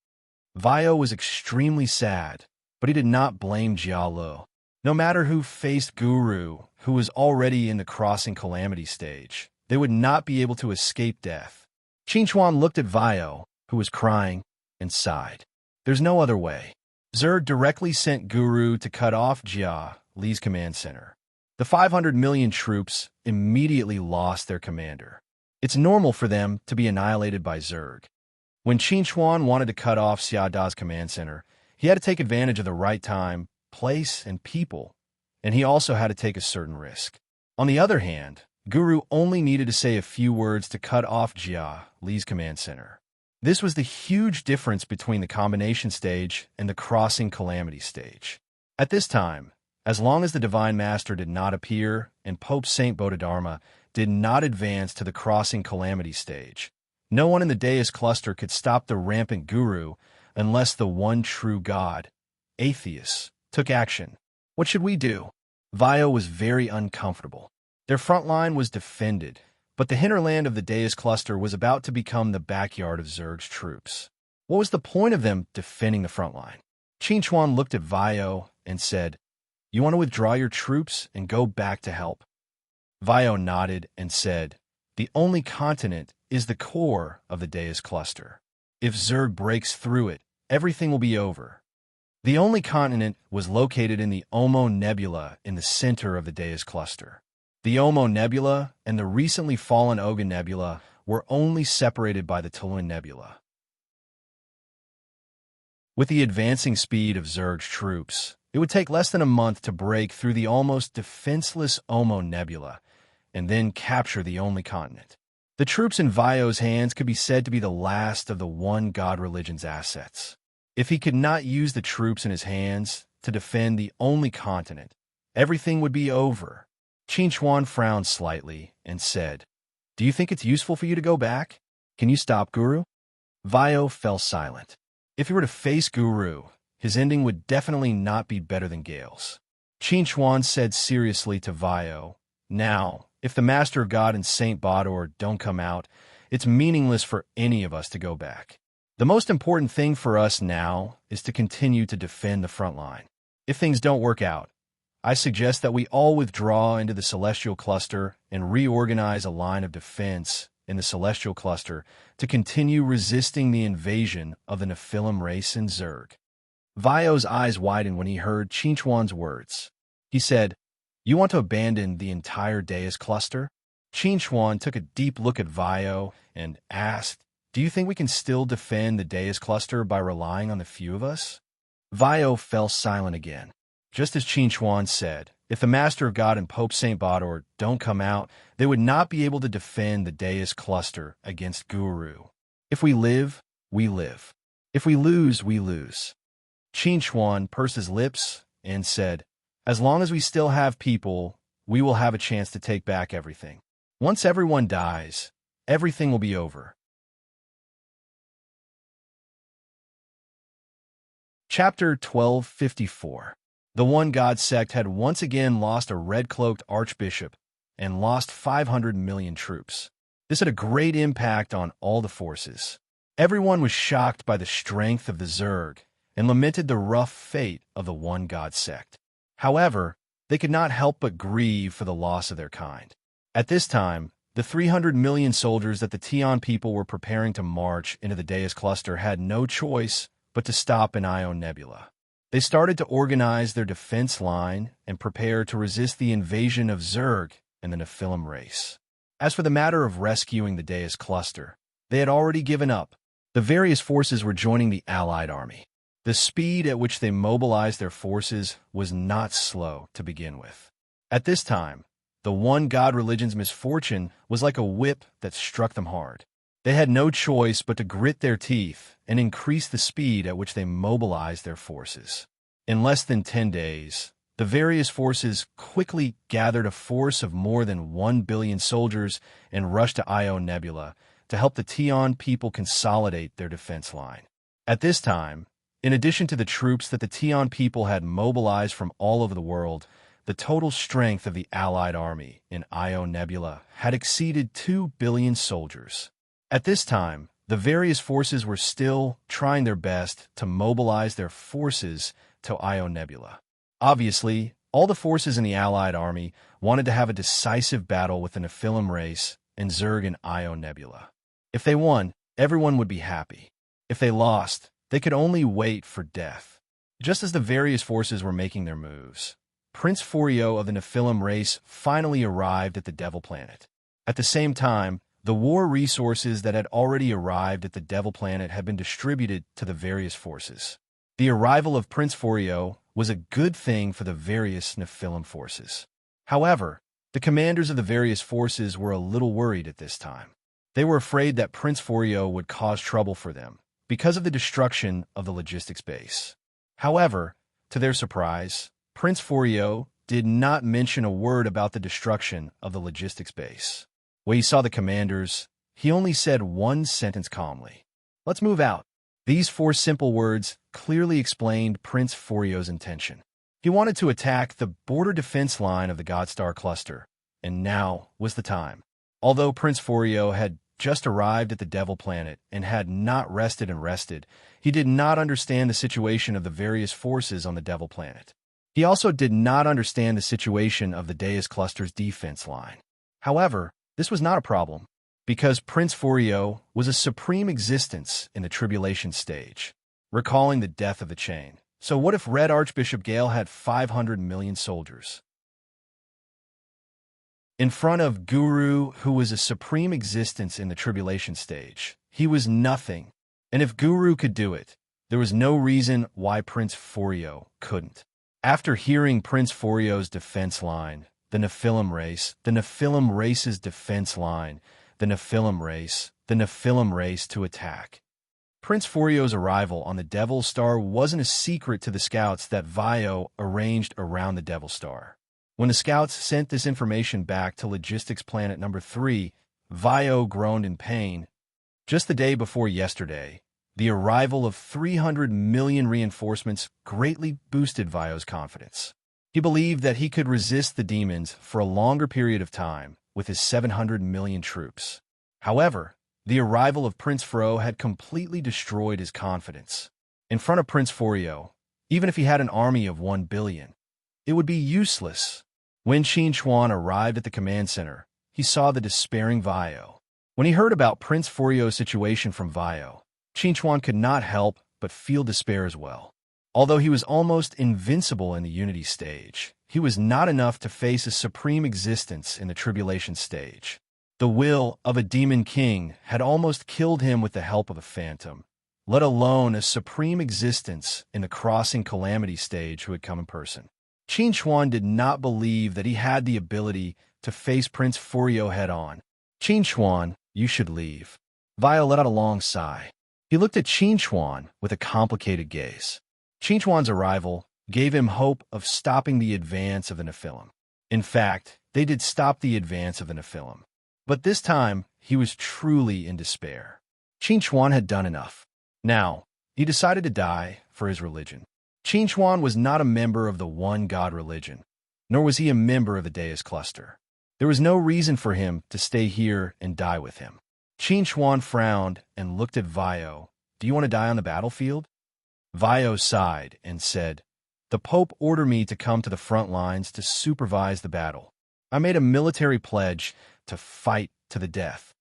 Vio was extremely sad, but he did not blame Jia Lu. No matter who faced Guru, who was already in the crossing calamity stage, they would not be able to escape death. Qingchuan looked at Vio, who was crying, and sighed. There's no other way. Zerg directly sent Guru to cut off Jia Li's command center. The 500 million troops immediately lost their commander. It's normal for them to be annihilated by Zerg. When Qingchuan wanted to cut off Xiada's command center, he had to take advantage of the right time, place, and people, and he also had to take a certain risk. On the other hand, Guru only needed to say a few words to cut off Jia Li's command center. This was the huge difference between the combination stage and the crossing calamity stage. At this time, as long as the Divine Master did not appear and Pope Saint Bodhidharma did not advance to the crossing calamity stage, no one in the Deus cluster could stop the rampant Guru unless the one true God, atheists, took action. What should we do? Vio was very uncomfortable. Their front line was defended, but the hinterland of the Deus cluster was about to become the backyard of Zerg's troops. What was the point of them defending the front line? Qingchuan looked at Vio and said, "You want to withdraw your troops and go back to help?" Vio nodded and said, "The only continent is the core of the Deus cluster. If Zerg breaks through it, everything will be over." The only continent was located in the Omo Nebula in the center of the Deus cluster. The Omo Nebula and the recently fallen Oga Nebula were only separated by the Tulun Nebula. With the advancing speed of Zerg's troops, it would take less than a month to break through the almost defenseless Omo Nebula and then capture the only continent. The troops in Vio's hands could be said to be the last of the One God religion's assets. If he could not use the troops in his hands to defend the only continent, everything would be over. Qingchuan frowned slightly and said, "Do you think it's useful for you to go back? Can you stop Guru?" Vio fell silent. If he were to face Guru, his ending would definitely not be better than Gale's. Qingchuan said seriously to Vio, "Now, if the Master of God and Saint Bador don't come out, it's meaningless for any of us to go back. The most important thing for us now is to continue to defend the front line. If things don't work out, I suggest that we all withdraw into the Celestial Cluster and reorganize a line of defense in the Celestial Cluster to continue resisting the invasion of the Nephilim race in Zerg." Vio's eyes widened when he heard Qingchuan's words. He said, You want to abandon the entire Deus cluster? Qin Chuan took a deep look at Vio and asked, "Do you think we can still defend the Deus cluster by relying on the few of us?" Vio fell silent again. Just as Qin Chuan said, if the Master of God and Pope St. Baudor don't come out, they would not be able to defend the Deus cluster against Guru. If we live, we live. If we lose, we lose. Qin Chuan pursed his lips and said, "As long as we still have people, we will have a chance to take back everything. Once everyone dies, everything will be over." Chapter 1254. The One God sect had once again lost a red-cloaked archbishop and lost 500 million troops. This had a great impact on all the forces. Everyone was shocked by the strength of the Zerg and lamented the rough fate of the One God sect. However, they could not help but grieve for the loss of their kind. At this time, the 300 million soldiers that the Tian people were preparing to march into the Deus cluster had no choice but to stop in Io Nebula. They started to organize their defense line and prepare to resist the invasion of Zerg and the Nephilim race. As for the matter of rescuing the Deus cluster, they had already given up. The various forces were joining the Allied army. The speed at which they mobilized their forces was not slow to begin with. At this time, the One God religion's misfortune was like a whip that struck them hard. They had no choice but to grit their teeth and increase the speed at which they mobilized their forces. In less than 10 days, the various forces quickly gathered a force of more than 1 billion soldiers and rushed to Io Nebula to help the Tian people consolidate their defense line. At this time, in addition to the troops that the Tian people had mobilized from all over the world, the total strength of the Allied army in Io Nebula had exceeded 2 billion soldiers. At this time, the various forces were still trying their best to mobilize their forces to Io Nebula. Obviously, all the forces in the Allied army wanted to have a decisive battle with the Nephilim race and Zerg in Io Nebula. If they won, everyone would be happy. If they lost, they could only wait for death. Just as the various forces were making their moves, Prince Forio of the Nephilim race finally arrived at the Devil Planet. At the same time, the war resources that had already arrived at the Devil Planet had been distributed to the various forces. The arrival of Prince Forio was a good thing for the various Nephilim forces. However, the commanders of the various forces were a little worried at this time. They were afraid that Prince Forio would cause trouble for them because of the destruction of the logistics base. However, to their surprise, Prince Forio did not mention a word about the destruction of the logistics base. When he saw the commanders, he only said one sentence calmly: "Let's move out." These 4 simple words clearly explained Prince Forio's intention. He wanted to attack the border defense line of the Godstar cluster, and now was the time. Although Prince Forio had just arrived at the Devil Planet and had not rested, he did not understand the situation of the various forces on the Devil Planet. He also did not understand the situation of the Deus cluster's defense line. However, this was not a problem, because Prince Forio was a supreme existence in the tribulation stage, recalling the death of the chain. So what if Red Archbishop Gale had 500 million soldiers? In front of Guru, who was a supreme existence in the tribulation stage, he was nothing. And if Guru could do it, there was no reason why Prince Forio couldn't. After hearing Prince Forio's defense line, the Nephilim race's defense line, the Nephilim race to attack. Prince Forio's arrival on the Devil Star wasn't a secret to the scouts that Vio arranged around the Devil Star. When the scouts sent this information back to Logistics Planet number 3, Vio groaned in pain. Just the day before yesterday, the arrival of 300 million reinforcements greatly boosted Vio's confidence. He believed that he could resist the demons for a longer period of time with his 700 million troops. However, the arrival of Prince Fro had completely destroyed his confidence. In front of Prince Forio, even if he had an army of 1 billion, it would be useless. When Qin Chuan arrived at the command center, he saw the despairing Vio. When he heard about Prince Forio's situation from Vio, Qin Chuan could not help but feel despair as well. Although he was almost invincible in the Unity stage, he was not enough to face a supreme existence in the Tribulation stage. The will of a demon king had almost killed him with the help of a phantom, let alone a supreme existence in the Crossing Calamity stage who had come in person. Qin Chuan did not believe that he had the ability to face Prince Furio head-on. Qin Chuan, you should leave. Vio let out a long sigh. He looked at Qin Chuan with a complicated gaze. Qin Chuan's arrival gave him hope of stopping the advance of the Nephilim. In fact, they did stop the advance of the Nephilim. But this time, he was truly in despair. Qin Chuan had done enough. Now, he decided to die for his religion. Qin Chuan was not a member of the One God religion, nor was he a member of the Deus cluster. There was no reason for him to stay here and die with him. Qin Chuan frowned and looked at Vio. Do you want to die on the battlefield? Vio sighed and said, the Pope ordered me to come to the front lines to supervise the battle. I made a military pledge to fight to the death.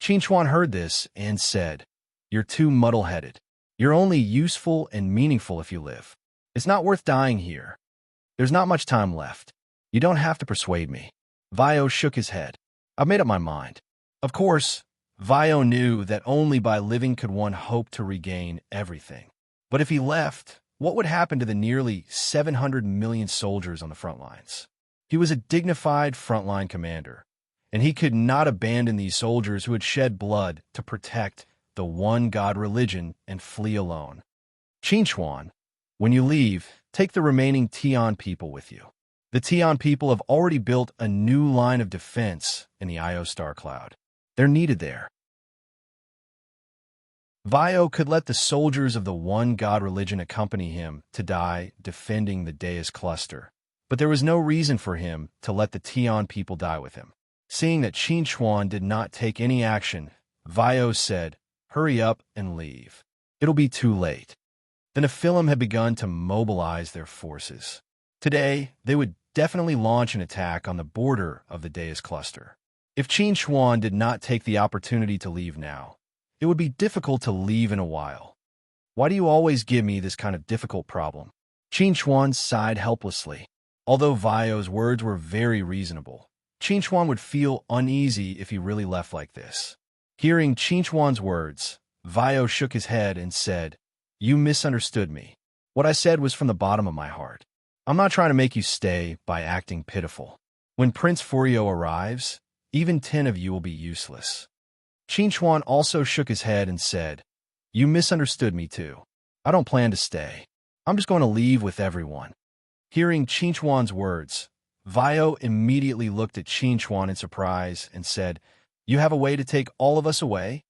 Qin Chuan heard this and said, you're too muddle-headed. You're only useful and meaningful if you live. It's not worth dying here. There's not much time left. You don't have to persuade me. Vio shook his head. I've made up my mind. Of course, Vio knew that only by living could one hope to regain everything. But if he left, what would happen to the nearly 700 million soldiers on the front lines? He was a dignified frontline commander, and he could not abandon these soldiers who had shed blood to protect the One God religion and flee alone. Qin Chuan, when you leave, take the remaining Tian people with you. The Tian people have already built a new line of defense in the Io star cloud. They're needed there. Vio could let the soldiers of the One God religion accompany him to die defending the Deus cluster, but there was no reason for him to let the Tian people die with him. Seeing that Qin Chuan did not take any action, Vio said, hurry up and leave. It'll be too late. The Nephilim had begun to mobilize their forces. Today, they would definitely launch an attack on the border of the Deus cluster. If Qin Chuan did not take the opportunity to leave now, it would be difficult to leave in a while. Why do you always give me this kind of difficult problem? Qin Chuan sighed helplessly. Although Vio's words were very reasonable, Qin Chuan would feel uneasy if he really left like this. Hearing Qin Chuan's words, Vio shook his head and said, you misunderstood me. What I said was from the bottom of my heart. I'm not trying to make you stay by acting pitiful. When Prince Furio arrives, even 10 of you will be useless. Qin Chuan also shook his head and said, you misunderstood me too. I don't plan to stay. I'm just going to leave with everyone. Hearing Qin Chuan's words, Vio immediately looked at Qin Chuan in surprise and said, you have a way to take all of us away?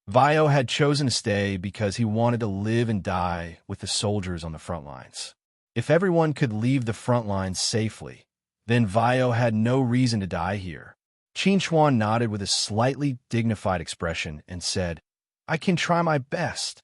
Vio had chosen to stay because he wanted to live and die with the soldiers on the front lines. If everyone could leave the front lines safely, then Vio had no reason to die here. Qin Chuan nodded with a slightly dignified expression and said, I can try my best.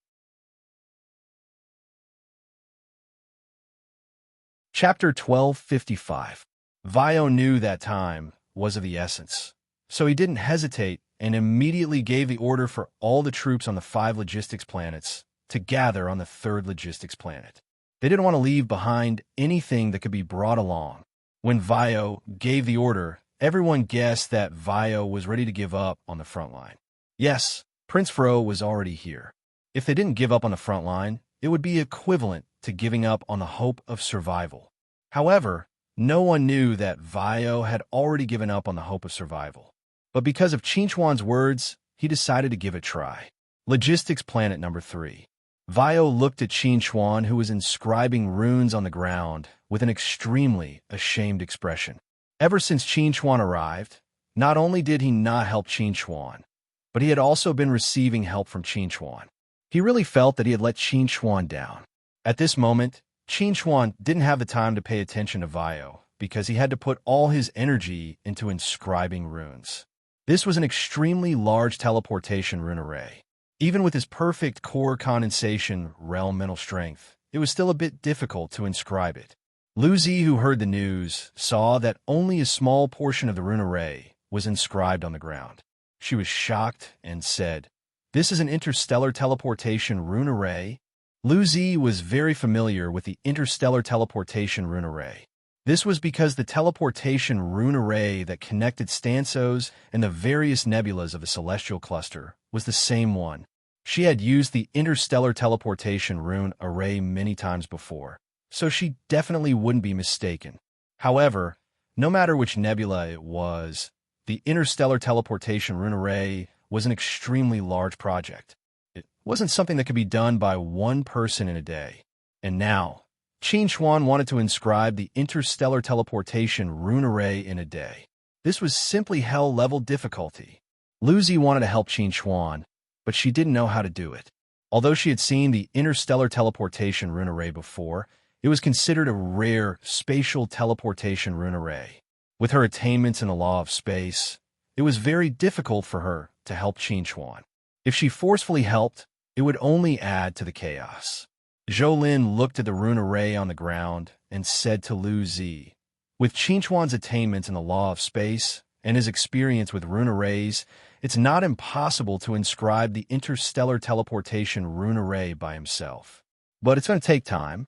Chapter 1255. Vio knew that time was of the essence, so he didn't hesitate and immediately gave the order for all the troops on the 5 logistics planets to gather on the 3rd logistics planet. They didn't want to leave behind anything that could be brought along. When Vio gave the order, everyone guessed that Vio was ready to give up on the front line. Yes, Prince Fro was already here. If they didn't give up on the front line, it would be equivalent to giving up on the hope of survival. However, no one knew that Vio had already given up on the hope of survival. But because of Qin Chuan's words, he decided to give it a try. Logistics Planet number 3. Vio looked at Qin Chuan, who was inscribing runes on the ground with an extremely ashamed expression. Ever since Qin Chuan arrived, not only did he not help Qin Chuan, but he had also been receiving help from Qin Chuan. He really felt that he had let Qin Chuan down. At this moment, Qin Chuan didn't have the time to pay attention to Vio because he had to put all his energy into inscribing runes. This was an extremely large teleportation rune array. Even with his perfect core condensation realm mental strength, it was still a bit difficult to inscribe it. Lu Zi, who heard the news, saw that only a small portion of the rune array was inscribed on the ground. She was shocked and said, "This is an interstellar teleportation rune array? Lu Zi was very familiar with the interstellar teleportation rune array. This was because the teleportation rune array that connected stanzos and the various nebulas of a celestial cluster was the same one. She had used the interstellar teleportation rune array many times before, so she definitely wouldn't be mistaken. However, no matter which nebula it was, the interstellar teleportation rune array was an extremely large project. It wasn't something that could be done by one person in a day. And now, Qin Xuan wanted to inscribe the interstellar teleportation rune array in a day. This was simply hell-level difficulty. Lu Zi wanted to help Qin Xuan, but she didn't know how to do it. Although she had seen the interstellar teleportation rune array before, it was considered a rare spatial teleportation rune array. With her attainments in the law of space, it was very difficult for her to help Qin Xuan. If she forcefully helped, it would only add to the chaos. Zhou Lin looked at the rune array on the ground and said to Lu Zi, "With Qin Xuan's attainments in the law of space and his experience with rune arrays, it's not impossible to inscribe the interstellar teleportation rune array by himself. But it's going to take time."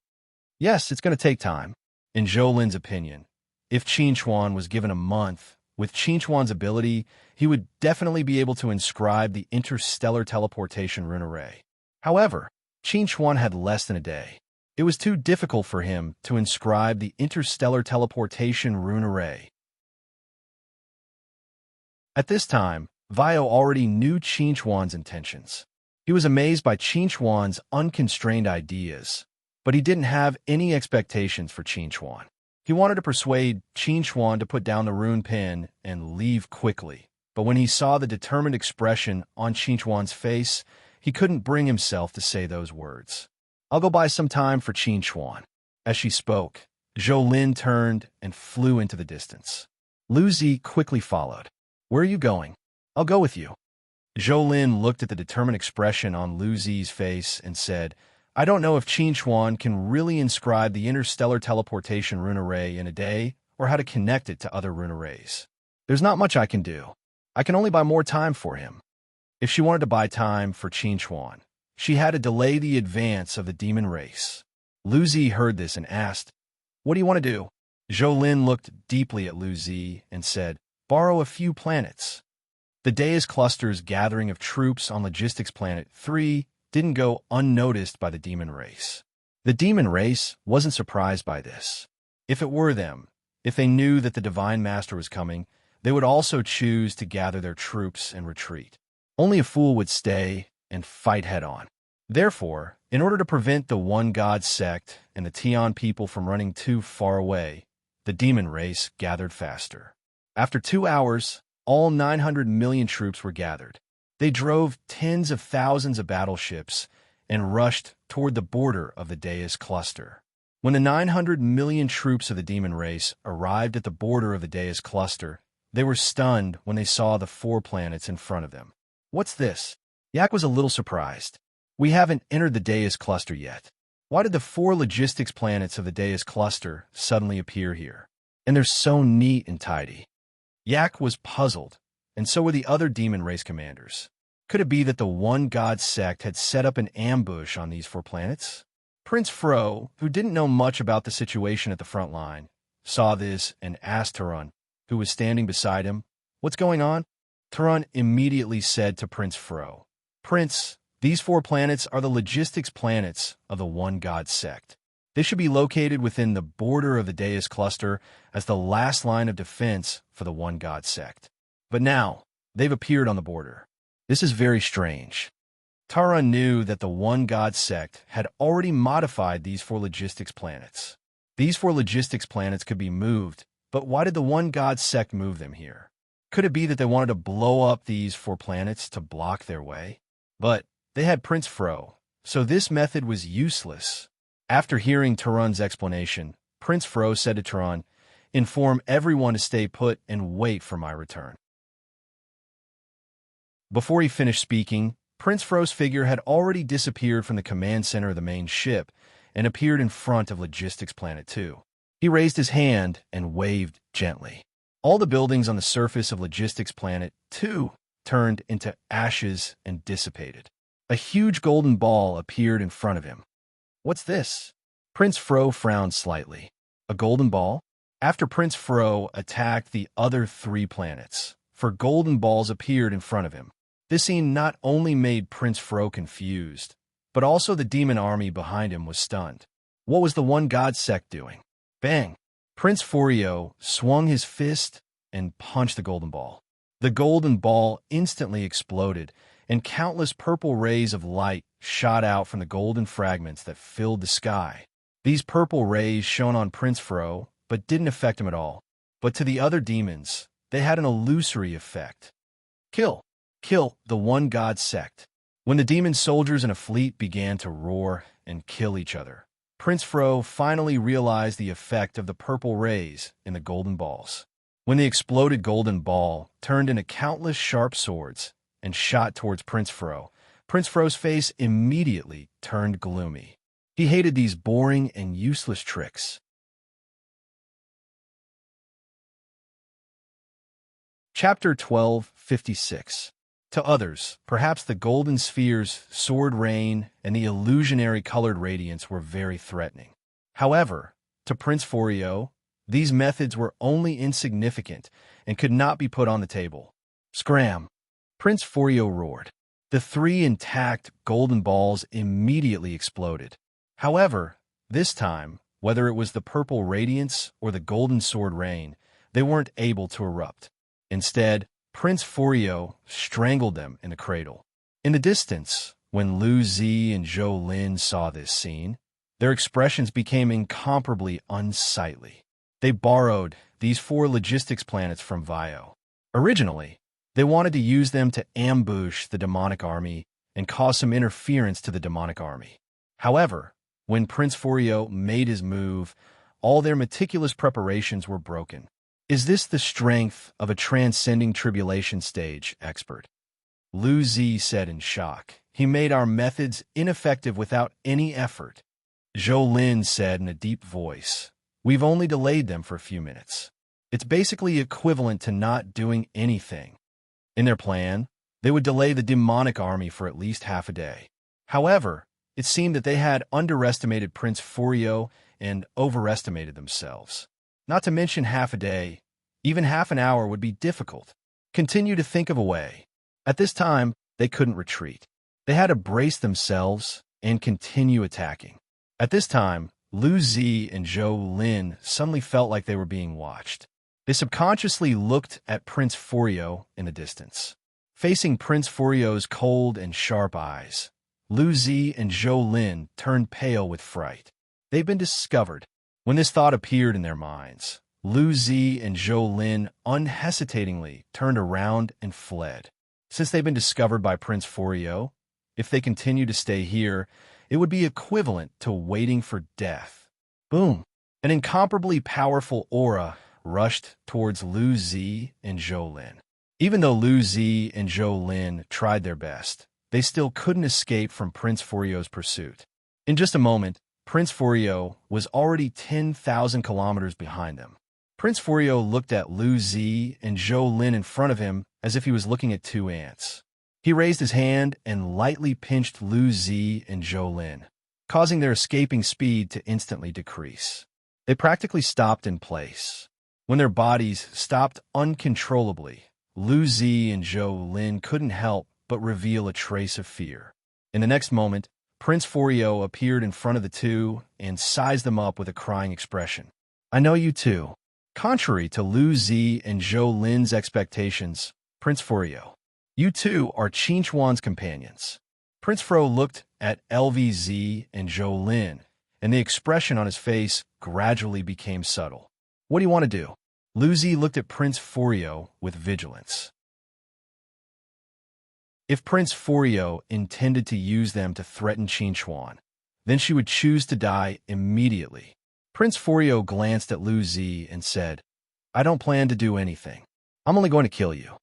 Yes, it's going to take time. In Zhou Lin's opinion, if Qin Xuan was given a month, with Qin Xuan's ability, he would definitely be able to inscribe the interstellar teleportation rune array. However, Qin Xuan had less than a day. It was too difficult for him to inscribe the interstellar teleportation rune array. At this time, Vio already knew Qin Xuan's intentions. He was amazed by Qin Xuan's unconstrained ideas, but he didn't have any expectations for Qin Xuan. He wanted to persuade Qin Xuan to put down the rune pin and leave quickly, but when he saw the determined expression on Qin Xuan's face, he couldn't bring himself to say those words. "I'll go buy some time for Qin Xuan." As she spoke, Zhou Lin turned and flew into the distance. Lu Zi quickly followed. "Where are you going?" "I'll go with you." Zhou Lin looked at the determined expression on Lu Zi's face and said, "I don't know if Qin Xuan can really inscribe the interstellar teleportation rune array in a day or how to connect it to other rune arrays. There's not much I can do. I can only buy more time for him." If she wanted to buy time for Qin Xuan, she had to delay the advance of the demon race. Lu Zi heard this and asked, "What do you want to do?" Zhou Lin looked deeply at Lu Zi and said, "Borrow a few planets." The Deus Cluster's gathering of troops on Logistics Planet 3 didn't go unnoticed by the demon race. The demon race wasn't surprised by this. If it were them, if they knew that the Divine Master was coming, they would also choose to gather their troops and retreat. Only a fool would stay and fight head-on. Therefore, in order to prevent the One God sect and the Tian people from running too far away, the demon race gathered faster. After 2 hours, all 900 million troops were gathered. They drove tens of thousands of battleships and rushed toward the border of the Deus Cluster. When the 900 million troops of the demon race arrived at the border of the Deus Cluster, they were stunned when they saw the 4 planets in front of them. "What's this?" Yak was a little surprised. "We haven't entered the Deus Cluster yet. Why did the 4 logistics planets of the Deus Cluster suddenly appear here? And they're so neat and tidy." Yak was puzzled, and so were the other demon race commanders. Could it be that the One God sect had set up an ambush on these 4 planets? Prince Fro, who didn't know much about the situation at the front line, saw this and asked Turun, who was standing beside him, "What's going on?" Turun immediately said to Prince Fro, "Prince, these 4 planets are the logistics planets of the One God sect. They should be located within the border of the Deus Cluster as the last line of defense for the One God sect. But now, they've appeared on the border. This is very strange." Turun knew that the One God sect had already modified these 4 logistics planets. These 4 logistics planets could be moved, but why did the One God sect move them here? Could it be that they wanted to blow up these 4 planets to block their way? But they had Prince Fro, so this method was useless. After hearing Turun's explanation, Prince Fro said to Turun, "Inform everyone to stay put and wait for my return." Before he finished speaking, Prince Fro's figure had already disappeared from the command center of the main ship and appeared in front of Logistics Planet 2. He raised his hand and waved gently. All the buildings on the surface of Logistics Planet 2 turned into ashes and dissipated. A huge golden ball appeared in front of him. What's this? Prince Fro frowned slightly. A golden ball? After Prince Fro attacked the other 3 planets, 4 golden balls appeared in front of him. This scene not only made Prince Fro confused, but also the demon army behind him was stunned. What was the one god sect doing? Bang! Prince Forio swung his fist and punched the golden ball. The golden ball instantly exploded, and countless purple rays of light shot out from the golden fragments that filled the sky. These purple rays shone on Prince Fro, but didn't affect him at all. But to the other demons, they had an illusory effect. Kill! Kill the one god sect. When the demon soldiers in a fleet began to roar and kill each other, Prince Fro finally realized the effect of the purple rays in the golden balls. When the exploded golden ball turned into countless sharp swords and shot towards Prince Fro's face immediately turned gloomy. He hated these boring and useless tricks. Chapter 12:56. To others, perhaps the golden sphere's sword rain and the illusionary colored radiance were very threatening. However, to Prince Forio, these methods were only insignificant and could not be put on the table. Scram! Prince Forio roared. The 3 intact golden balls immediately exploded. However, this time, whether it was the purple radiance or the golden sword rain, they weren't able to erupt. Instead, Prince Forio strangled them in the cradle. In the distance, when Lu Zi and Zhou Lin saw this scene, their expressions became incomparably unsightly. They borrowed these 4 logistics planets from Vio. Originally, they wanted to use them to ambush the demonic army and cause some interference to the demonic army. However, when Prince Forio made his move, all their meticulous preparations were broken. Is this the strength of a transcending tribulation stage expert? Lu Zi said in shock. He made our methods ineffective without any effort. Zhou Lin said in a deep voice, we've only delayed them for a few minutes. It's basically equivalent to not doing anything. In their plan, they would delay the demonic army for at least half a day. However, it seemed that they had underestimated Prince Forio and overestimated themselves. Not to mention half a day, even half an hour would be difficult. Continue to think of a way. At this time, they couldn't retreat. They had to brace themselves and continue attacking. At this time, Lu Zi and Zhou Lin suddenly felt like they were being watched. They subconsciously looked at Prince Forio in the distance. Facing Prince Forio's cold and sharp eyes, Lu Zi and Zhou Lin turned pale with fright. They've been discovered. When this thought appeared in their minds, Lu Zi and Zhou Lin unhesitatingly turned around and fled. Since they've been discovered by Prince Forio, if they continue to stay here, it would be equivalent to waiting for death. Boom! An incomparably powerful aura rushed towards Lu Zi and Zhou Lin. Even though Lu Zi and Zhou Lin tried their best, they still couldn't escape from Prince Forio's pursuit. In just a moment, Prince Forio was already 10,000 kilometers behind them. Prince Forio looked at Lu Zi and Zhou Lin in front of him as if he was looking at 2 ants. He raised his hand and lightly pinched Lu Zi and Zhou Lin, causing their escaping speed to instantly decrease. They practically stopped in place. When their bodies stopped uncontrollably, Lu Zi and Zhou Lin couldn't help but reveal a trace of fear. In the next moment, Prince Forio appeared in front of the 2 and sized them up with a crying expression. I know you too. Contrary to Lu Zi and Zhou Lin's expectations, Prince Forio, you two are Qin Chuan's companions. Prince Fro looked at LVZ and Zhou Lin, and the expression on his face gradually became subtle. What do you want to do? Lu Zi looked at Prince Forio with vigilance. If Prince Forio intended to use them to threaten Qin Chuan, then she would choose to die immediately. Prince Forio glanced at Lu Zi and said, I don't plan to do anything. I'm only going to kill you.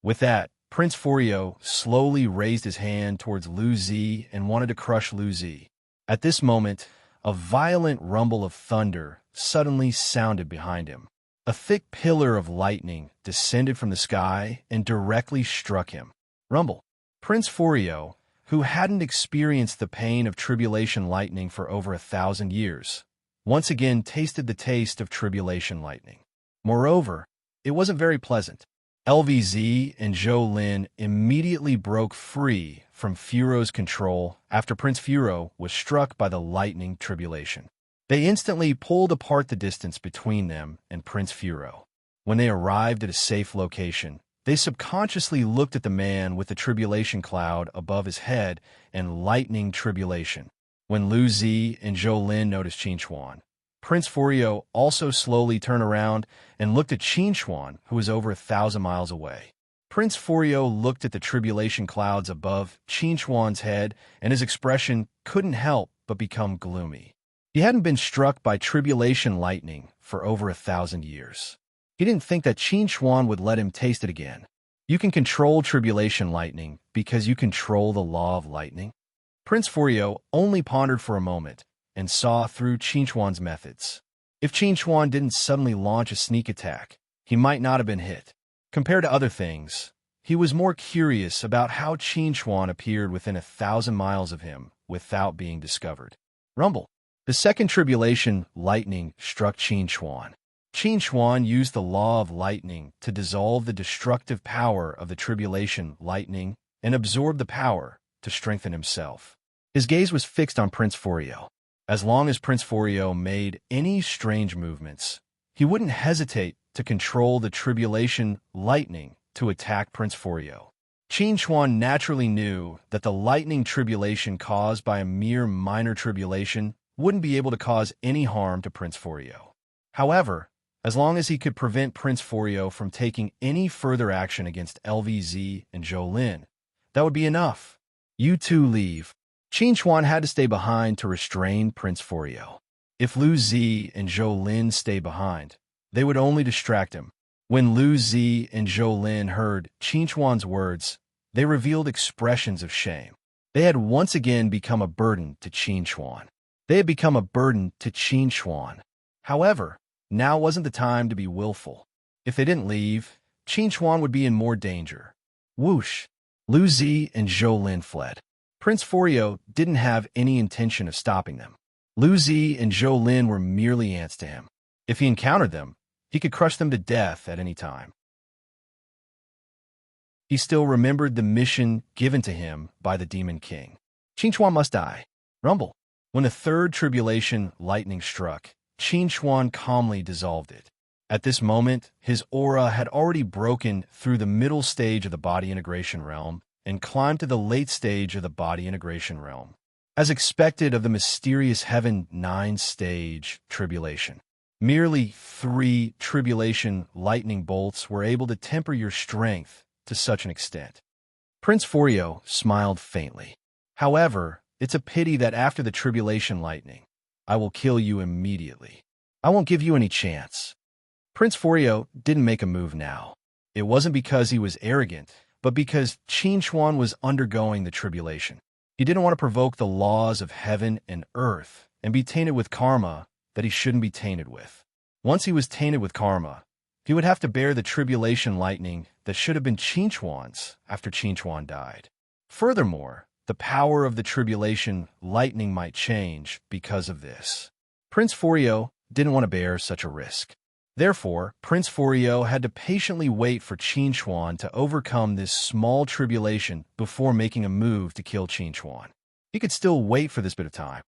With that, Prince Forio slowly raised his hand towards Lu Zi and wanted to crush Lu Zi. At this moment, a violent rumble of thunder suddenly sounded behind him. A thick pillar of lightning descended from the sky and directly struck him. Rumble. Prince Forio, who hadn't experienced the pain of tribulation lightning for over 1,000 years, once again tasted the taste of tribulation lightning. Moreover, it wasn't very pleasant. LVZ and Zhou Lin immediately broke free from Furo's control after Prince Furo was struck by the lightning tribulation. They instantly pulled apart the distance between them and Prince Furo. When they arrived at a safe location, they subconsciously looked at the man with the tribulation cloud above his head and lightning tribulation. When Lu Zi and Zhou Lin noticed Qin Chuan, Prince Furo also slowly turned around and looked at Qin Chuan, who was over 1,000 miles away. Prince Furo looked at the tribulation clouds above Qin Chuan's head, and his expression couldn't help but become gloomy. He hadn't been struck by tribulation lightning for over 1,000 years. He didn't think that Qin Chuan would let him taste it again. You can control tribulation lightning because you control the law of lightning. Prince Furo only pondered for a moment and saw through Qin Chuan's methods. If Qin Chuan didn't suddenly launch a sneak attack, he might not have been hit. Compared to other things, he was more curious about how Qin Chuan appeared within 1,000 miles of him without being discovered. Rumble. The second tribulation lightning struck Qin Chuan. Qin Chuan used the law of lightning to dissolve the destructive power of the tribulation lightning and absorb the power to strengthen himself. His gaze was fixed on Prince Furo. As long as Prince Furo made any strange movements, he wouldn't hesitate to control the tribulation lightning to attack Prince Furo. Qin Chuan naturally knew that the lightning tribulation caused by a mere minor tribulation wouldn't be able to cause any harm to Prince Furo. However, as long as he could prevent Prince Furo from taking any further action against LVZ and Zhou Lin, that would be enough. You two leave. Qin Chuan had to stay behind to restrain Prince Furo. If Lu Zi and Zhou Lin stayed behind, they would only distract him. When Lu Zi and Zhou Lin heard Qin Chuan's words, they revealed expressions of shame. They had once again become a burden to Qin Chuan. However, now wasn't the time to be willful. If they didn't leave, Qin Chuan would be in more danger. Whoosh! Lu Zi and Zhou Lin fled. Prince Furo didn't have any intention of stopping them. Lu Zi and Zhou Lin were merely ants to him. If he encountered them, he could crush them to death at any time. He still remembered the mission given to him by the Demon King. Qin Chuan must die. Rumble. When the third tribulation lightning struck, Qin Chuan calmly dissolved it. At this moment, his aura had already broken through the middle stage of the body integration realm and climbed to the late stage of the body integration realm. As expected of the mysterious Heaven 9 stage tribulation, merely 3 tribulation lightning bolts were able to temper your strength to such an extent. Prince Furo smiled faintly. However, it's a pity that after the tribulation lightning, I will kill you immediately. I won't give you any chance. Prince Furo didn't make a move now. It wasn't because he was arrogant, but because Qin Chuan was undergoing the tribulation. He didn't want to provoke the laws of heaven and earth and be tainted with karma that he shouldn't be tainted with. Once he was tainted with karma, he would have to bear the tribulation lightning that should have been Qin Chuan's after Qin Chuan died. Furthermore, the power of the tribulation lightning might change because of this. Prince Furo didn't want to bear such a risk. Therefore, Prince Furo had to patiently wait for Qin Chuan to overcome this small tribulation before making a move to kill Qin Chuan. He could still wait for this bit of time.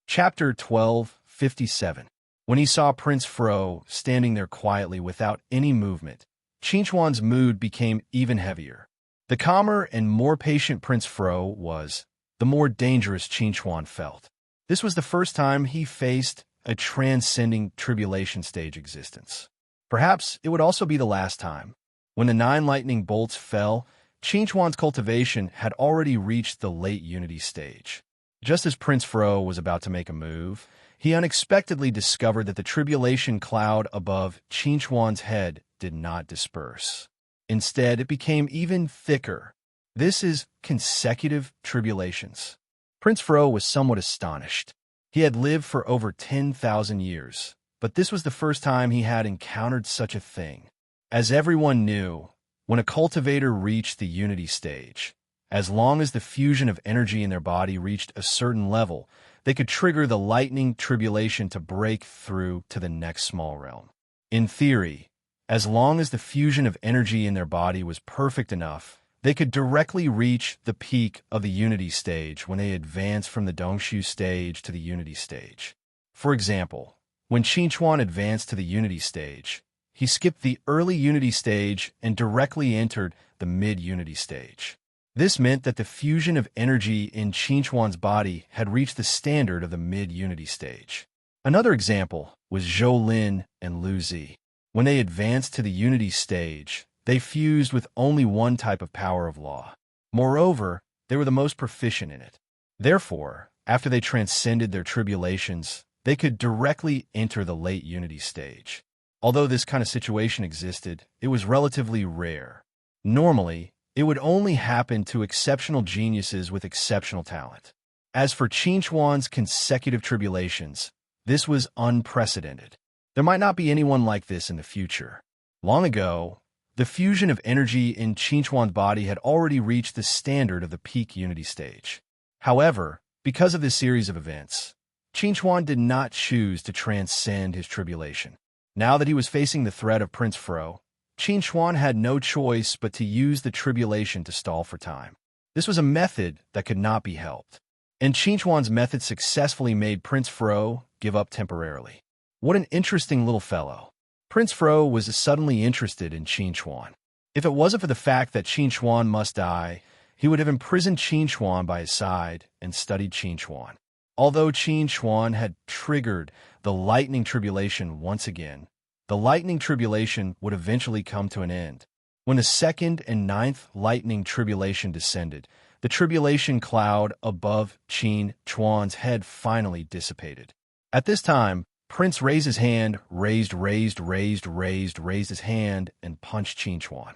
Chapter 12:57. When he saw Prince Furo standing there quietly without any movement, Qin Chuan's mood became even heavier. The calmer and more patient Prince Furo was, the more dangerous Qin Chuan felt. This was the first time he faced a transcending tribulation stage existence. Perhaps it would also be the last time. When the 9 lightning bolts fell, Qin Chuan's cultivation had already reached the late unity stage. Just as Prince Furo was about to make a move, he unexpectedly discovered that the tribulation cloud above Qin Chuan's head did not disperse. Instead, it became even thicker. This is consecutive tribulations. Prince Furo was somewhat astonished. He had lived for over 10,000 years, but this was the first time he had encountered such a thing. As everyone knew, When a cultivator reached the unity stage, as long as the fusion of energy in their body reached a certain level, they could trigger the lightning tribulation to break through to the next small realm. In theory, as long as the fusion of energy in their body was perfect enough, they could directly reach the peak of the unity stage when they advanced from the Dongshu stage to the unity stage. For example, when Qinchuan advanced to the unity stage, he skipped the early unity stage and directly entered the mid-unity stage. This meant that the fusion of energy in Qinchuan's body had reached the standard of the mid-unity stage. Another example was Zhou Lin and Lu Zi. When they advanced to the unity stage, they fused with only one type of power of law. Moreover, they were the most proficient in it. Therefore, after they transcended their tribulations, they could directly enter the late unity stage. Although this kind of situation existed, it was relatively rare. Normally, it would only happen to exceptional geniuses with exceptional talent. As for Qinchuan's consecutive tribulations, this was unprecedented. There might not be anyone like this in the future. Long ago, the fusion of energy in Qinchuan's body had already reached the standard of the peak unity stage. However, because of this series of events, Qinchuan did not choose to transcend his tribulation. Now that he was facing the threat of Prince Fro, Qinchuan had no choice but to use the tribulation to stall for time. This was a method that could not be helped, and Qinchuan's method successfully made Prince Fro give up temporarily. What an interesting little fellow. Prince Fro was suddenly interested in Qinchuan. If it wasn't for the fact that Qinchuan must die, he would have imprisoned Qinchuan by his side and studied Qinchuan. Although Qinchuan had triggered the lightning tribulation once again, the lightning tribulation would eventually come to an end. When the second and ninth lightning tribulation descended, the tribulation cloud above Qinchuan's head finally dissipated. At this time, Prince raised his hand, raised his hand, and punched Qinchuan.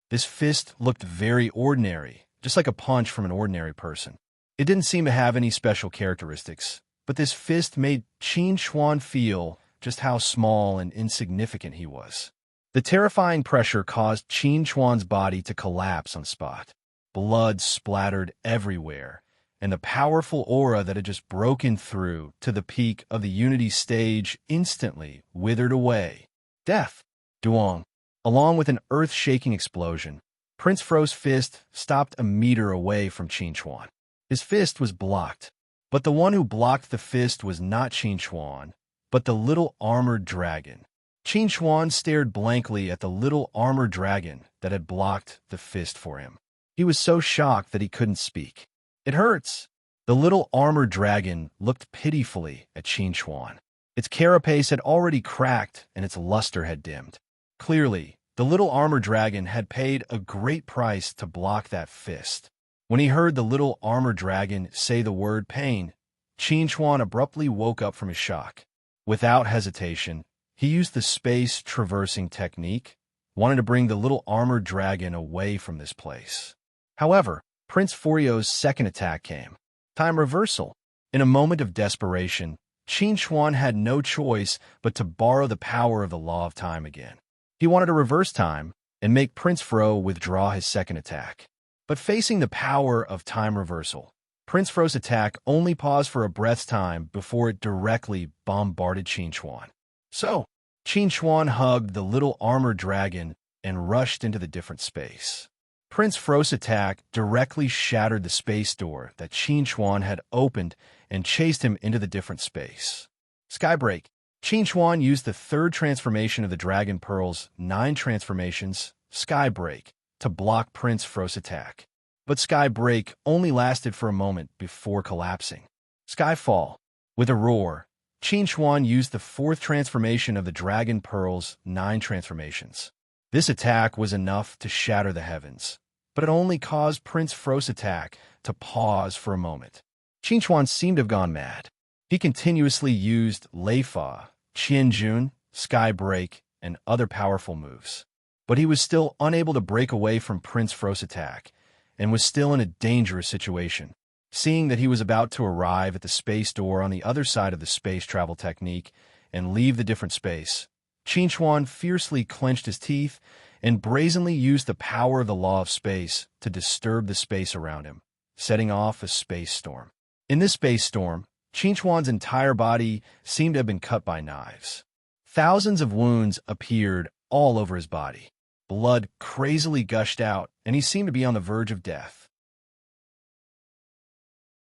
This fist looked very ordinary, just like a punch from an ordinary person. It didn't seem to have any special characteristics, but this fist made Qinchuan feel just how small and insignificant he was. The terrifying pressure caused Qinchuan's body to collapse on the spot. Blood splattered everywhere, and the powerful aura that had just broken through to the peak of the unity stage instantly withered away. Death. Duong. Along with an earth-shaking explosion, Prince Fro's fist stopped a meter away from Qinchuan. His fist was blocked, but the one who blocked the fist was not Qinchuan, but the little armored dragon. Qinchuan stared blankly at the little armored dragon that had blocked the fist for him. He was so shocked that he couldn't speak. It hurts. The little armored dragon looked pitifully at Qinchuan. Its carapace had already cracked and its luster had dimmed. Clearly, the little armored dragon had paid a great price to block that fist. When he heard the little armored dragon say the word pain, Qinchuan abruptly woke up from his shock. Without hesitation, he used the space-traversing technique, wanting to bring the little armored dragon away from this place. However, Prince Forio's second attack came. Time reversal. In a moment of desperation, Qinchuan had no choice but to borrow the power of the law of time again. He wanted to reverse time and make Prince Fro withdraw his second attack. But facing the power of time reversal, Prince Fro's attack only paused for a breath's time before it directly bombarded Qinchuan. So, Qinchuan hugged the little armored dragon and rushed into the different space. Prince Fro's attack directly shattered the space door that Qinchuan had opened and chased him into the different space. Skybreak. Qinchuan used the third transformation of the Dragon Pearl's 9 transformations, Skybreak, to block Prince Fro's attack. But Skybreak only lasted for a moment before collapsing. Skyfall. With a roar, Qinchuan used the 4th transformation of the Dragon Pearl's 9 transformations. This attack was enough to shatter the heavens, but it only caused Prince Fro's attack to pause for a moment. Qinchuan seemed to have gone mad. He continuously used Leifa, Qianjun, Skybreak, and other powerful moves. But he was still unable to break away from Prince Fro's attack, and was still in a dangerous situation. Seeing that he was about to arrive at the space door on the other side of the space travel technique and leave the different space, Chuan fiercely clenched his teeth and brazenly used the power of the law of space to disturb the space around him, setting off a space storm. In this space storm, Chuan's entire body seemed to have been cut by knives. Thousands of wounds appeared all over his body. Blood crazily gushed out, and he seemed to be on the verge of death.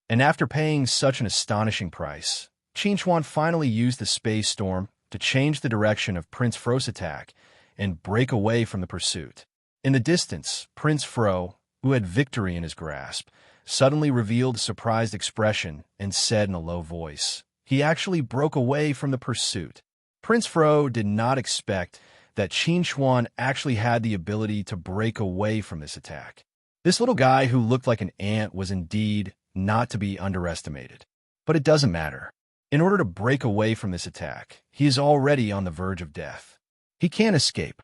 And after paying such an astonishing price, Chuan finally used the space storm to change the direction of Prince Fro's attack and break away from the pursuit. In the distance, Prince Fro, who had victory in his grasp, suddenly revealed a surprised expression and said in a low voice, he actually broke away from the pursuit. Prince Fro did not expect that Chuan actually had the ability to break away from this attack. This little guy who looked like an ant was indeed not to be underestimated. But it doesn't matter. In order to break away from this attack, he is already on the verge of death. He can't escape.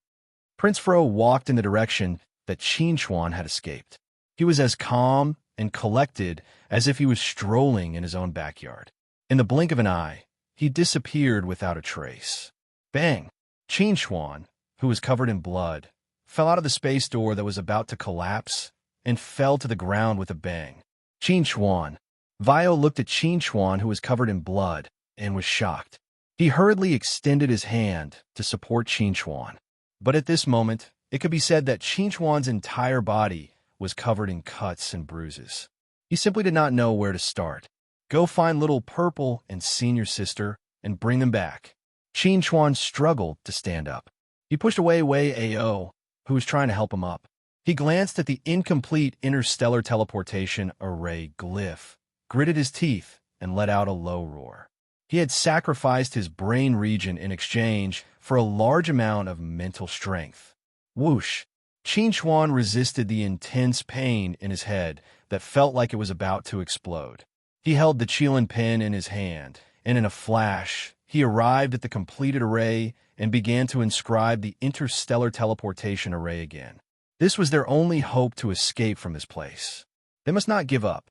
Prince Fro walked in the direction that Chuan had escaped. He was as calm and collected as if he was strolling in his own backyard. In the blink of an eye, he disappeared without a trace. Bang! Chuan, who was covered in blood, fell out of the space door that was about to collapse and fell to the ground with a bang. Chuan. Vio looked at Chuan, who was covered in blood, and was shocked. He hurriedly extended his hand to support Chuan. But at this moment, it could be said that Chuan's entire body was covered in cuts and bruises. He simply did not know where to start. Go find little Purple and Senior Sister and bring them back. Chuan struggled to stand up. He pushed away Wei Ao, who was trying to help him up. He glanced at the incomplete interstellar teleportation array glyph, gritted his teeth, and let out a low roar. He had sacrificed his brain region in exchange for a large amount of mental strength. Whoosh! Chuan resisted the intense pain in his head that felt like it was about to explode. He held the Qilin pen in his hand, and in a flash, he arrived at the completed array and began to inscribe the interstellar teleportation array again. This was their only hope to escape from this place. They must not give up.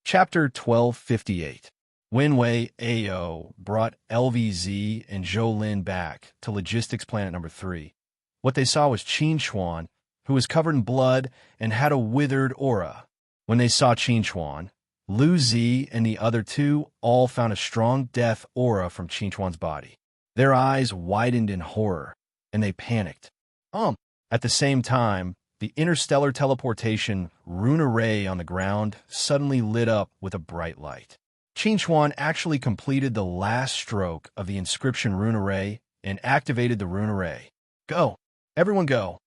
Chapter 1258. When Wei Ao brought LVZ and Zhou back to Logistics Planet number 3, what they saw was Chuan, who was covered in blood and had a withered aura. When they saw Chuan, Lu Zi and the other two all found a strong death aura from Chuan's body. Their eyes widened in horror, and they panicked. At the same time, the interstellar teleportation rune array on the ground suddenly lit up with a bright light. Chuan actually completed the last stroke of the inscription rune array and activated the rune array. Go! Everyone go!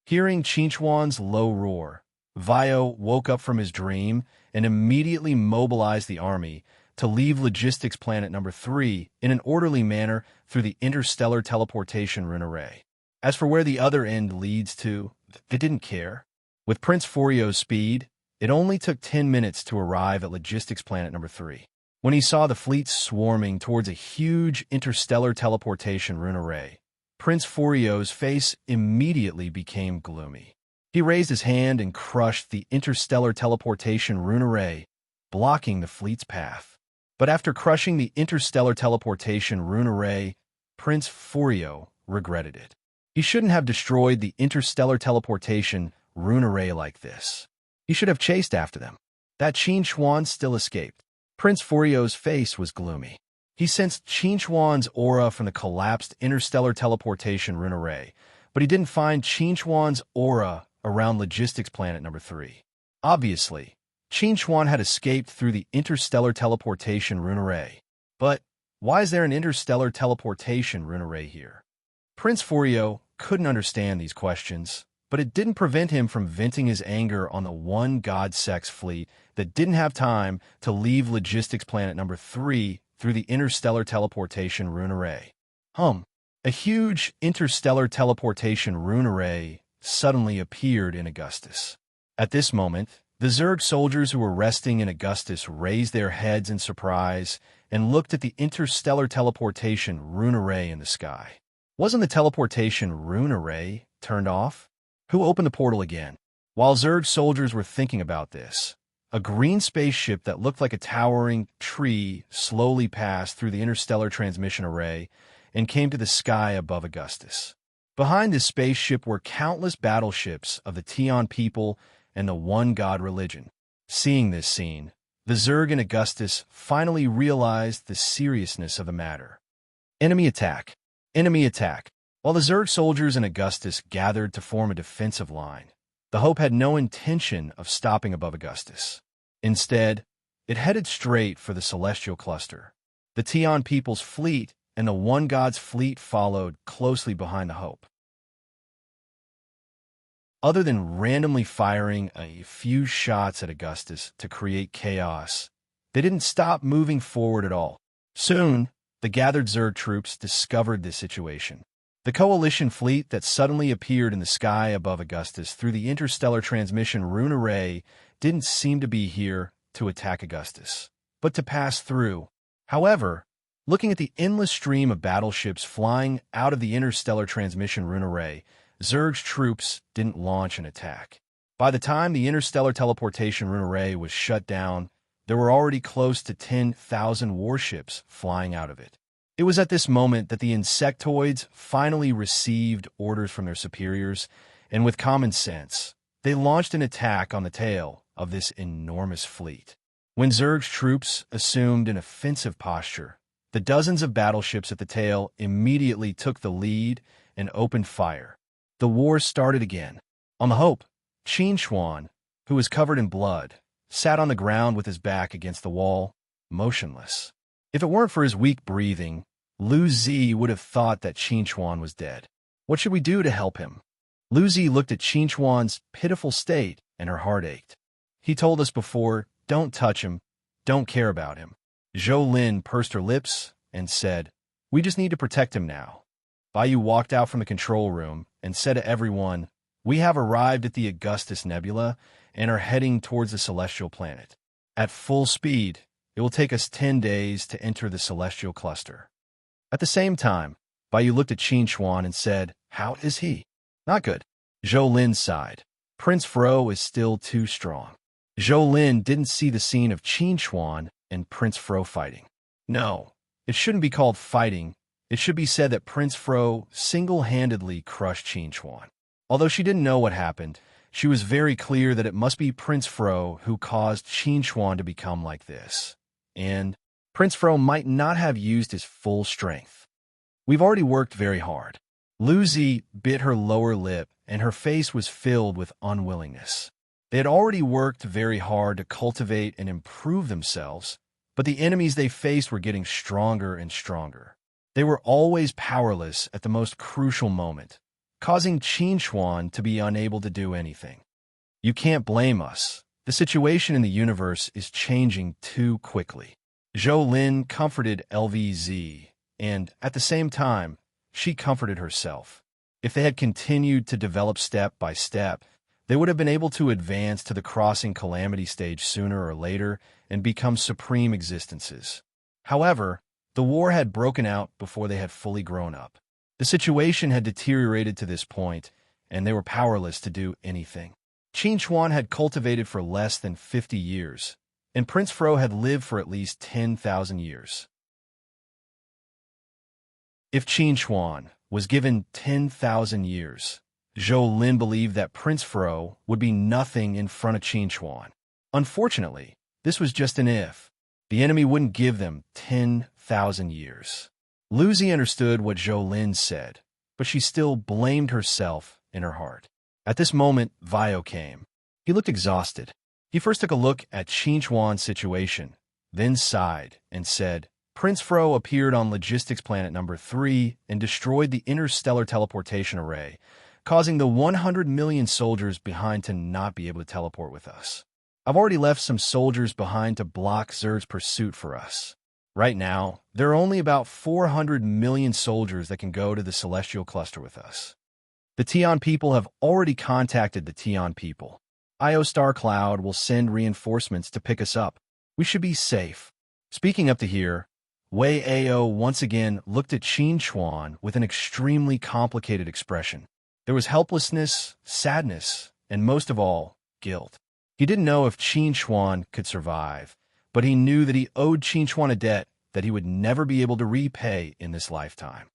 Hearing Chuan's low roar, Vio woke up from his dream and immediately mobilized the army to leave Logistics Planet number 3 in an orderly manner through the interstellar teleportation rune array. As for where the other end leads to, they didn't care. With Prince Furio's speed, it only took 10 minutes to arrive at Logistics Planet number 3. When he saw the fleet swarming towards a huge interstellar teleportation rune array, Prince Furio's face immediately became gloomy. He raised his hand and crushed the interstellar teleportation rune array, blocking the fleet's path. But after crushing the interstellar teleportation rune array, Prince Furio regretted it. He shouldn't have destroyed the interstellar teleportation rune array like this. He should have chased after them. That Chuan still escaped. Prince Furio's face was gloomy. He sensed Chuan's aura from the collapsed interstellar teleportation rune array, but he didn't find Chuan's aura around Logistics Planet number 3. Obviously, Chuan had escaped through the interstellar teleportation rune array. But why is there an interstellar teleportation rune array here? Prince Furio couldn't understand these questions, but it didn't prevent him from venting his anger on the one God-sex fleet that didn't have time to leave Logistics Planet number 3 through the interstellar teleportation rune array. A huge interstellar teleportation rune array suddenly appeared in Augustus. At this moment, the Zerg soldiers who were resting in Augustus raised their heads in surprise and looked at the interstellar teleportation rune array in the sky. Wasn't the teleportation rune array turned off? Who opened the portal again? While Zerg soldiers were thinking about this, A green spaceship that looked like a towering tree slowly passed through the interstellar transmission array and came to the sky above Augustus. Behind this spaceship were countless battleships of the Tion people and the One God religion. Seeing this scene, the Zerg and Augustus finally realized the seriousness of the matter. Enemy attack! Enemy attack! While the Zerg soldiers and Augustus gathered to form a defensive line, the Hope had no intention of stopping above Augustus. Instead, it headed straight for the celestial cluster. The Tion people's fleet and the One God's fleet followed closely behind the Hope. Other than randomly firing a few shots at Augustus to create chaos, they didn't stop moving forward at all. Soon, the gathered Zerg troops discovered this situation. The coalition fleet that suddenly appeared in the sky above Augustus through the interstellar transmission Rune array didn't seem to be here to attack Augustus, but to pass through. However, looking at the endless stream of battleships flying out of the interstellar transmission Rune array, Zerg's troops didn't launch an attack. By the time the interstellar teleportation Rune array was shut down, there were already close to 10,000 warships flying out of it. It was at this moment that the insectoids finally received orders from their superiors, and with common sense, they launched an attack on the tail of this enormous fleet. When Zerg's troops assumed an offensive posture, the dozens of battleships at the tail immediately took the lead and opened fire. The war started again. On the Hope, Qin Xuan, who was covered in blood, sat on the ground with his back against the wall, motionless. If it weren't for his weak breathing, Lu Zi would have thought that Qin Xuan was dead. What should we do to help him? Lu Zi looked at Qin Xuan's pitiful state, and her heart ached. He told us before, don't touch him, don't care about him. Zhou Lin pursed her lips and said, we just need to protect him now. Baiyu walked out from the control room and said to everyone, we have arrived at the Augustus Nebula and are heading towards the celestial planet. At full speed, it will take us 10 days to enter the celestial cluster. At the same time, Baiyu looked at Qin Xuan and said, how is he? Not good. Zhou Lin sighed. Prince Fro is still too strong. Zhou Lin didn't see the scene of Qin Xuan and Prince Fro fighting. No, it shouldn't be called fighting. It should be said that Prince Fro single-handedly crushed Qin Xuan. Although she didn't know what happened, she was very clear that it must be Prince Fro who caused Qin Xuan to become like this. And Prince Fro might not have used his full strength. We've already worked very hard. Lu Zi bit her lower lip, and her face was filled with unwillingness. They had already worked very hard to cultivate and improve themselves, but the enemies they faced were getting stronger and stronger. They were always powerless at the most crucial moment, causing Qin Xuan to be unable to do anything. You can't blame us. The situation in the universe is changing too quickly. Zhou Lin comforted LVZ, and, at the same time, she comforted herself. If they had continued to develop step by step, they would have been able to advance to the crossing calamity stage sooner or later and become supreme existences. However, the war had broken out before they had fully grown up. The situation had deteriorated to this point, and they were powerless to do anything. Qin Xuan had cultivated for less than 50 years, and Prince Fro had lived for at least 10,000 years. If Qin Xuan was given 10,000 years, Zhou Lin believed that Prince Fro would be nothing in front of Qin Xuan. Unfortunately, this was just an if. The enemy wouldn't give them 10,000 years. Lu Zi understood what Zhou Lin said, but she still blamed herself in her heart. At this moment, Vio came. He looked exhausted. He first took a look at Qin Xuan's situation, then sighed and said, Prince Fro appeared on Logistics Planet number 3 and destroyed the interstellar teleportation array, causing the 100 million soldiers behind to not be able to teleport with us. I've already left some soldiers behind to block Zerg's pursuit for us. Right now, there are only about 400 million soldiers that can go to the celestial cluster with us. The Tion people have already contacted the Tion people. Io Star Cloud will send reinforcements to pick us up. We should be safe. Speaking up to here, Wei Ao once again looked at Qin Xuan with an extremely complicated expression. There was helplessness, sadness, and most of all, guilt. He didn't know if Qin Xuan could survive, but he knew that he owed Qin Xuan a debt that he would never be able to repay in this lifetime.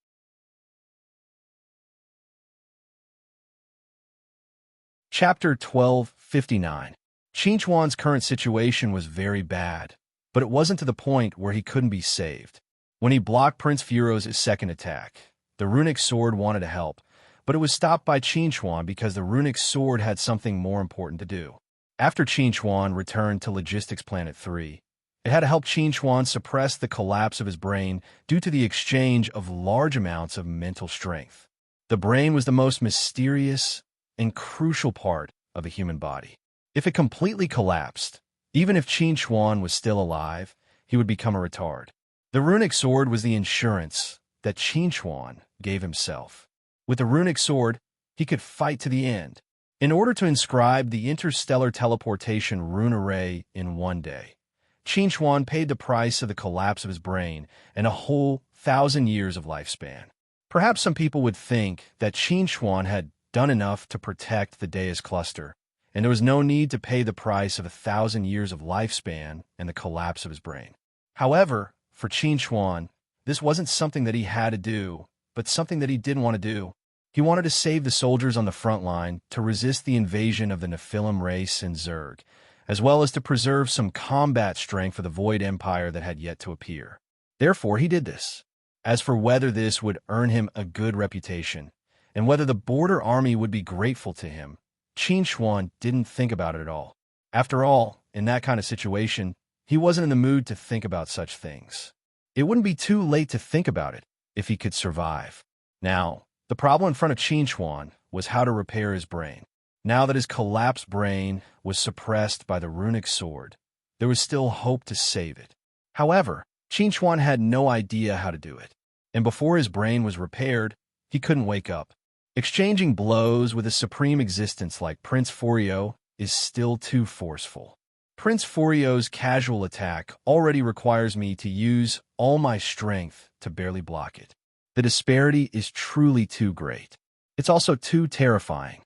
Chapter 1259. Qin Xuan's current situation was very bad, but it wasn't to the point where he couldn't be saved. When he blocked Prince Furo's second attack, the runic sword wanted to help, but it was stopped by Qin Xuan because the runic sword had something more important to do. After Qin Xuan returned to Logistics Planet 3, it had to help Qin Xuan suppress the collapse of his brain due to the exchange of large amounts of mental strength. The brain was the most mysterious and crucial part of the human body. If it completely collapsed, even if Qin Xuan was still alive, he would become a retard. The runic sword was the insurance that Qin Xuan gave himself. With the runic sword, he could fight to the end. In order to inscribe the interstellar teleportation rune array in one day, Qin Xuan paid the price of the collapse of his brain and a whole 1,000 years of lifespan. Perhaps some people would think that Qin Xuan had done enough to protect the Deus cluster, and there was no need to pay the price of 1,000 years of lifespan and the collapse of his brain. However, for Qin Xuan, this wasn't something that he had to do, but something that he didn't want to do. He wanted to save the soldiers on the front line to resist the invasion of the Nephilim race in Zerg, as well as to preserve some combat strength for the Void Empire that had yet to appear. Therefore, he did this. As for whether this would earn him a good reputation, and whether the border army would be grateful to him, Qin Xuan didn't think about it at all. After all, in that kind of situation, he wasn't in the mood to think about such things. It wouldn't be too late to think about it if he could survive. Now, the problem in front of Qin Xuan was how to repair his brain. Now that his collapsed brain was suppressed by the runic sword, there was still hope to save it. However, Qin Xuan had no idea how to do it, and before his brain was repaired, he couldn't wake up. Exchanging blows with a supreme existence like Prince Furio is still too forceful. Prince Furio's casual attack already requires me to use all my strength to barely block it. The disparity is truly too great. It's also too terrifying.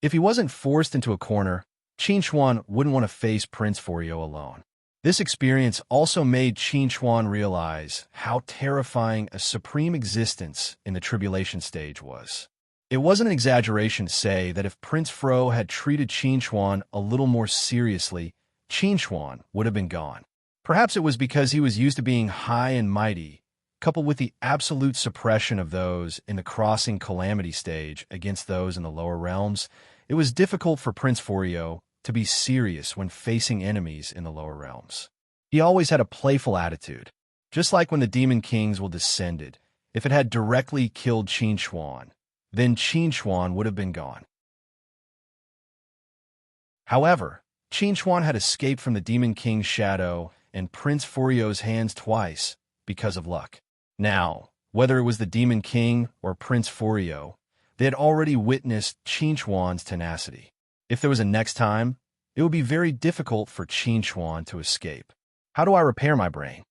If he wasn't forced into a corner, Qin Xuan wouldn't want to face Prince Furio alone. This experience also made Qin Xuan realize how terrifying a supreme existence in the tribulation stage was. It wasn't an exaggeration to say that if Prince Fro had treated Qin Xuan a little more seriously, Qin Xuan would have been gone. Perhaps it was because he was used to being high and mighty, coupled with the absolute suppression of those in the crossing calamity stage against those in the lower realms. It was difficult for Prince Furio to be serious when facing enemies in the lower realms. He always had a playful attitude, just like when the Demon Kings will descended. If it had directly killed Qin Xuan, then Qin Xuan would have been gone. However, Qin Xuan had escaped from the Demon King's shadow and Prince Furio's hands twice because of luck. Now, whether it was the Demon King or Prince Furio, they had already witnessed Qin Xuan's tenacity. If there was a next time, it would be very difficult for Qin Xuan to escape. How do I repair my brain?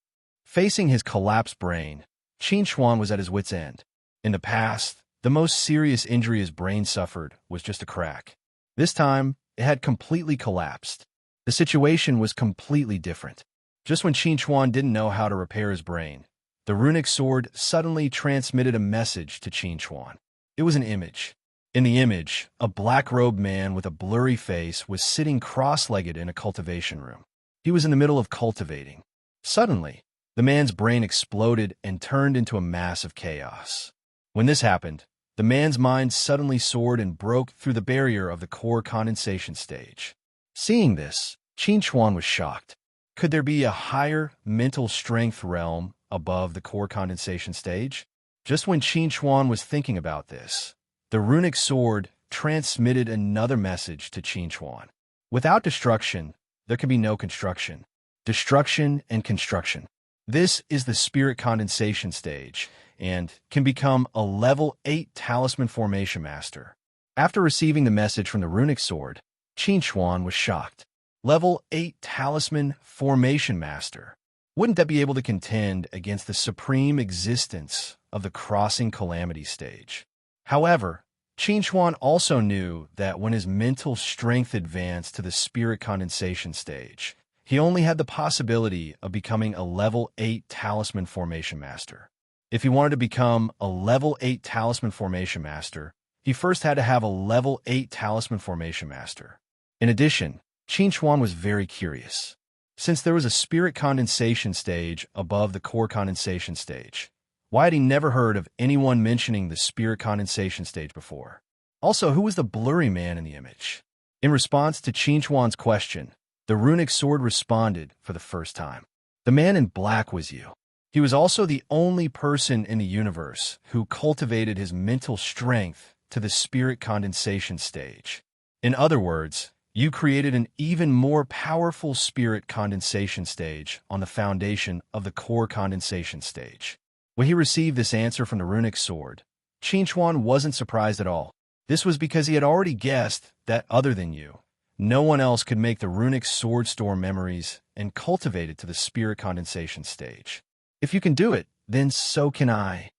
Facing his collapsed brain, Qin Xuan was at his wit's end. In the past, the most serious injury his brain suffered was just a crack. This time, it had completely collapsed. The situation was completely different. Just when Qin Xuan didn't know how to repair his brain, the runic sword suddenly transmitted a message to Qin Xuan. It was an image. In the image, a black-robed man with a blurry face was sitting cross-legged in a cultivation room. He was in the middle of cultivating. Suddenly, the man's brain exploded and turned into a mass of chaos. When this happened, the man's mind suddenly soared and broke through the barrier of the core condensation stage. Seeing this, Qin Xuan was shocked. Could there be a higher mental strength realm above the core condensation stage? Just when Qin Xuan was thinking about this, the runic sword transmitted another message to Qin Xuan. Without destruction, there can be no construction. Destruction and construction. This is the spirit condensation stage and can become a level 8 talisman formation master. After receiving the message from the runic sword, Qin Xuan was shocked. Level 8 talisman formation master. Wouldn't that be able to contend against the supreme existence of the crossing calamity stage? However, Qin Chuan also knew that when his mental strength advanced to the spirit condensation stage, he only had the possibility of becoming a level 8 talisman formation master. If he wanted to become a level 8 talisman formation master, he first had to have a level 8 talisman formation master. In addition, Qin Chuan was very curious. Since there was a spirit condensation stage above the core condensation stage, why had he never heard of anyone mentioning the spirit condensation stage before? Also, who was the blurry man in the image? In response to Qin Chuan's question, the runic sword responded for the first time. The man in black was you. He was also the only person in the universe who cultivated his mental strength to the spirit condensation stage. In other words, you created an even more powerful spirit condensation stage on the foundation of the core condensation stage. When he received this answer from the runic sword, Qin Chuan wasn't surprised at all. This was because he had already guessed that other than you, no one else could make the runic sword store memories and cultivate it to the spirit condensation stage. If you can do it, then so can I.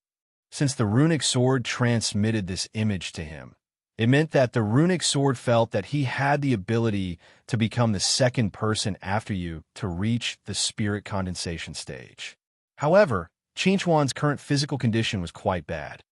Since the runic sword transmitted this image to him, it meant that the runic sword felt that he had the ability to become the second person after you to reach the spirit condensation stage. However, Qin Chuan's current physical condition was quite bad.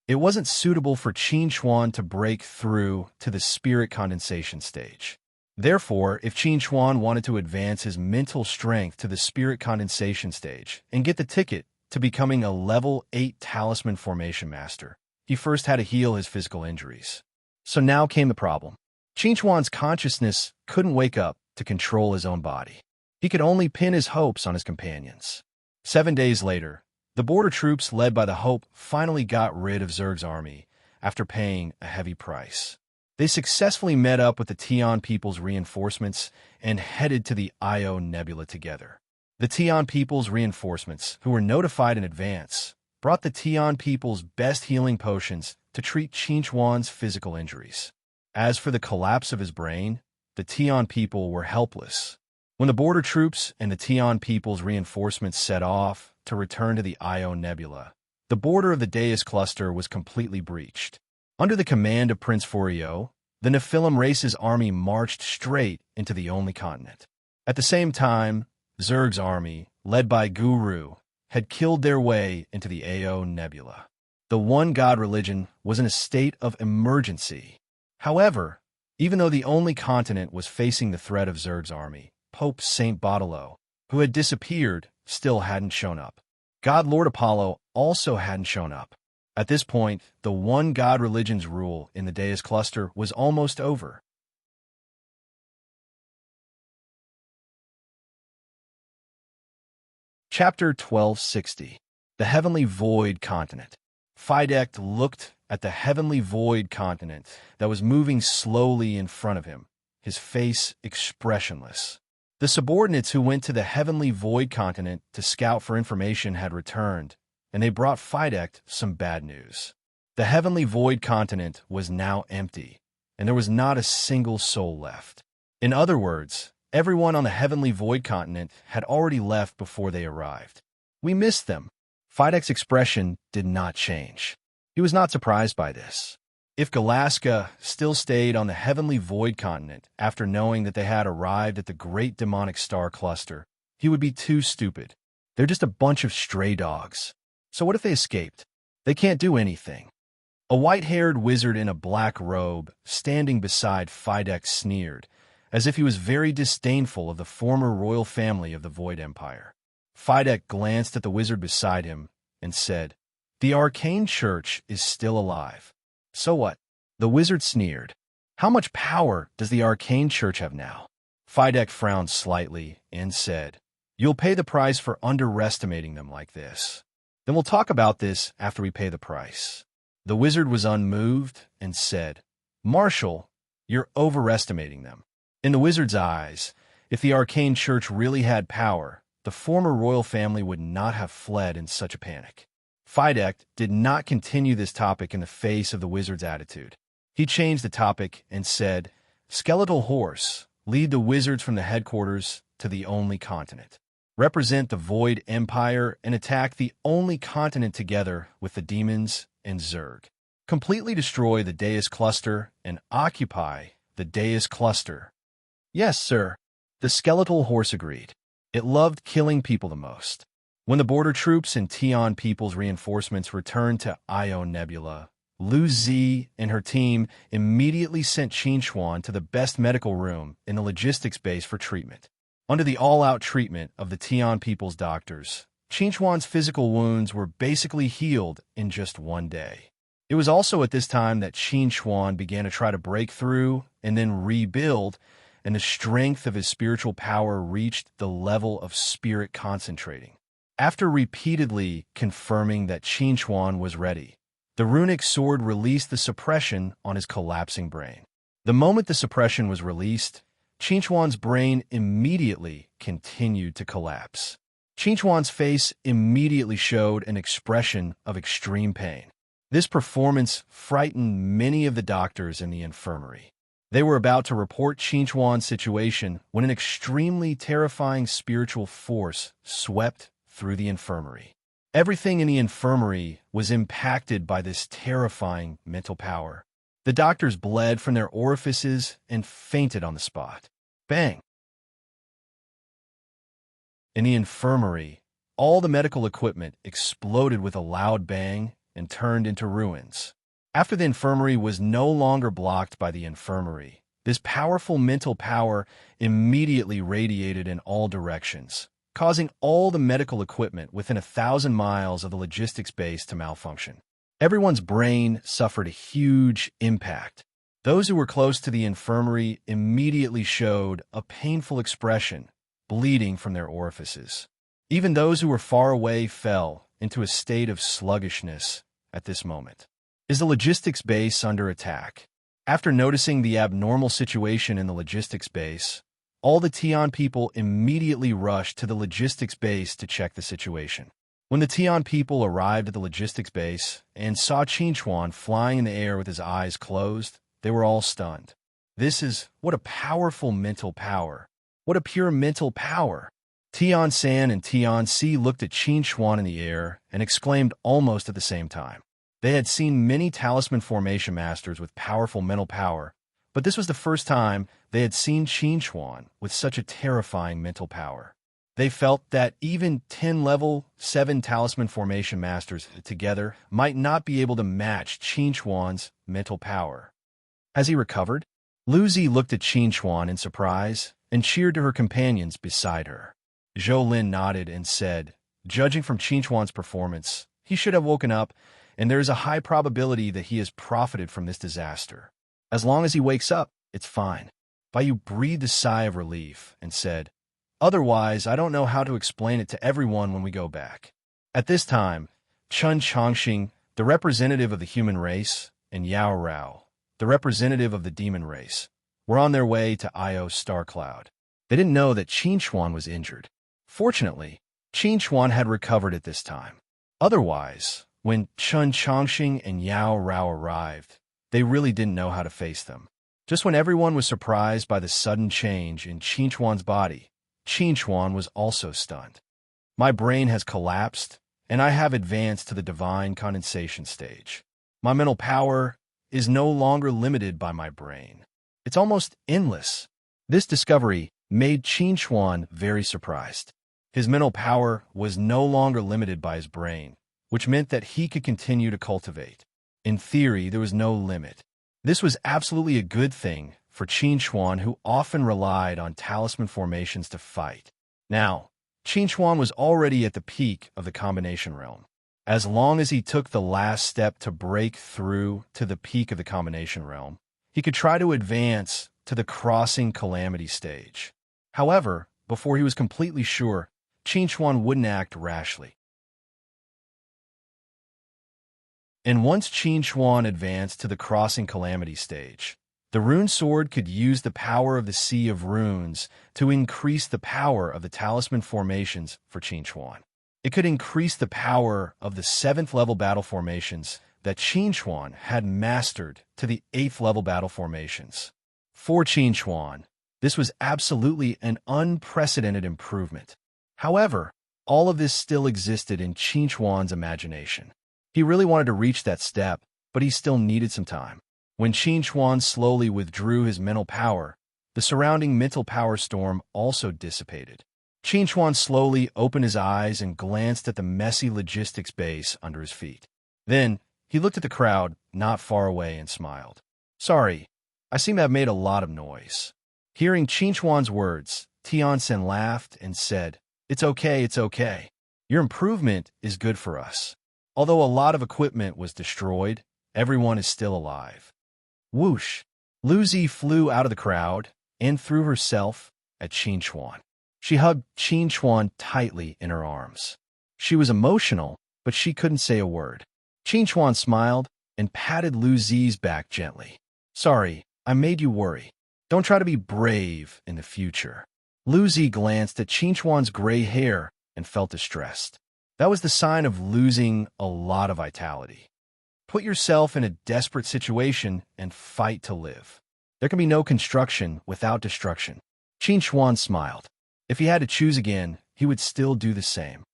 It wasn't suitable for Qin Chuan to break through to the spirit condensation stage. Therefore, if Qin Chuan wanted to advance his mental strength to the spirit condensation stage and get the ticket to becoming a level 8 talisman formation master, he first had to heal his physical injuries. So now came the problem. Qin Chuan's consciousness couldn't wake up to control his own body. He could only pin his hopes on his companions. 7 days later, the border troops led by the Hope finally got rid of Zerg's army after paying a heavy price. They successfully met up with the Tian people's reinforcements and headed to the Io Nebula together. The Tian people's reinforcements, who were notified in advance, brought the Tian people's best healing potions to treat Qin Chuan's physical injuries. As for the collapse of his brain, the Tian people were helpless. When the border troops and the Tian people's reinforcements set off to return to the Io Nebula, the border of the Deus cluster was completely breached. Under the command of Prince Furio, the Nephilim race's army marched straight into the only continent. At the same time, Zerg's army, led by Guru, had killed their way into the Io Nebula. The one-god religion was in a state of emergency. However, even though the only continent was facing the threat of Zerg's army, Pope Saint Baudelo, who had disappeared, still hadn't shown up. God Lord Apollo also hadn't shown up. At this point, the one-god religion's rule in the Deus cluster was almost over. Chapter 1260. The Heavenly Void Continent. Fidek looked at the Heavenly Void Continent that was moving slowly in front of him, his face expressionless. The subordinates who went to the Heavenly Void Continent to scout for information had returned, and they brought Fidek some bad news. The Heavenly Void Continent was now empty, and there was not a single soul left. In other words, everyone on the Heavenly Void Continent had already left before they arrived. We missed them. Fidek's expression did not change. He was not surprised by this. If Galaska still stayed on the Heavenly Void Continent after knowing that they had arrived at the Great Demonic Star Cluster, he would be too stupid. They're just a bunch of stray dogs. So what if they escaped? They can't do anything. A white-haired wizard in a black robe, standing beside Fidek, sneered, as if he was very disdainful of the former royal family of the Void Empire. Fidek glanced at the wizard beside him and said, "The Arcane Church is still alive." "So what?" The wizard sneered. "How much power does the Arcane Church have now?" Fidek frowned slightly and said, "You'll pay the price for underestimating them like this." "Then we'll talk about this after we pay the price." The wizard was unmoved and said, "Marshal, you're overestimating them." In the wizard's eyes, if the Arcane Church really had power, the former royal family would not have fled in such a panic. Fidek did not continue this topic in the face of the wizard's attitude. He changed the topic and said, "Skeletal Horse, lead the wizards from the headquarters to the only continent. Represent the Void Empire and attack the only continent together with the demons and Zerg. Completely destroy the Deus cluster and occupy the Deus cluster. Yes, sir. The skeletal horse agreed. It loved killing people the most. When the border troops and Tion people's reinforcements returned to Io Nebula, Lu Zi and her team immediately sent Qin Xuan to the best medical room in the logistics base for treatment. Under the all-out treatment of the Tion people's doctors, Qin Xuan's physical wounds were basically healed in just one day. It was also at this time that Qin Xuan began to try to break through and then rebuild, and the strength of his spiritual power reached the level of spirit concentrating. After repeatedly confirming that Qin Xuan was ready, the runic sword released the suppression on his collapsing brain. The moment the suppression was released, Qin Xuan's brain immediately continued to collapse. Qin Xuan's face immediately showed an expression of extreme pain. This performance frightened many of the doctors in the infirmary. They were about to report Qin Xuan's situation when an extremely terrifying spiritual force swept through the infirmary. Everything in the infirmary was impacted by this terrifying mental power. The doctors bled from their orifices and fainted on the spot. Bang! In the infirmary, all the medical equipment exploded with a loud bang and turned into ruins. After the infirmary was no longer blocked by the infirmary, this powerful mental power immediately radiated in all directions, causing all the medical equipment within 1,000 miles of the logistics base to malfunction. Everyone's brain suffered a huge impact. Those who were close to the infirmary immediately showed a painful expression, bleeding from their orifices. Even those who were far away fell into a state of sluggishness at this moment. Is the logistics base under attack? After noticing the abnormal situation in the logistics base, all the Tion people immediately rushed to the logistics base to check the situation. When the Tion people arrived at the logistics base and saw Qin Xuan flying in the air with his eyes closed, they were all stunned. What a powerful mental power. What a pure mental power. Tian San and Tian Si looked at Qin Xuan in the air and exclaimed almost at the same time. They had seen many talisman formation masters with powerful mental power, but this was the first time they had seen Qin Xuan with such a terrifying mental power. They felt that even 10 level 7 talisman formation masters together might not be able to match Qin Xuan's mental power. Has he recovered? Lu Zi looked at Qin Xuan in surprise and cheered to her companions beside her. Zhou Lin nodded and said, judging from Qin Xuan's performance, he should have woken up, and there is a high probability that he has profited from this disaster. As long as he wakes up, it's fine. Bai breathed a sigh of relief and said, otherwise, I don't know how to explain it to everyone when we go back. At this time, Chun Chongxing, the representative of the human race, and Yao Rao, the representative of the demon race, were on their way to Io Star Cloud. They didn't know that Qin Xuan was injured. Fortunately, Qin Xuan had recovered at this time. Otherwise, when Chun Chongxing and Yao Rao arrived, they really didn't know how to face them. Just when everyone was surprised by the sudden change in Qin Xuan's body, Qin Xuan was also stunned. My brain has collapsed, and I have advanced to the divine condensation stage. My mental power is no longer limited by my brain. It's almost endless. This discovery made Qin Xuan very surprised. His mental power was no longer limited by his brain, which meant that he could continue to cultivate. In theory, there was no limit. This was absolutely a good thing for Qin Xuan, who often relied on talisman formations to fight. Now, Qin Xuan was already at the peak of the combination realm. As long as he took the last step to break through to the peak of the combination realm, he could try to advance to the crossing calamity stage. However, before he was completely sure, Qin Xuan wouldn't act rashly. And once Qin Xuan advanced to the crossing calamity stage, the rune sword could use the power of the Sea of Runes to increase the power of the talisman formations for Qin Xuan. It could increase the power of the 7th level battle formations that Qin Xuan had mastered to the 8th level battle formations. For Qin Xuan, this was absolutely an unprecedented improvement. However, all of this still existed in Qin Xuan's imagination. He really wanted to reach that step, but he still needed some time. When Qin Chuan slowly withdrew his mental power, the surrounding mental power storm also dissipated. Qin Chuan slowly opened his eyes and glanced at the messy logistics base under his feet. Then, he looked at the crowd not far away and smiled. "Sorry, I seem to have made a lot of noise." Hearing Qin Chuan's words, Tiansen laughed and said, it's okay. Your improvement is good for us. Although a lot of equipment was destroyed, everyone is still alive." Whoosh! Lucy flew out of the crowd and threw herself at Qin Chuan. She hugged Qin Chuan tightly in her arms. She was emotional, but she couldn't say a word. Qin Chuan smiled and patted Lucy's back gently. "Sorry, I made you worry. Don't try to be brave in the future." Lucy glanced at Qin Chuan's gray hair and felt distressed. That was the sign of losing a lot of vitality. Put yourself in a desperate situation and fight to live. There can be no construction without destruction. Qin Chuan smiled. If he had to choose again, he would still do the same.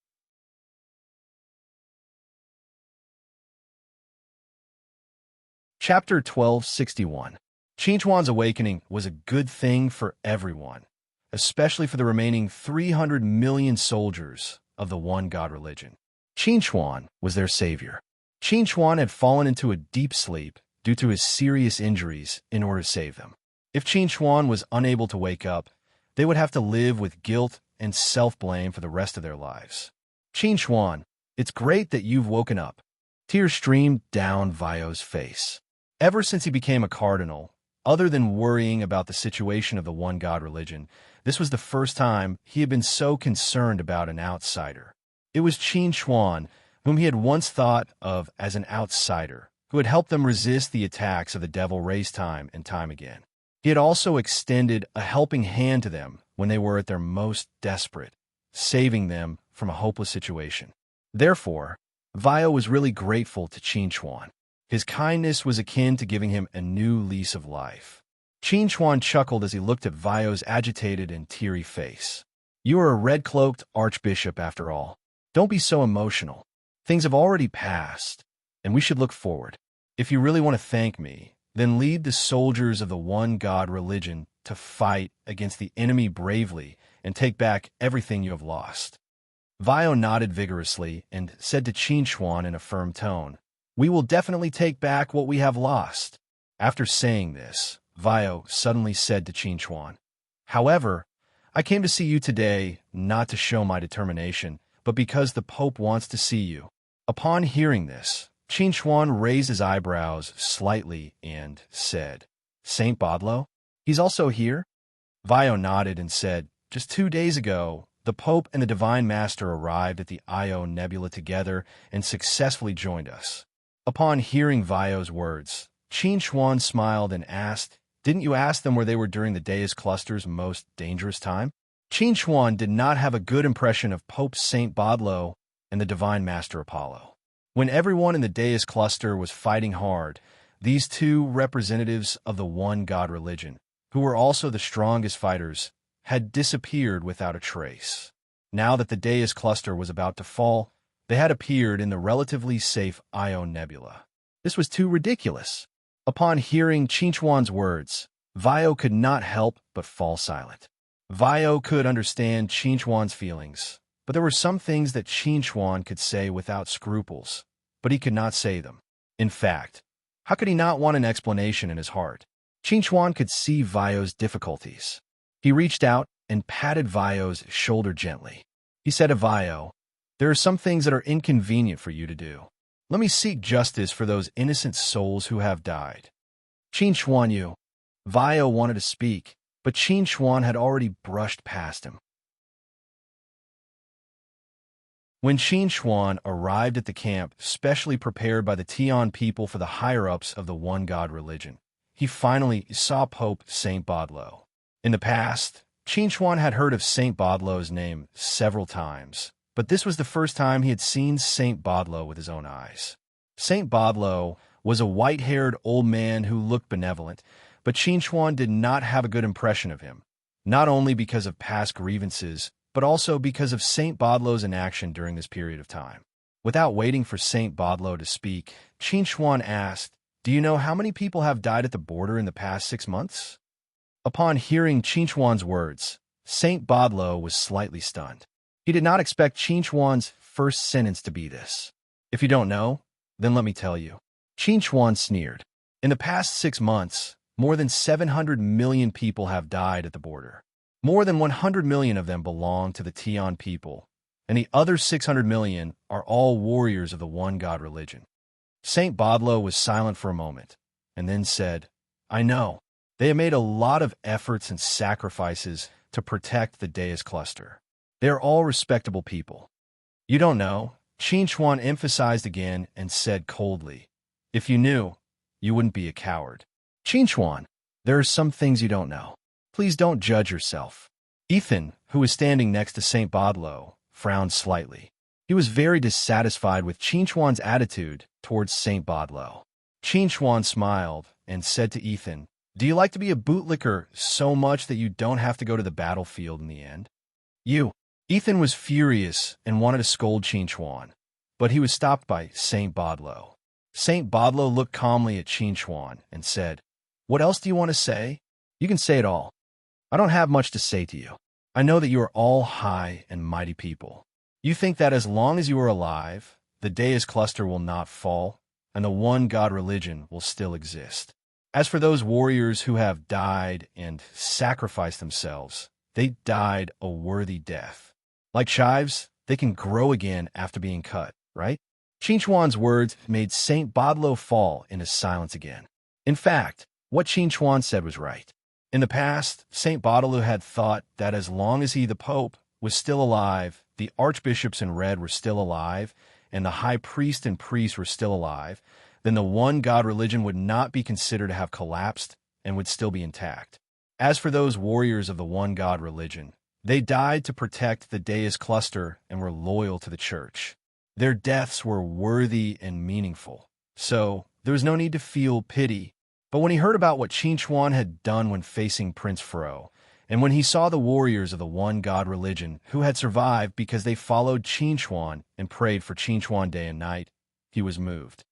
Chapter 1261. Qin Chuan's awakening was a good thing for everyone, especially for the remaining 300 million soldiers of the one God religion. Qin Chuan was their savior. Qin Chuan had fallen into a deep sleep due to his serious injuries in order to save them. If Qin Chuan was unable to wake up, they would have to live with guilt and self-blame for the rest of their lives. "Qin Chuan, it's great that you've woken up." Tears streamed down Vaio's face. Ever since he became a cardinal, other than worrying about the situation of the one God religion, this was the first time he had been so concerned about an outsider. It was Qin Chuan, whom he had once thought of as an outsider, who had helped them resist the attacks of the devil race time and time again. He had also extended a helping hand to them when they were at their most desperate, saving them from a hopeless situation. Therefore, Vaio was really grateful to Qin Chuan. His kindness was akin to giving him a new lease of life. Qin Chuan chuckled as he looked at Vaio's agitated and teary face. "You are a red-cloaked archbishop after all. Don't be so emotional. Things have already passed, and we should look forward. If you really want to thank me, then lead the soldiers of the one God religion to fight against the enemy bravely and take back everything you have lost." Vaio nodded vigorously and said to Qin Chuan in a firm tone, "We will definitely take back what we have lost." After saying this, Vaio suddenly said to Qin Chuan, "However, I came to see you today not to show my determination, but because the Pope wants to see you." Upon hearing this, Qin Chuan raised his eyebrows slightly and said, "Saint Bodlo? He's also here?" Vaio nodded and said, "Just 2 days ago, the Pope and the Divine Master arrived at the Io Nebula together and successfully joined us." Upon hearing Vaio's words, Qin Chuan smiled and asked, "Didn't you ask them where they were during the Deus Cluster's most dangerous time?" Qin Chuan did not have a good impression of Pope Saint Bodlo and the Divine Master Apollo. When everyone in the Deus Cluster was fighting hard, these two representatives of the one God religion, who were also the strongest fighters, had disappeared without a trace. Now that the Deus Cluster was about to fall, they had appeared in the relatively safe Io Nebula. This was too ridiculous. Upon hearing Qin Chuan's words, Vaio could not help but fall silent. Vaio could understand Qin Chuan's feelings, but there were some things that Qin Chuan could say without scruples, but he could not say them. In fact, how could he not want an explanation in his heart? Qin Chuan could see Vaio's difficulties. He reached out and patted Vaio's shoulder gently. He said to Vaio, "There are some things that are inconvenient for you to do. Let me seek justice for those innocent souls who have died." "Qin Chuan, you." Vaio wanted to speak, but Qin Chuan had already brushed past him. When Qin Chuan arrived at the camp specially prepared by the Tian people for the higher-ups of the one God religion, he finally saw Pope Saint Bodlo. In the past, Qin Chuan had heard of Saint Bodlo's name several times, but this was the first time he had seen Saint Bodlo with his own eyes. Saint Bodlo was a white-haired old man who looked benevolent, but Qin Chuan did not have a good impression of him, not only because of past grievances, but also because of Saint Bodlo's inaction during this period of time. Without waiting for Saint Bodlo to speak, Chuan asked, "Do you know how many people have died at the border in the past 6 months?" Upon hearing Chuan's words, Saint Bodlo was slightly stunned. He did not expect Chuan's first sentence to be this. "If you don't know, then let me tell you." Chuan sneered. "In the past 6 months, more than 700 million people have died at the border. More than 100 million of them belong to the Tian people, and the other 600 million are all warriors of the one God religion." Saint Bodlo was silent for a moment, and then said, "I know. They have made a lot of efforts and sacrifices to protect the Deus cluster. They are all respectable people." "You don't know," Chuan emphasized again and said coldly. "If you knew, you wouldn't be a coward." "Chuan, there are some things you don't know. Please don't judge yourself." Ethan, who was standing next to Saint Bodlo, frowned slightly. He was very dissatisfied with Chuan's attitude towards Saint Bodlo. Chuan smiled and said to Ethan, "Do you like to be a bootlicker so much that you don't have to go to the battlefield in the end?" Ethan was furious and wanted to scold Chuan, but he was stopped by Saint Bodlo. Saint Bodlo looked calmly at Chuan and said, "What else do you want to say? You can say it all. I don't have much to say to you. I know that you are all high and mighty people. You think that as long as you are alive, the Deus cluster will not fall, and the one God religion will still exist. As for those warriors who have died and sacrificed themselves, they died a worthy death. Like chives, they can grow again after being cut, right?" Chuan's words made Saint Bodlo fall into silence again. In fact, what Chuan said was right. In the past, Saint Bodlo had thought that as long as he, the Pope, was still alive, the archbishops in red were still alive, and the high priest and priests were still alive, then the one God religion would not be considered to have collapsed and would still be intact. As for those warriors of the one God religion, they died to protect the Deus cluster and were loyal to the church. Their deaths were worthy and meaningful, so there was no need to feel pity. But when he heard about what Chuan had done when facing Prince Fro, and when he saw the warriors of the one God religion who had survived because they followed Chuan and prayed for Chuan day and night, he was moved.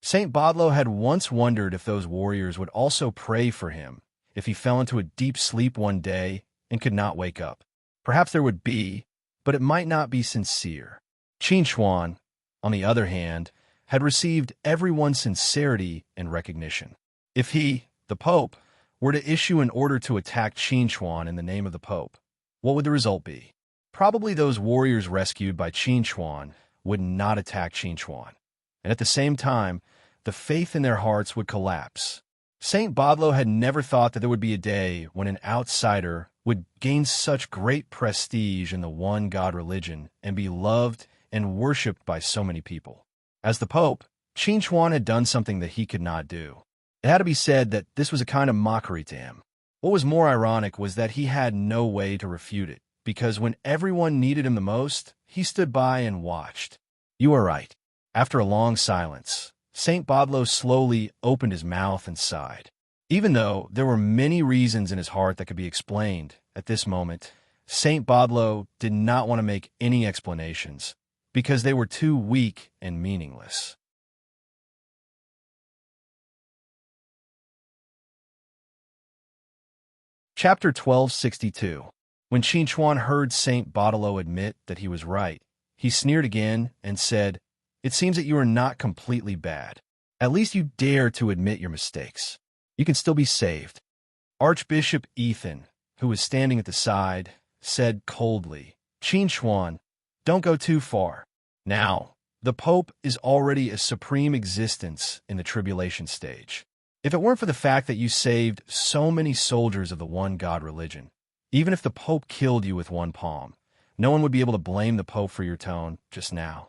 Saint Bodlo had once wondered if those warriors would also pray for him if he fell into a deep sleep one day and could not wake up. Perhaps there would be, but it might not be sincere. Chuan, on the other hand, had received everyone's sincerity and recognition. If he, the Pope, were to issue an order to attack Chuan in the name of the Pope, what would the result be? Probably those warriors rescued by Chuan would not attack Chuan, and at the same time, the faith in their hearts would collapse. Saint Bodlo had never thought that there would be a day when an outsider would gain such great prestige in the one God religion and be loved and worshipped by so many people. As the Pope, Chuan had done something that he could not do. It had to be said that this was a kind of mockery to him. What was more ironic was that he had no way to refute it, because when everyone needed him the most, he stood by and watched. "You are right." After a long silence, Saint Bodlo slowly opened his mouth and sighed. Even though there were many reasons in his heart that could be explained, at this moment, Saint Bodlo did not want to make any explanations, because they were too weak and meaningless. Chapter 1262. When Chuan heard Saint Bodlo admit that he was right, he sneered again and said, "It seems that you are not completely bad. At least you dare to admit your mistakes. You can still be saved." Archbishop Ethan, who was standing at the side, said coldly, "Chuan, don't go too far. Now, the Pope is already a supreme existence in the tribulation stage. If it weren't for the fact that you saved so many soldiers of the one God religion, even if the Pope killed you with one palm, no one would be able to blame the Pope for your tone just now."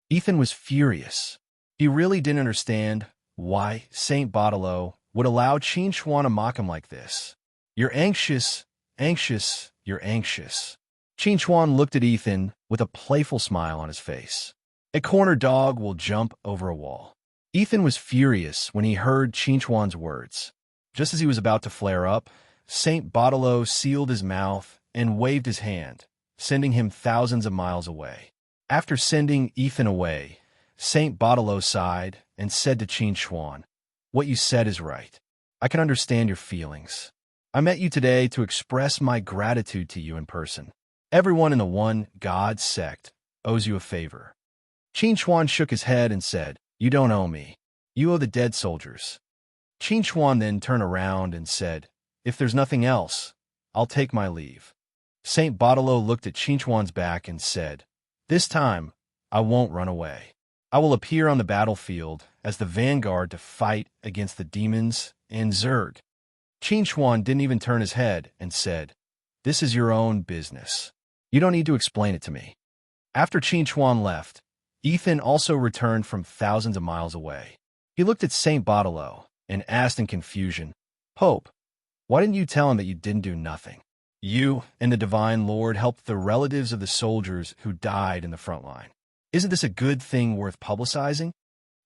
Ethan was furious. He really didn't understand why Saint Bodlo would allow Chuan to mock him like this. "You're anxious, you're anxious." Chuan looked at Ethan with a playful smile on his face. A corner dog will jump over a wall. Ethan was furious when he heard Chuan's words. Just as he was about to flare up, Saint Bodlo sealed his mouth and waved his hand, sending him thousands of miles away. After sending Ethan away, Saint Baudelaire sighed and said to Qin Xuan, "What you said is right. I can understand your feelings. I met you today to express my gratitude to you in person. Everyone in the One God sect owes you a favor." Qin Xuan shook his head and said, "You don't owe me. You owe the dead soldiers." Qin Xuan then turned around and said, "If there's nothing else, I'll take my leave." Saint Baudelaire looked at Qin Xuan's back and said, "This time, I won't run away. I will appear on the battlefield as the vanguard to fight against the demons and Zerg." Qin Xuan didn't even turn his head and said, "This is your own business. You don't need to explain it to me." After Qin Xuan left, Ethan also returned from thousands of miles away. He looked at Saint Baudelaire and asked in confusion, "Pope, why didn't you tell him that you didn't do nothing? You and the Divine Lord helped the relatives of the soldiers who died in the front line. Isn't this a good thing worth publicizing?"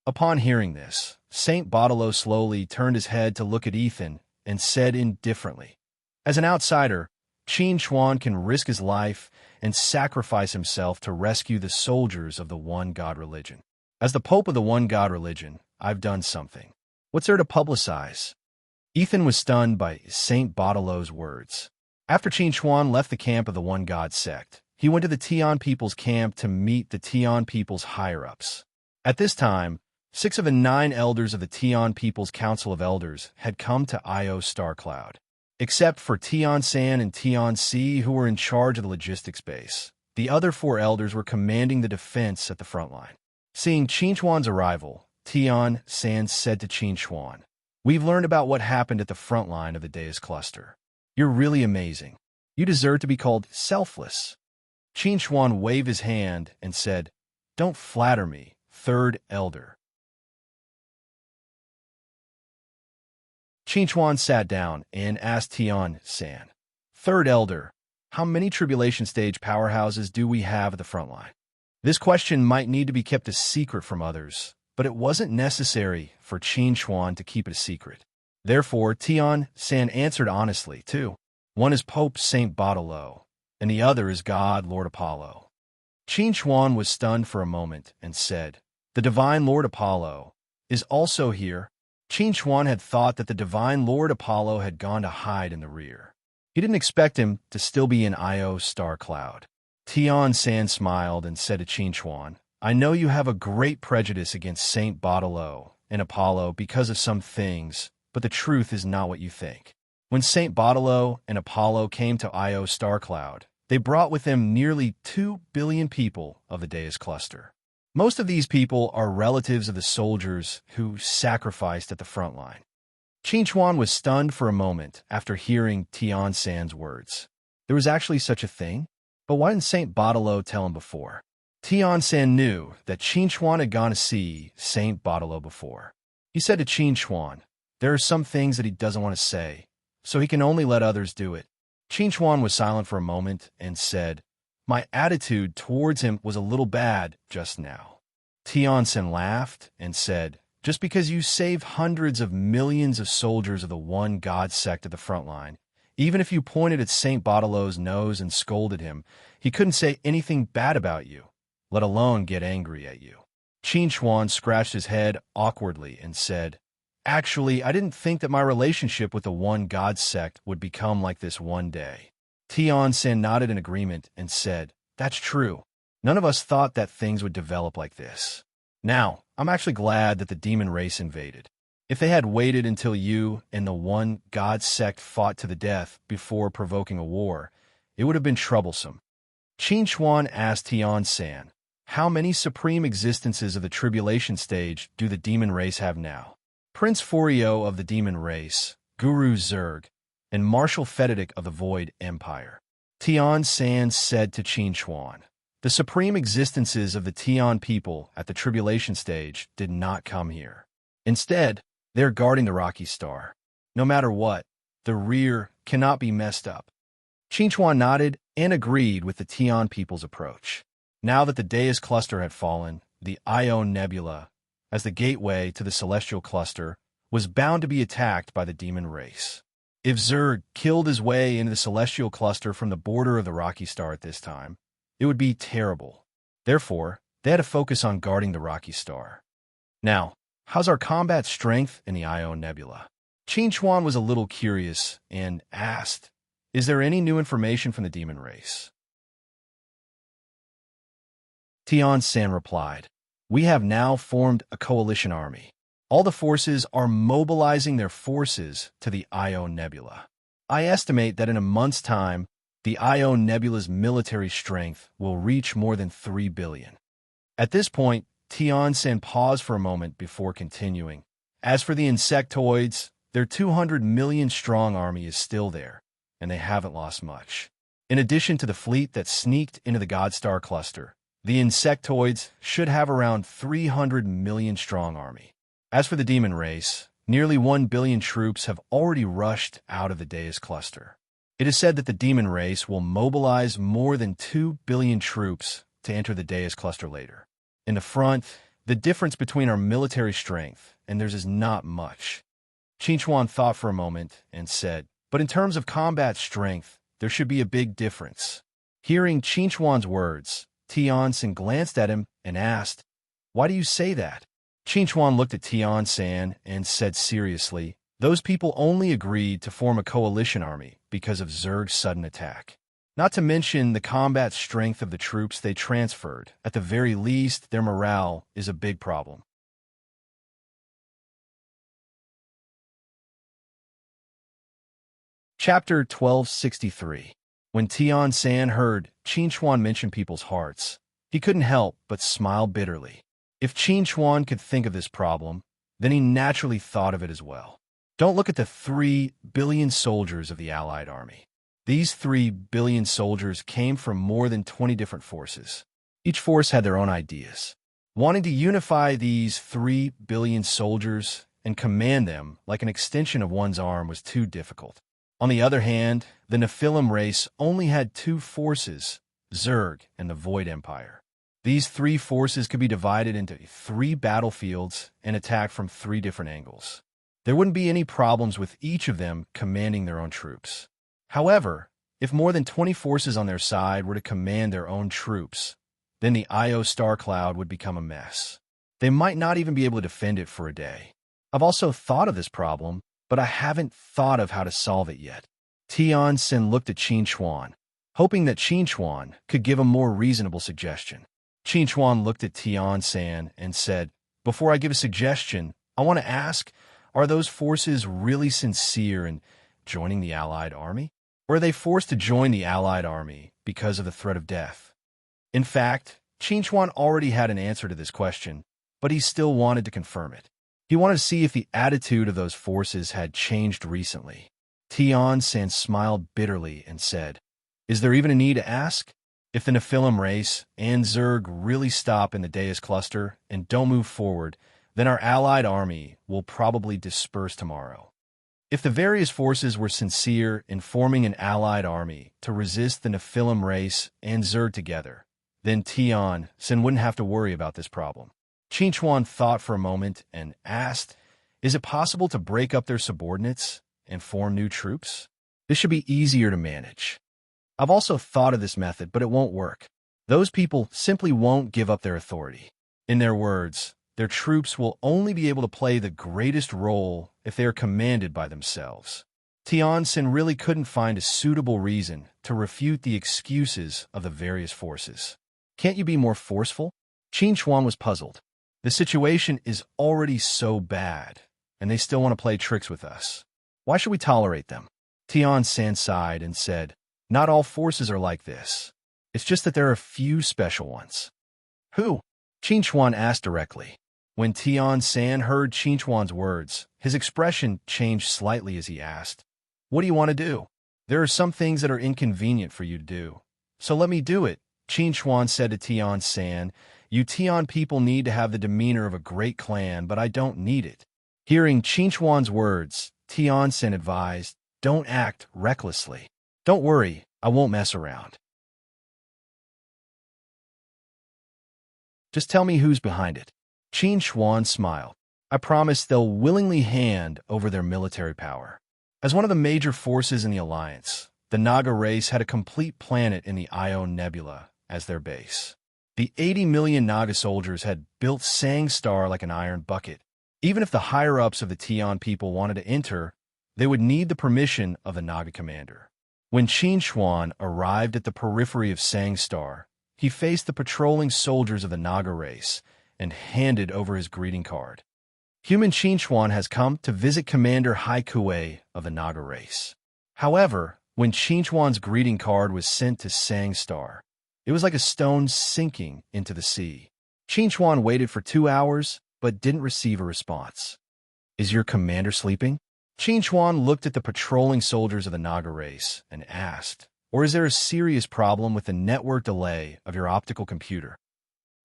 Upon hearing this, Saint Baudelaire slowly turned his head to look at Ethan and said indifferently, "As an outsider, Qin Xuan can risk his life and sacrifice himself to rescue the soldiers of the One God religion. As the Pope of the One God religion, I've done something. What's there to publicize?" Ethan was stunned by Saint Baudelaire's words. After Qin Xuan left the camp of the One God sect, he went to the Tian people's camp to meet the Tian people's higher-ups. At this time, 6 of the 9 elders of the Tian people's Council of Elders had come to Io Star Cloud. Except for Tian San and Tian Si, who were in charge of the logistics base, the other 4 elders were commanding the defense at the front line. Seeing Qin Xuan's arrival, Tian San said to Qin Xuan, "We've learned about what happened at the front line of the Deus Cluster. You're really amazing. You deserve to be called selfless." Qin Xuan waved his hand and said, "Don't flatter me, third elder." Qin Xuan sat down and asked Tian San, "Third elder, how many tribulation stage powerhouses do we have at the front line?" This question might need to be kept a secret from others, but it wasn't necessary for Qin Xuan to keep it a secret. Therefore, Tian San answered honestly, too. One is Pope Saint Baudelaire, and the other is God Lord Apollo. Qin Xuan was stunned for a moment and said, "The Divine Lord Apollo is also here." Qin Xuan had thought that the Divine Lord Apollo had gone to hide in the rear. He didn't expect him to still be in Io Star Cloud. Tian San smiled and said to Qin Xuan, "I know you have a great prejudice against Saint Baudelaire and Apollo because of some things, but the truth is not what you think. When Saint Baudelaire and Apollo came to Io Star Cloud, they brought with them nearly 2 billion people of the Deus Cluster. Most of these people are relatives of the soldiers who sacrificed at the front line." Qin Xuan was stunned for a moment after hearing Tian San's words. There was actually such a thing? But why didn't Saint Baudelaire tell him before? Tian San knew that Qin Xuan had gone to see Saint Baudelaire before. He said to Qin Xuan, "There are some things that he doesn't want to say, so he can only let others do it." Qin Xuan was silent for a moment and said, "My attitude towards him was a little bad just now." Tian San laughed and said, "Just because you save hundreds of millions of soldiers of the One God sect at the front line, even if you pointed at Saint Baudelaire's nose and scolded him, he couldn't say anything bad about you, let alone get angry at you." Qin Xuan scratched his head awkwardly and said, "Actually, I didn't think that my relationship with the One God sect would become like this one day." Tian San nodded in agreement and said, "That's true. None of us thought that things would develop like this. Now, I'm actually glad that the demon race invaded. If they had waited until you and the One God sect fought to the death before provoking a war, it would have been troublesome." Qin Xuan asked Tian San, "How many supreme existences of the tribulation stage do the demon race have now?" Prince Forio of the demon race, Guru Zerg, and Marshal Fededic of the Void Empire. Tian San said to Qin Xuan, "The supreme existences of the Tian people at the tribulation stage did not come here. Instead, they are guarding the Rocky Star. No matter what, the rear cannot be messed up." Qin Xuan nodded and agreed with the Tian people's approach. Now that the Deus Cluster had fallen, the Ion Nebula, as the gateway to the Celestial Cluster, was bound to be attacked by the demon race. If Zerg killed his way into the celestial cluster from the border of the Rocky Star at this time, it would be terrible. Therefore, they had to focus on guarding the Rocky Star. Now, how's our combat strength in the Ion Nebula? Qin Chuan was a little curious and asked, is there any new information from the demon race? Tian San replied, we have now formed a coalition army. All the forces are mobilizing their forces to the Ion Nebula. I estimate that in a month's time, the Ion Nebula's military strength will reach more than 3 billion. At this point, Tian San paused for a moment before continuing. As for the insectoids, their 200 million strong army is still there, and they haven't lost much. In addition to the fleet that sneaked into the Godstar cluster, the insectoids should have around 300 million strong army. As for the demon race, nearly 1 billion troops have already rushed out of the Deus cluster. It is said that the demon race will mobilize more than 2 billion troops to enter the Deus cluster later. In the front, the difference between our military strength and theirs is not much. Qin Chuan thought for a moment and said, but in terms of combat strength, there should be a big difference. Hearing Qin Chuan's words, Tian San glanced at him and asked, why do you say that? Qin Chuan looked at Tian San and said seriously, those people only agreed to form a coalition army because of Zerg's sudden attack. Not to mention the combat strength of the troops they transferred. At the very least, their morale is a big problem. Chapter 1263. When Tian San heard Qin Chuan mention people's hearts, he couldn't help but smile bitterly. If Qin Chuan could think of this problem, then he naturally thought of it as well. Don't look at the 3 billion soldiers of the Allied army. These 3 billion soldiers came from more than 20 different forces. Each force had their own ideas. Wanting to unify these 3 billion soldiers and command them like an extension of one's arm was too difficult. On the other hand, the Nephilim race only had 2 forces, Zerg and the Void Empire. These 3 forces could be divided into 3 battlefields and attacked from 3 different angles. There wouldn't be any problems with each of them commanding their own troops. However, if more than 20 forces on their side were to command their own troops, then the Io star cloud would become a mess. They might not even be able to defend it for a day. I've also thought of this problem, but I haven't thought of how to solve it yet. Tian San looked at Qin Chuan, hoping that Qin Chuan could give a more reasonable suggestion. Qin Chuan looked at Tian San and said, before I give a suggestion, I want to ask, are those forces really sincere in joining the Allied army? Or are they forced to join the Allied army because of the threat of death? In fact, Qin Chuan already had an answer to this question, but he still wanted to confirm it. He wanted to see if the attitude of those forces had changed recently. Tian San smiled bitterly and said, is there even a need to ask? If the Nephilim race and Zerg really stop in the Deus cluster and don't move forward, then our Allied army will probably disperse tomorrow. If the various forces were sincere in forming an allied army to resist the Nephilim race and Zerg together, then Tian San wouldn't have to worry about this problem. Qin Chuan thought for a moment and asked, is it possible to break up their subordinates and form new troops? This should be easier to manage. I've also thought of this method, but it won't work. Those people simply won't give up their authority. In their words, their troops will only be able to play the greatest role if they are commanded by themselves. Tian San really couldn't find a suitable reason to refute the excuses of the various forces. Can't you be more forceful? Qin Chuan was puzzled. The situation is already so bad, and they still want to play tricks with us. Why should we tolerate them? Tian San sighed and said, not all forces are like this. It's just that there are a few special ones. Who? Qin Chuan asked directly. When Tian San heard Qin Chuan's words, his expression changed slightly as he asked, what do you want to do? There are some things that are inconvenient for you to do. So let me do it. Qin Chuan said to Tian San, you Tian people need to have the demeanor of a great clan, but I don't need it. Hearing Qin Chuan's words, Tian San advised, don't act recklessly. Don't worry, I won't mess around. Just tell me who's behind it. Qin Chuan smiled. I promise they'll willingly hand over their military power. As one of the major forces in the alliance, the Naga race had a complete planet in the Ion Nebula as their base. The 80 million Naga soldiers had built Sang Star like an iron bucket. Even if the higher-ups of the Tian people wanted to enter, they would need the permission of the Naga commander. When Qin Xuan arrived at the periphery of Sang Star, he faced the patrolling soldiers of the Naga race and handed over his greeting card. Human Qin Xuan has come to visit Commander Hai Kuei of the Naga race. However, when Qin Xuan's greeting card was sent to Sang Star, it was like a stone sinking into the sea. Qin Xuan waited for 2 hours, but didn't receive a response. Is your commander sleeping? Qin Xuan looked at the patrolling soldiers of the Naga race and asked, or is there a serious problem with the network delay of your optical computer?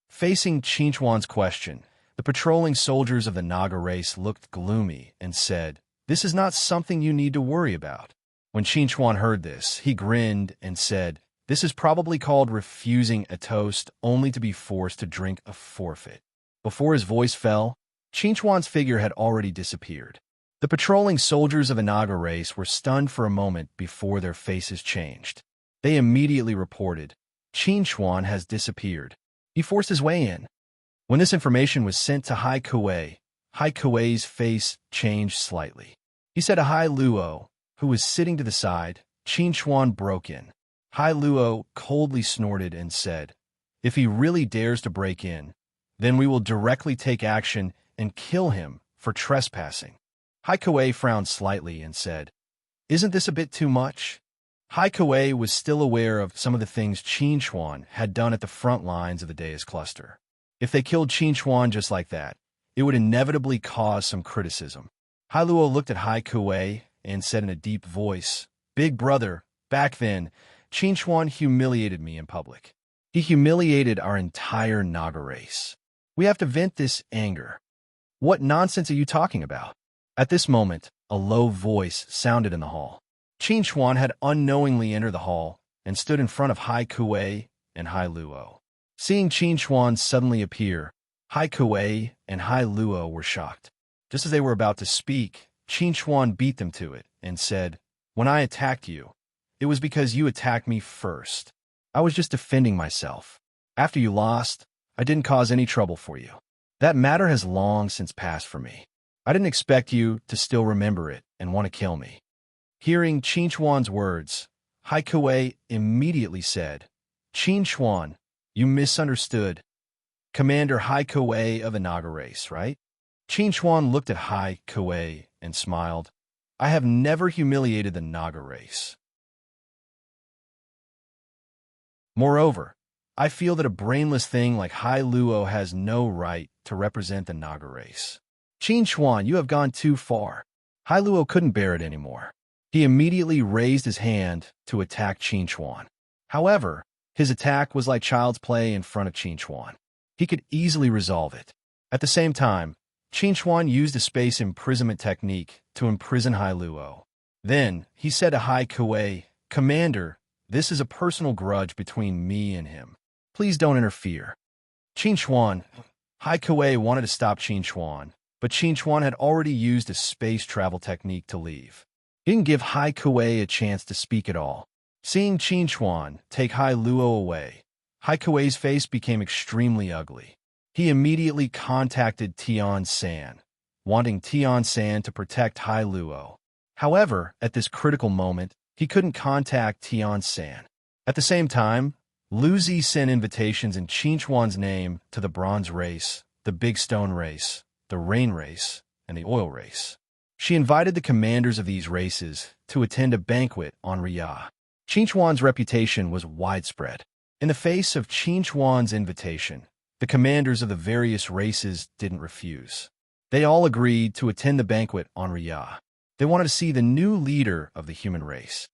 Facing Qin Xuan's question, the patrolling soldiers of the Naga race looked gloomy and said, this is not something you need to worry about. When Qin Xuan heard this, he grinned and said, this is probably called refusing a toast only to be forced to drink a forfeit. Before his voice fell, Qin Xuan's figure had already disappeared. The patrolling soldiers of the Naga race were stunned for a moment before their faces changed. They immediately reported, Qin Xuan has disappeared. He forced his way in. When this information was sent to Hai Kuei's face changed slightly. He said to Hai Luo, who was sitting to the side, Qin Xuan broke in. Hai Luo coldly snorted and said, if he really dares to break in, then we will directly take action and kill him for trespassing. Hai Kuei frowned slightly and said, isn't this a bit too much? Hai Kuei was still aware of some of the things Qin Xuan had done at the front lines of the Deus cluster. If they killed Qin Xuan just like that, it would inevitably cause some criticism. Hai Luo looked at Hai Kuei and said in a deep voice, big brother, back then, Qin Xuan humiliated me in public. He humiliated our entire Naga race. We have to vent this anger. What nonsense are you talking about? At this moment, a low voice sounded in the hall. Qin Xuan had unknowingly entered the hall and stood in front of Hai Kuei and Hai Luo. Seeing Qin Xuan suddenly appear, Hai Kuei and Hai Luo were shocked. Just as they were about to speak, Qin Xuan beat them to it and said, when I attacked you, it was because you attacked me first. I was just defending myself. After you lost, I didn't cause any trouble for you. That matter has long since passed for me. I didn't expect you to still remember it and want to kill me. Hearing Qin Xuan's words, Hai Kuei immediately said, Qin Xuan, you misunderstood. Commander Hai Kuei of the Naga race, right? Qin Xuan looked at Hai Kuei and smiled. I have never humiliated the Naga race. Moreover, I feel that a brainless thing like Hai Luo has no right to represent the Naga race. Qin Xuan, you have gone too far. Hai Luo couldn't bear it anymore. He immediately raised his hand to attack Qin Xuan. However, his attack was like child's play in front of Qin Xuan. He could easily resolve it. At the same time, Qin Xuan used a space imprisonment technique to imprison Hai Luo. Then, he said to Hai Kuei, Commander, this is a personal grudge between me and him. Please don't interfere. Qin Xuan, Hai Kuei wanted to stop Qin Xuan, but Qin Xuan had already used a space travel technique to leave. He didn't give Hai Kuei a chance to speak at all. Seeing Qin Xuan take Hai Luo away, Hai Kuei's face became extremely ugly. He immediately contacted Tian San, wanting Tian San to protect Hai Luo. However, at this critical moment, he couldn't contact Tian San. At the same time, Lu Zi sent invitations in Qin Xuan's name to the Bronze Race, the Big Stone Race, the Rain Race, and the Oil Race. She invited the commanders of these races to attend a banquet on Riyah. Qin Xuan's reputation was widespread. In the face of Qin Xuan's invitation, the commanders of the various races didn't refuse. They all agreed to attend the banquet on Riyah. They wanted to see the new leader of the human race.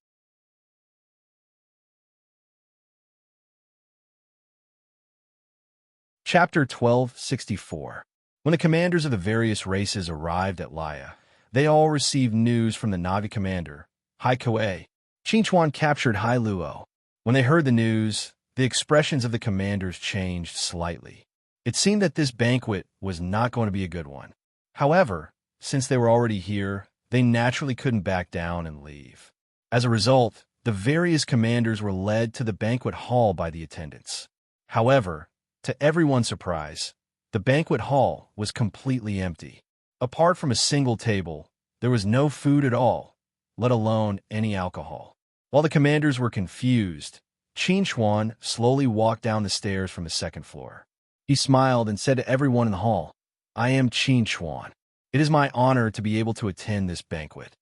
Chapter 1264. When the commanders of the various races arrived at Laya, they all received news from the Navi commander, Hai Kuei. Qin Xuan captured Hai Luo. When they heard the news, the expressions of the commanders changed slightly. It seemed that this banquet was not going to be a good one. However, since they were already here, they naturally couldn't back down and leave. As a result, the various commanders were led to the banquet hall by the attendants. However, to everyone's surprise, the banquet hall was completely empty. Apart from a single table, there was no food at all, let alone any alcohol. While the commanders were confused, Qin Chuan slowly walked down the stairs from the second floor. He smiled and said to everyone in the hall, "I am Qin Chuan. It is my honor to be able to attend this banquet."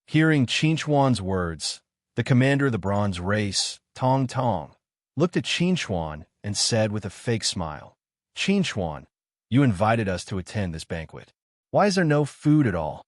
Hearing Qin Chuan's words, the commander of the bronze race, Tong Tong, looked at Qin Chuan and said with a fake smile, "Qin Chuan, you invited us to attend this banquet. Why is there no food at all?"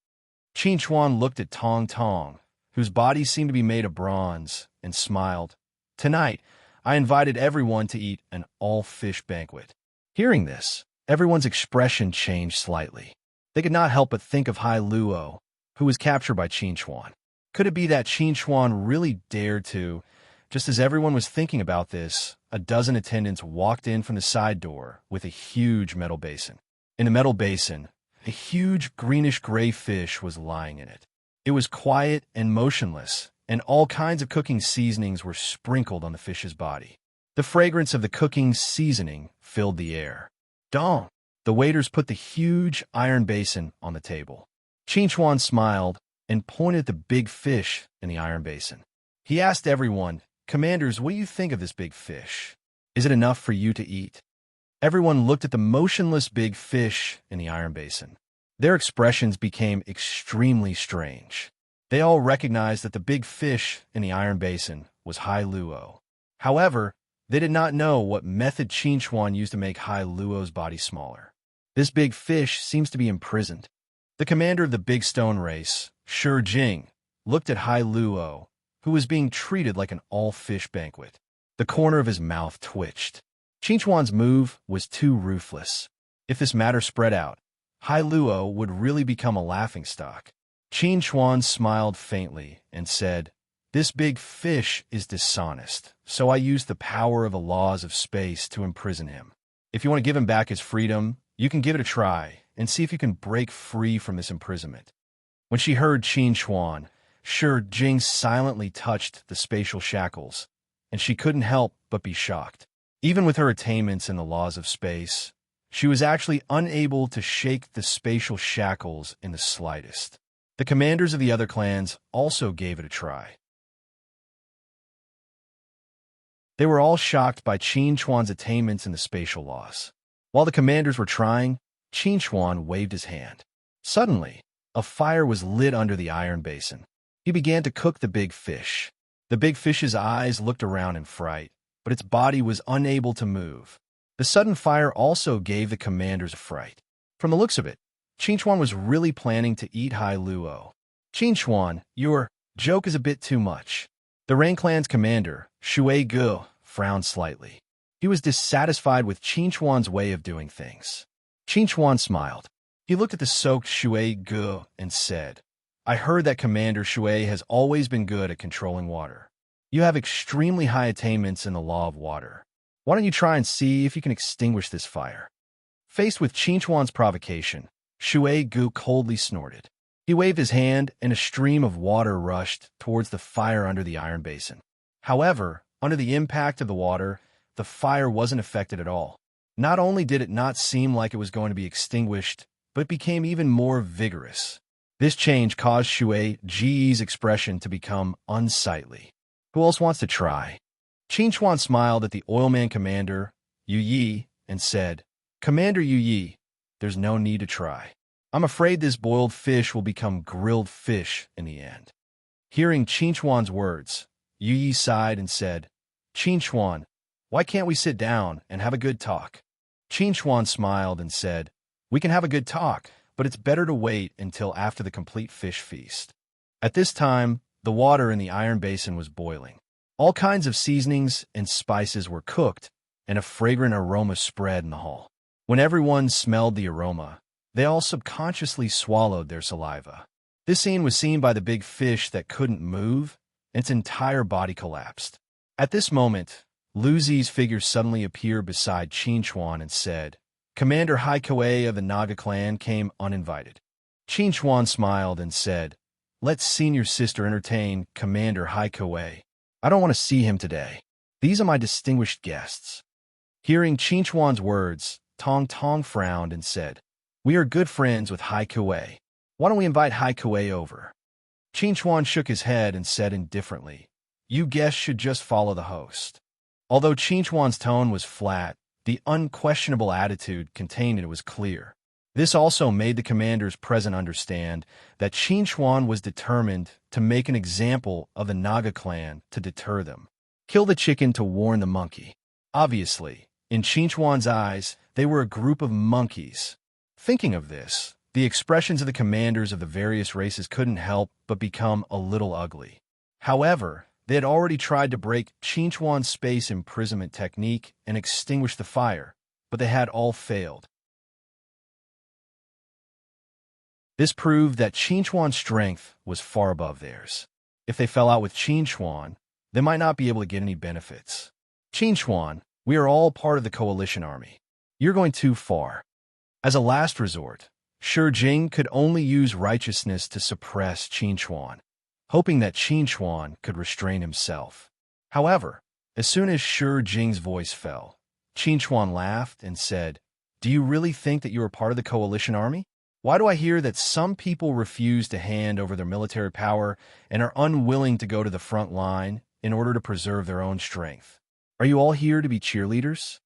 Qin Chuan looked at Tong Tong, whose body seemed to be made of bronze, and smiled. "Tonight, I invited everyone to eat an all-fish banquet." Hearing this, everyone's expression changed slightly. They could not help but think of Hai Luo, who was captured by Qin Chuan. Could it be that Qin Chuan really dared to? Just as everyone was thinking about this, a dozen attendants walked in from the side door with a huge metal basin. In the metal basin, a huge greenish-gray fish was lying in it. It was quiet and motionless, and all kinds of cooking seasonings were sprinkled on the fish's body. The fragrance of the cooking seasoning filled the air. Dong! The waiters put the huge iron basin on the table. Qin Chuan smiled and pointed at the big fish in the iron basin. He asked everyone, "Commanders, what do you think of this big fish? Is it enough for you to eat?" Everyone looked at the motionless big fish in the iron basin. Their expressions became extremely strange. They all recognized that the big fish in the iron basin was Hai Luo. However, they did not know what method Qin Chuan used to make Hai Luo's body smaller. This big fish seems to be imprisoned. The commander of the big stone race, Shi Jing, looked at Hai Luo, who was being treated like an all-fish banquet. The corner of his mouth twitched. Qin Chuan's move was too ruthless. If this matter spread out, Hai Luo would really become a laughingstock. Qin Chuan smiled faintly and said, "This big fish is dishonest, so I used the power of the laws of space to imprison him. If you want to give him back his freedom, you can give it a try and see if you can break free from this imprisonment." When she heard Qin Chuan, Shi Jing silently touched the spatial shackles, and she couldn't help but be shocked. Even with her attainments in the laws of space, she was actually unable to shake the spatial shackles in the slightest. The commanders of the other clans also gave it a try. They were all shocked by Qin Chuan's attainments in the spatial laws. While the commanders were trying, Qin Chuan waved his hand. Suddenly, a fire was lit under the iron basin. He began to cook the big fish. The big fish's eyes looked around in fright, but its body was unable to move. The sudden fire also gave the commanders a fright. From the looks of it, Qin Chuan was really planning to eat Hai Luo. "Qin Chuan, your joke is a bit too much." The Rain Clan's commander, Shui Gu, frowned slightly. He was dissatisfied with Qin Chuan's way of doing things. Qin Chuan smiled. He looked at the soaked Shui Gu and said, "I heard that Commander Shui has always been good at controlling water. You have extremely high attainments in the law of water. Why don't you try and see if you can extinguish this fire?" Faced with Qin Chuan's provocation, Shui Gu coldly snorted. He waved his hand, and a stream of water rushed towards the fire under the iron basin. However, under the impact of the water, the fire wasn't affected at all. Not only did it not seem like it was going to be extinguished, but it became even more vigorous. This change caused Shui Ji's expression to become unsightly. "Who else wants to try?" Qin Chuan smiled at the Oilman commander, Yu Yi, and said, "Commander Yu Yi, there's no need to try. I'm afraid this boiled fish will become grilled fish in the end." Hearing Qin Chuan's words, Yu Yi sighed and said, "Qin Chuan, why can't we sit down and have a good talk?" Qin Chuan smiled and said, "We can have a good talk, but it's better to wait until after the complete fish feast." At this time, the water in the iron basin was boiling. All kinds of seasonings and spices were cooked, and a fragrant aroma spread in the hall. When everyone smelled the aroma, they all subconsciously swallowed their saliva. This scene was seen by the big fish that couldn't move, and its entire body collapsed. At this moment, Lu Zi's figure suddenly appeared beside Qin Chuan and said, "Commander Hai Kuei of the Naga clan came uninvited." Qin Chuan smiled and said, Let senior sister entertain Commander Haikouei. I don't want to see him today. These are my distinguished guests." Hearing Qinchuan's words, Tong Tong frowned and said, "We are good friends with Haikouei. Why don't we invite Haikouei over?" Qinchuan shook his head and said indifferently, "You guests should just follow the host." Although Qinchuan's tone was flat, the unquestionable attitude contained in it was clear. This also made the commanders present understand that Qinchuan was determined to make an example of the Naga clan to deter them. Kill the chicken to warn the monkey. Obviously, in Qinchuan's eyes, they were a group of monkeys. Thinking of this, the expressions of the commanders of the various races couldn't help but become a little ugly. However, they had already tried to break Qinchuan's space imprisonment technique and extinguish the fire, but they had all failed. This proved that Qinchuan's strength was far above theirs. If they fell out with Qinchuan, they might not be able to get any benefits. "Qinchuan, we are all part of the coalition army. You're going too far." As a last resort, Shi Jing could only use righteousness to suppress Qinchuan, hoping that Qinchuan could restrain himself. However, as soon as Shi Jing's voice fell, Qinchuan laughed and said, "Do you really think that you are part of the coalition army? Why do I hear that some people refuse to hand over their military power and are unwilling to go to the front line in order to preserve their own strength? Are you all here to be cheerleaders?"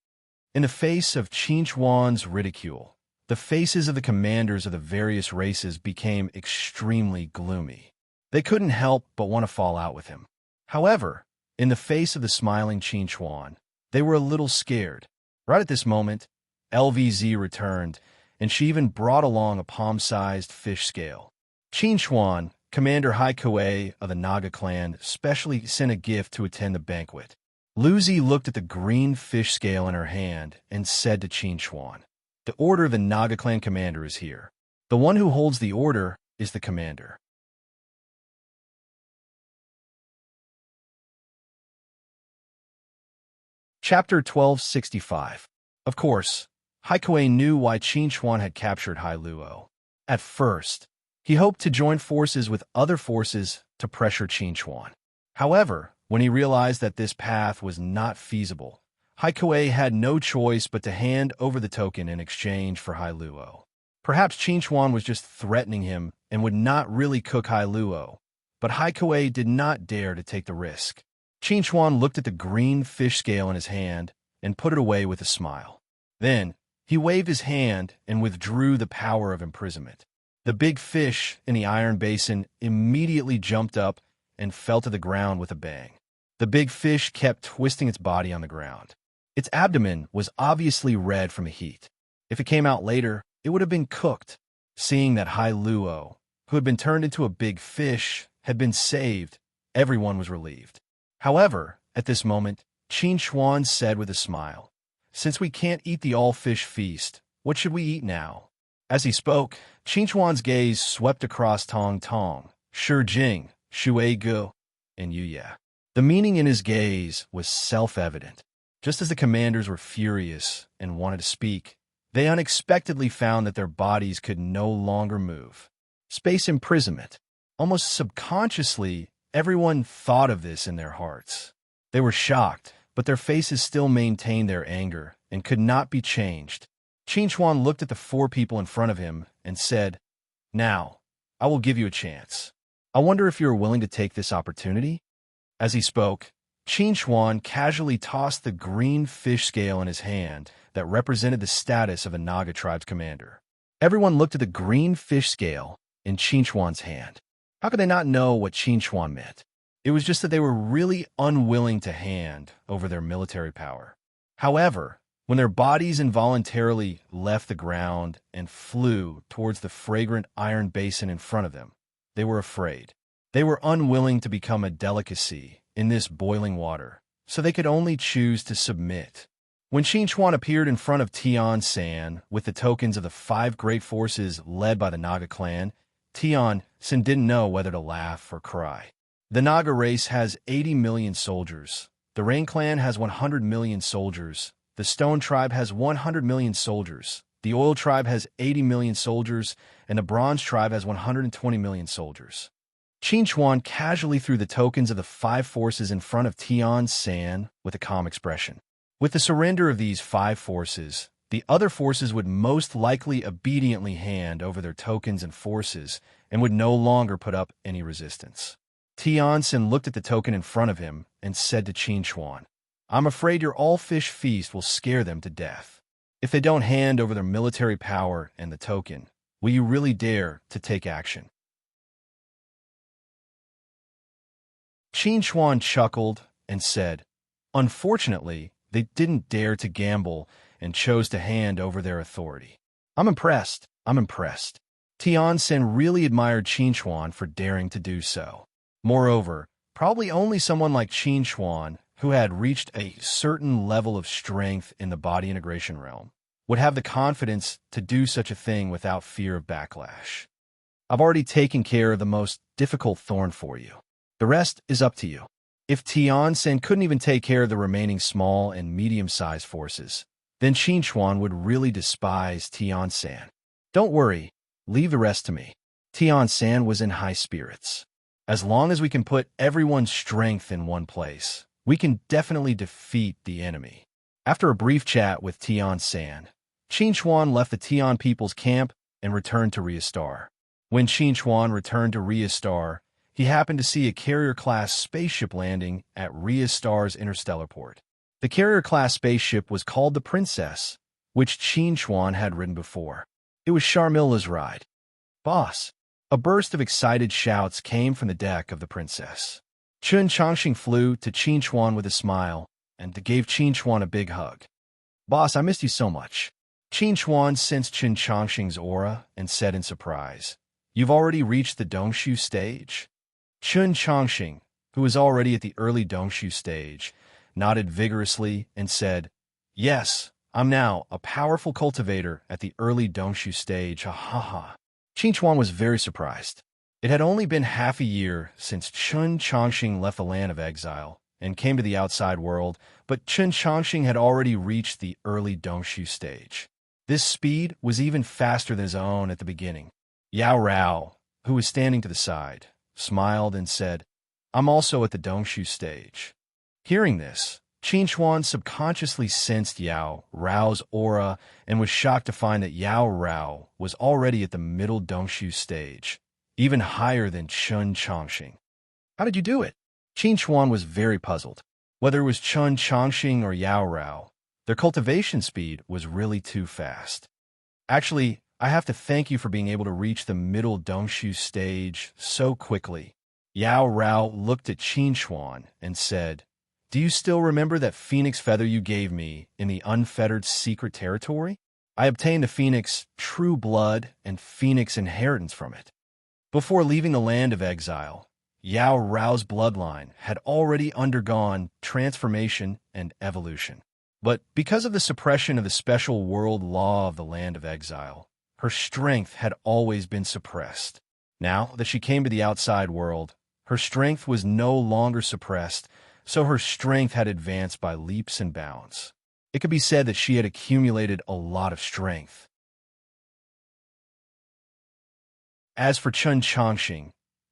In the face of Qinchuan's ridicule, the faces of the commanders of the various races became extremely gloomy. They couldn't help but want to fall out with him. However, in the face of the smiling Qinchuan, they were a little scared. Right at this moment, LVZ returned, and she even brought along a palm-sized fish scale. Qinchuan, Commander Haikouei of the Naga clan, specially sent a gift to attend the banquet. Luzi looked at the green fish scale in her hand and said to Qinchuan, "The order of the Naga clan commander is here. The one who holds the order is the commander." Chapter 1265. Of course, Haikouei knew why Qinchuan had captured Hai Luo. At first, he hoped to join forces with other forces to pressure Qinchuan. However, when he realized that this path was not feasible, Haikouei had no choice but to hand over the token in exchange for Hai Luo. Perhaps Qinchuan was just threatening him and would not really cook Hai Luo, but Haikouei did not dare to take the risk. Qinchuan looked at the green fish scale in his hand and put it away with a smile. Then, he waved his hand and withdrew the power of imprisonment. The big fish in the iron basin immediately jumped up and fell to the ground with a bang. The big fish kept twisting its body on the ground. Its abdomen was obviously red from the heat. If it came out later, it would have been cooked. Seeing that Hai Luo, who had been turned into a big fish, had been saved, everyone was relieved. However, at this moment, Qinchuan said with a smile, "Since we can't eat the all-fish feast, what should we eat now?" As he spoke, Qinchuan's gaze swept across Tong Tong, Shi Jing, Shui Gu, and Yuya. The meaning in his gaze was self-evident. Just as the commanders were furious and wanted to speak, they unexpectedly found that their bodies could no longer move. Space imprisonment. Almost subconsciously, everyone thought of this in their hearts. They were shocked, but their faces still maintained their anger and could not be changed. Qinchuan looked at the four people in front of him and said, "Now, I will give you a chance. I wonder if you are willing to take this opportunity?" As he spoke, Qinchuan casually tossed the green fish scale in his hand that represented the status of a Naga tribe's commander. Everyone looked at the green fish scale in Qinchuan's hand. How could they not know what Qinchuan meant? It was just that they were really unwilling to hand over their military power. However, when their bodies involuntarily left the ground and flew towards the fragrant iron basin in front of them, they were afraid. They were unwilling to become a delicacy in this boiling water, so they could only choose to submit. When Qinchuan appeared in front of Tian San with the tokens of the 5 great forces led by the Naga clan, Tian San didn't know whether to laugh or cry. The Naga race has 80 million soldiers. The Rain clan has 100 million soldiers. The Stone tribe has 100 million soldiers. The Oil tribe has 80 million soldiers, and the Bronze tribe has 120 million soldiers. Qin Chuan casually threw the tokens of the 5 forces in front of Tian San with a calm expression. With the surrender of these 5 forces, the other forces would most likely obediently hand over their tokens and forces and would no longer put up any resistance. Tian San looked at the token in front of him and said to Qin Chuan, "I'm afraid your all-fish feast will scare them to death. If they don't hand over their military power and the token, will you really dare to take action?" Qin Chuan chuckled and said, "Unfortunately, they didn't dare to gamble and chose to hand over their authority. I'm impressed. I'm impressed." Tian San really admired Qin Chuan for daring to do so. Moreover, probably only someone like Qin Chuan, who had reached a certain level of strength in the body integration realm, would have the confidence to do such a thing without fear of backlash. "I've already taken care of the most difficult thorn for you. The rest is up to you." If Tian San couldn't even take care of the remaining small and medium-sized forces, then Qin Chuan would really despise Tian San. "Don't worry, leave the rest to me." Tian San was in high spirits. "As long as we can put everyone's strength in one place, we can definitely defeat the enemy." After a brief chat with Tian San, Qin Chuan left the Tian people's camp and returned to Riastar. When Qin Chuan returned to Riastar, he happened to see a carrier-class spaceship landing at Riastar's interstellar port. The carrier-class spaceship was called the Princess, which Qin Chuan had ridden before. It was Sharmilla's ride. "Boss!" A burst of excited shouts came from the deck of the Princess. Chun Changxing flew to Qin Chuan with a smile and gave Qin Chuan a big hug. "Boss, I missed you so much." Qin Chuan sensed Chun Changxing's aura and said in surprise, "You've already reached the Dongshu stage?" Chun Changxing, who was already at the early Dongshu stage, nodded vigorously and said, "Yes, I'm now a powerful cultivator at the early Dongshu stage, ha ha ha." Qin Chuan was very surprised. It had only been half a year since Chun Changxing left the land of exile and came to the outside world, but Chun Changxing had already reached the early Dongshu stage. This speed was even faster than his own at the beginning. Yao Rao, who was standing to the side, smiled and said, "I'm also at the Dongshu stage." Hearing this, Qin Chuan subconsciously sensed Yao Rao's aura and was shocked to find that Yao Rao was already at the middle Dongshu stage, even higher than Chun Changxing. "How did you do it?" Qin Chuan was very puzzled. Whether it was Chun Changxing or Yao Rao, their cultivation speed was really too fast. "Actually, I have to thank you for being able to reach the middle Dongshu stage so quickly." Yao Rao looked at Qin Chuan and said, "Do you still remember that phoenix feather you gave me in the unfettered secret territory? I obtained the phoenix true blood and phoenix inheritance from it." Before leaving the land of exile, Yao Rao's bloodline had already undergone transformation and evolution. But because of the suppression of the special world law of the land of exile, her strength had always been suppressed. Now that she came to the outside world, her strength was no longer suppressed, so her strength had advanced by leaps and bounds. It could be said that she had accumulated a lot of strength. As for Chun Changxing,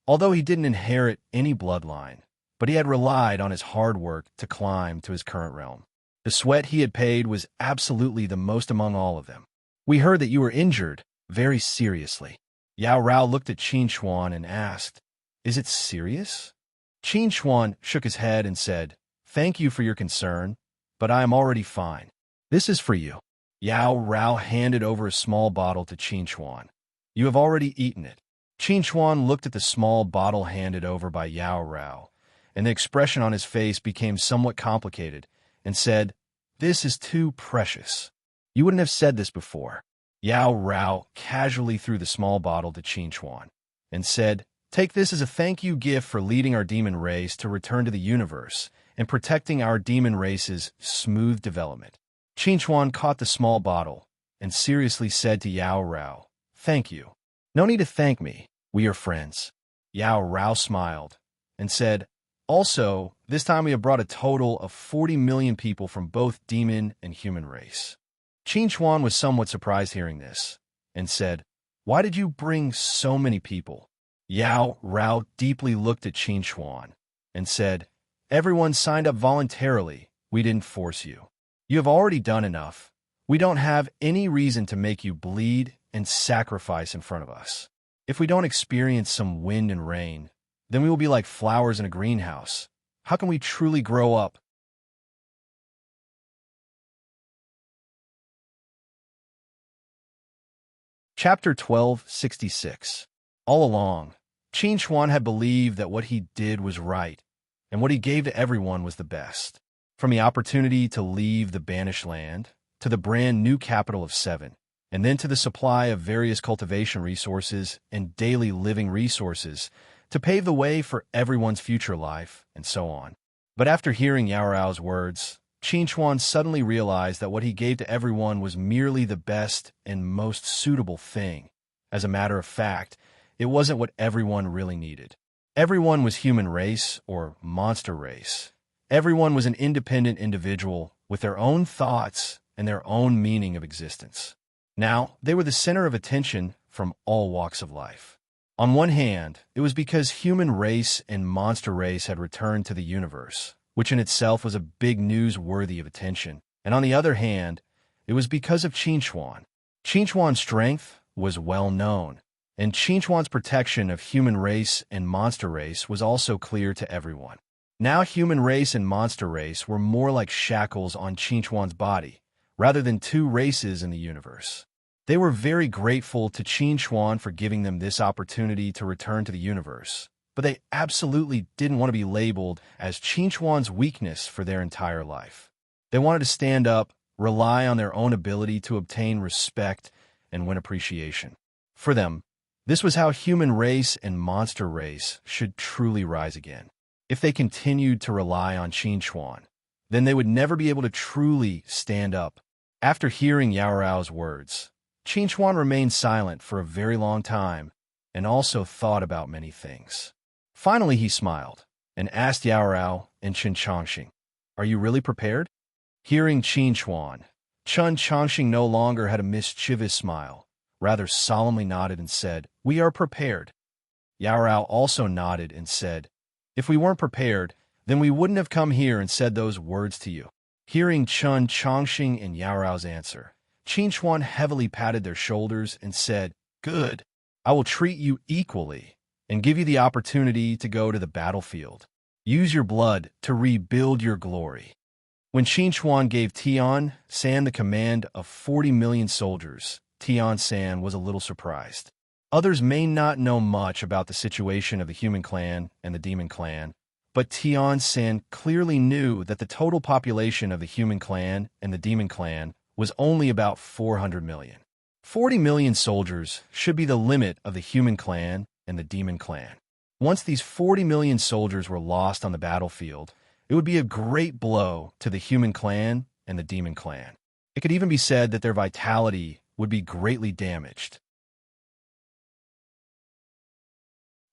although he didn't inherit any bloodline, but he had relied on his hard work to climb to his current realm. The sweat he had paid was absolutely the most among all of them. "We heard that you were injured, very seriously." Yao Rao looked at Qin Chuan and asked, "Is it serious?" Qin Chuan shook his head and said, "Thank you for your concern, but I am already fine. This is for you." Yao Rao handed over a small bottle to Qin Chuan. "You have already eaten it." Qin Chuan looked at the small bottle handed over by Yao Rao, and the expression on his face became somewhat complicated, and said, "This is too precious. You wouldn't have said this before." Yao Rao casually threw the small bottle to Qin Chuan and said, "Take this as a thank you gift for leading our demon race to return to the universe and protecting our demon race's smooth development." Qin Chuan caught the small bottle and seriously said to Yao Rao, "Thank you." "No need to thank me. We are friends." Yao Rao smiled and said, "Also, this time we have brought a total of 40 million people from both demon and human race." Qin Chuan was somewhat surprised hearing this and said, "Why did you bring so many people?" Yao Rao deeply looked at Qin Chuan and said, "Everyone signed up voluntarily. We didn't force you. You have already done enough. We don't have any reason to make you bleed and sacrifice in front of us. If we don't experience some wind and rain, then we will be like flowers in a greenhouse. How can we truly grow up?" Chapter 1266. All along, Qin Chuan had believed that what he did was right, and what he gave to everyone was the best. From the opportunity to leave the banished land, to the brand new capital of 7, and then to the supply of various cultivation resources and daily living resources to pave the way for everyone's future life, and so on. But after hearing Yao Rao's words, Qin Chuan suddenly realized that what he gave to everyone was merely the best and most suitable thing. As a matter of fact, it wasn't what everyone really needed. Everyone was human race or monster race. Everyone was an independent individual with their own thoughts and their own meaning of existence. Now, they were the center of attention from all walks of life. On one hand, it was because human race and monster race had returned to the universe, which in itself was a big news worthy of attention. And on the other hand, it was because of Qin Chuan. Qin Chuan's strength was well known, and Qin Chuan's protection of human race and monster race was also clear to everyone. Now human race and monster race were more like shackles on Qin Chuan's body, rather than two races in the universe. They were very grateful to Qin Chuan for giving them this opportunity to return to the universe, but they absolutely didn't want to be labeled as Qin Chuan's weakness for their entire life. They wanted to stand up, rely on their own ability to obtain respect and win appreciation. For them, this was how human race and monster race should truly rise again. If they continued to rely on Qin Chuan, then they would never be able to truly stand up. After hearing Yao Rao's words, Qin Chuan remained silent for a very long time and also thought about many things. Finally, he smiled and asked Yao Rao and Chen Chongqing, "Are you really prepared?" Hearing Qin Chuan, Chen Chongqing no longer had a mischievous smile, rather solemnly nodded and said, "We are prepared." Yao Rao also nodded and said, "If we weren't prepared, then we wouldn't have come here and said those words to you." Hearing Chen Chongqing and Yao Rao's answer, Qin Chuan heavily patted their shoulders and said, "Good. I will treat you equally and give you the opportunity to go to the battlefield. Use your blood to rebuild your glory." When Qin Chuan gave Tian San the command of 40 million soldiers, Tian San was a little surprised. Others may not know much about the situation of the human clan and the demon clan, but Tian San clearly knew that the total population of the human clan and the demon clan was only about 400 million. 40 million soldiers should be the limit of the human clan and the demon clan. Once these 40 million soldiers were lost on the battlefield, it would be a great blow to the human clan and the demon clan. It could even be said that their vitality would be greatly damaged.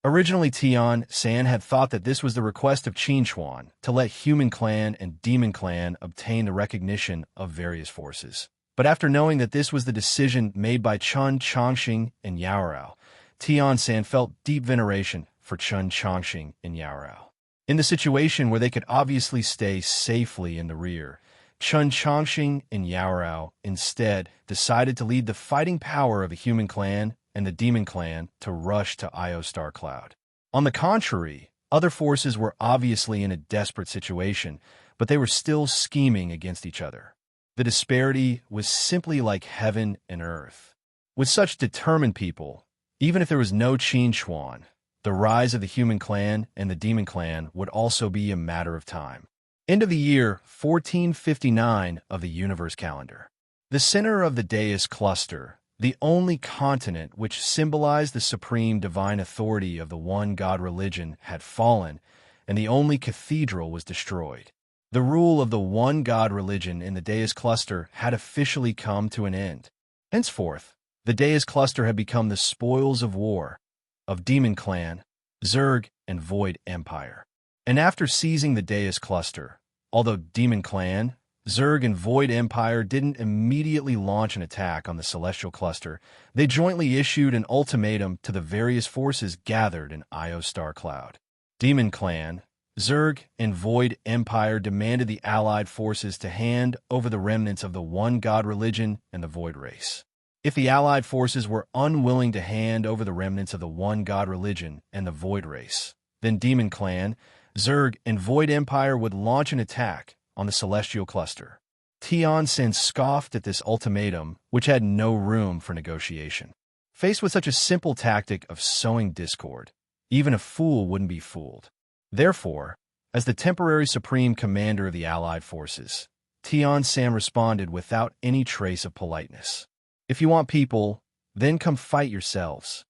Originally, Tian San had thought that this was the request of Qin Chuan to let human clan and demon clan obtain the recognition of various forces. But after knowing that this was the decision made by Chen Chongqing and Yao Rao, Tian San felt deep veneration for Chen Chongqing and Yao Rao. In the situation where they could obviously stay safely in the rear, Chen Chongqing and Yao Rao instead decided to lead the fighting power of the human clan and the demon clan to rush to Io Star Cloud. On the contrary, other forces were obviously in a desperate situation, but they were still scheming against each other. The disparity was simply like heaven and earth. With such determined people, even if there was no Qin Chuan, the rise of the human clan and the demon clan would also be a matter of time. End of the year 1459 of the universe calendar. The center of the Deus cluster, the only continent which symbolized the supreme divine authority of the one God religion, had fallen, and the only cathedral was destroyed. The rule of the one God religion in the Deus cluster had officially come to an end. Henceforth, the Deus cluster had become the spoils of war, of Demon Clan, Zerg, and Void Empire. And after seizing the Deus cluster, although Demon Clan, Zerg and Void Empire didn't immediately launch an attack on the Celestial Cluster. They jointly issued an ultimatum to the various forces gathered in Io Star Cloud. Demon Clan, Zerg, and Void Empire demanded the allied forces to hand over the remnants of the One God religion and the Void race. If the allied forces were unwilling to hand over the remnants of the One God religion and the Void race, then Demon Clan, Zerg, and Void Empire would launch an attack on the Celestial Cluster. Tion Sen scoffed at this ultimatum, which had no room for negotiation. Faced with such a simple tactic of sowing discord, even a fool wouldn't be fooled. Therefore, as the temporary supreme commander of the allied forces, Tion Sen responded without any trace of politeness. If you want people, then come fight yourselves.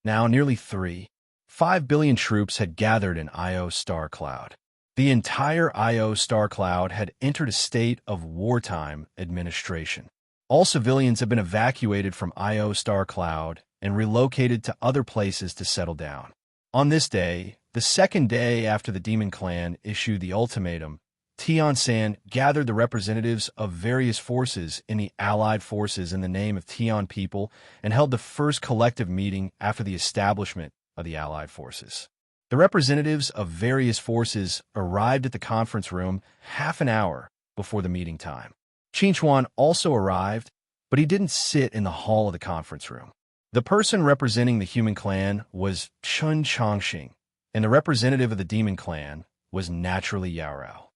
Now nearly 5 billion troops had gathered in Io Star Cloud. The entire Io Star Cloud had entered a state of wartime administration. All civilians have been evacuated from Io Star Cloud and relocated to other places to settle down. On this day, the second day after the Demon Clan issued the ultimatum, Tion Sen gathered the representatives of various forces in the allied forces in the name of Tion people and held the first collective meeting after the establishment of the allied forces. The representatives of various forces arrived at the conference room half an hour before the meeting time. Qin also arrived, but he didn't sit in the hall of the conference room. The person representing the human clan was Chun Chongxing, and the representative of the demon clan was naturally Yarao.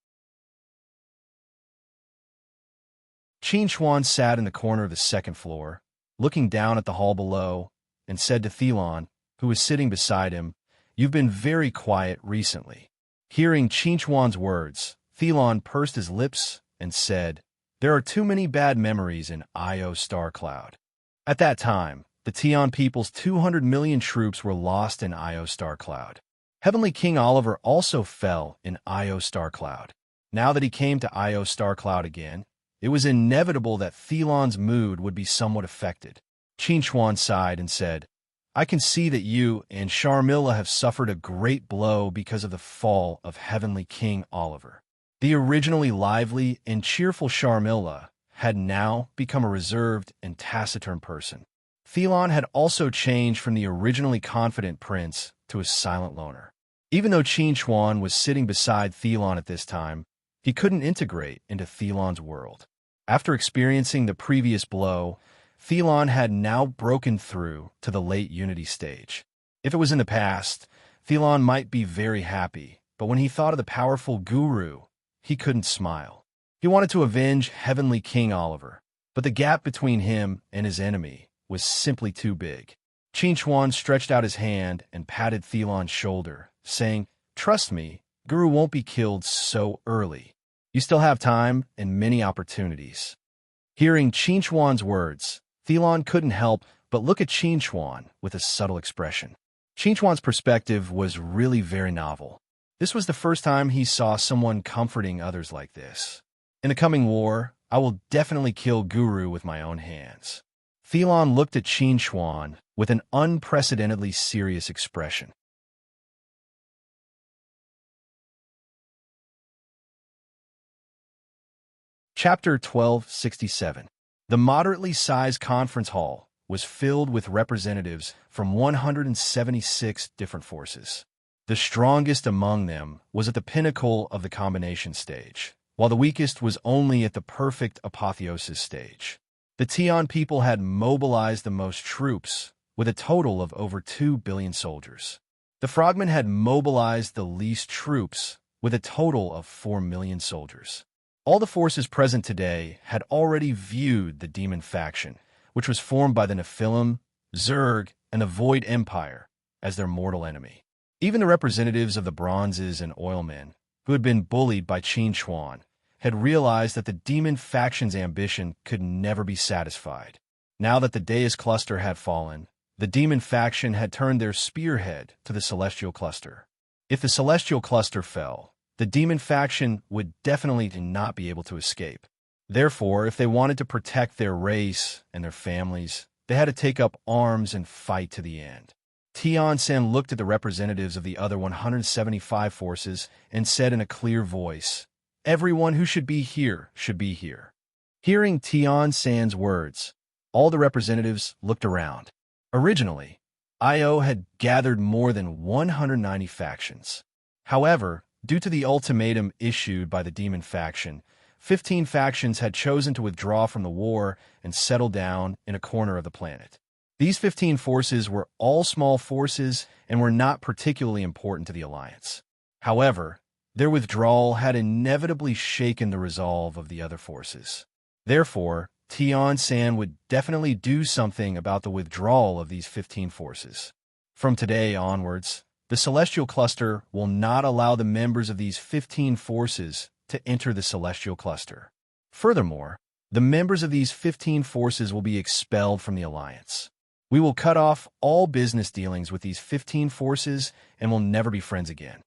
Qin sat in the corner of the second floor, looking down at the hall below, and said to Thelon, who was sitting beside him, "You've been very quiet recently." Hearing Qin words, Thelon pursed his lips and said, "There are too many bad memories in Io Star Cloud." At that time, the Tion people's 200 million troops were lost in Io Star Cloud. Heavenly King Oliver also fell in Io Star Cloud. Now that he came to Io Star Cloud again, it was inevitable that Thelon's mood would be somewhat affected. Qin sighed and said, "I can see that you and Sharmila have suffered a great blow because of the fall of Heavenly King Oliver." The originally lively and cheerful Sharmila had now become a reserved and taciturn person. Thelon had also changed from the originally confident prince to a silent loner. Even though Qin was sitting beside Thelon at this time, he couldn't integrate into Thelon's world. After experiencing the previous blow, Thelon had now broken through to the late Unity stage. If it was in the past, Thelon might be very happy, but when he thought of the powerful Guru, he couldn't smile. He wanted to avenge Heavenly King Oliver, but the gap between him and his enemy was simply too big. Qin stretched out his hand and patted Thelon's shoulder, saying, "Trust me, Guru won't be killed so early. You still have time and many opportunities." Hearing Qin words, Thelon couldn't help but look at Qin with a subtle expression. Qin's perspective was really very novel. This was the first time he saw someone comforting others like this. "In the coming war, I will definitely kill Guru with my own hands." Thelon looked at Qin with an unprecedentedly serious expression. Chapter 1267. The moderately sized conference hall was filled with representatives from 176 different forces. The strongest among them was at the pinnacle of the combination stage, while the weakest was only at the perfect apotheosis stage. The Tion people had mobilized the most troops, with a total of over 2 billion soldiers. The Frogmen had mobilized the least troops, with a total of 4 million soldiers. All the forces present today had already viewed the demon faction, which was formed by the Nephilim, Zerg, and the Void Empire, as their mortal enemy. Even the representatives of the Bronzes and Oilmen, who had been bullied by Qin, had realized that the demon faction's ambition could never be satisfied. Now that the Deus cluster had fallen, the demon faction had turned their spearhead to the Celestial cluster. If the Celestial cluster fell, the demon faction would definitely not be able to escape. Therefore, if they wanted to protect their race and their families, they had to take up arms and fight to the end. Tion Sen looked at the representatives of the other 175 forces and said in a clear voice, Everyone who should be here should be here. Hearing Tian San's words, all the representatives looked around. Originally, Io had gathered more than 190 factions. However, due to the ultimatum issued by the demon faction, 15 factions had chosen to withdraw from the war and settle down in a corner of the planet. These 15 forces were all small forces and were not particularly important to the alliance. However, their withdrawal had inevitably shaken the resolve of the other forces. Therefore, Tian San would definitely do something about the withdrawal of these 15 forces. From today onwards, the Celestial Cluster will not allow the members of these 15 forces to enter the Celestial Cluster. Furthermore, the members of these 15 forces will be expelled from the Alliance. We will cut off all business dealings with these 15 forces and will never be friends again.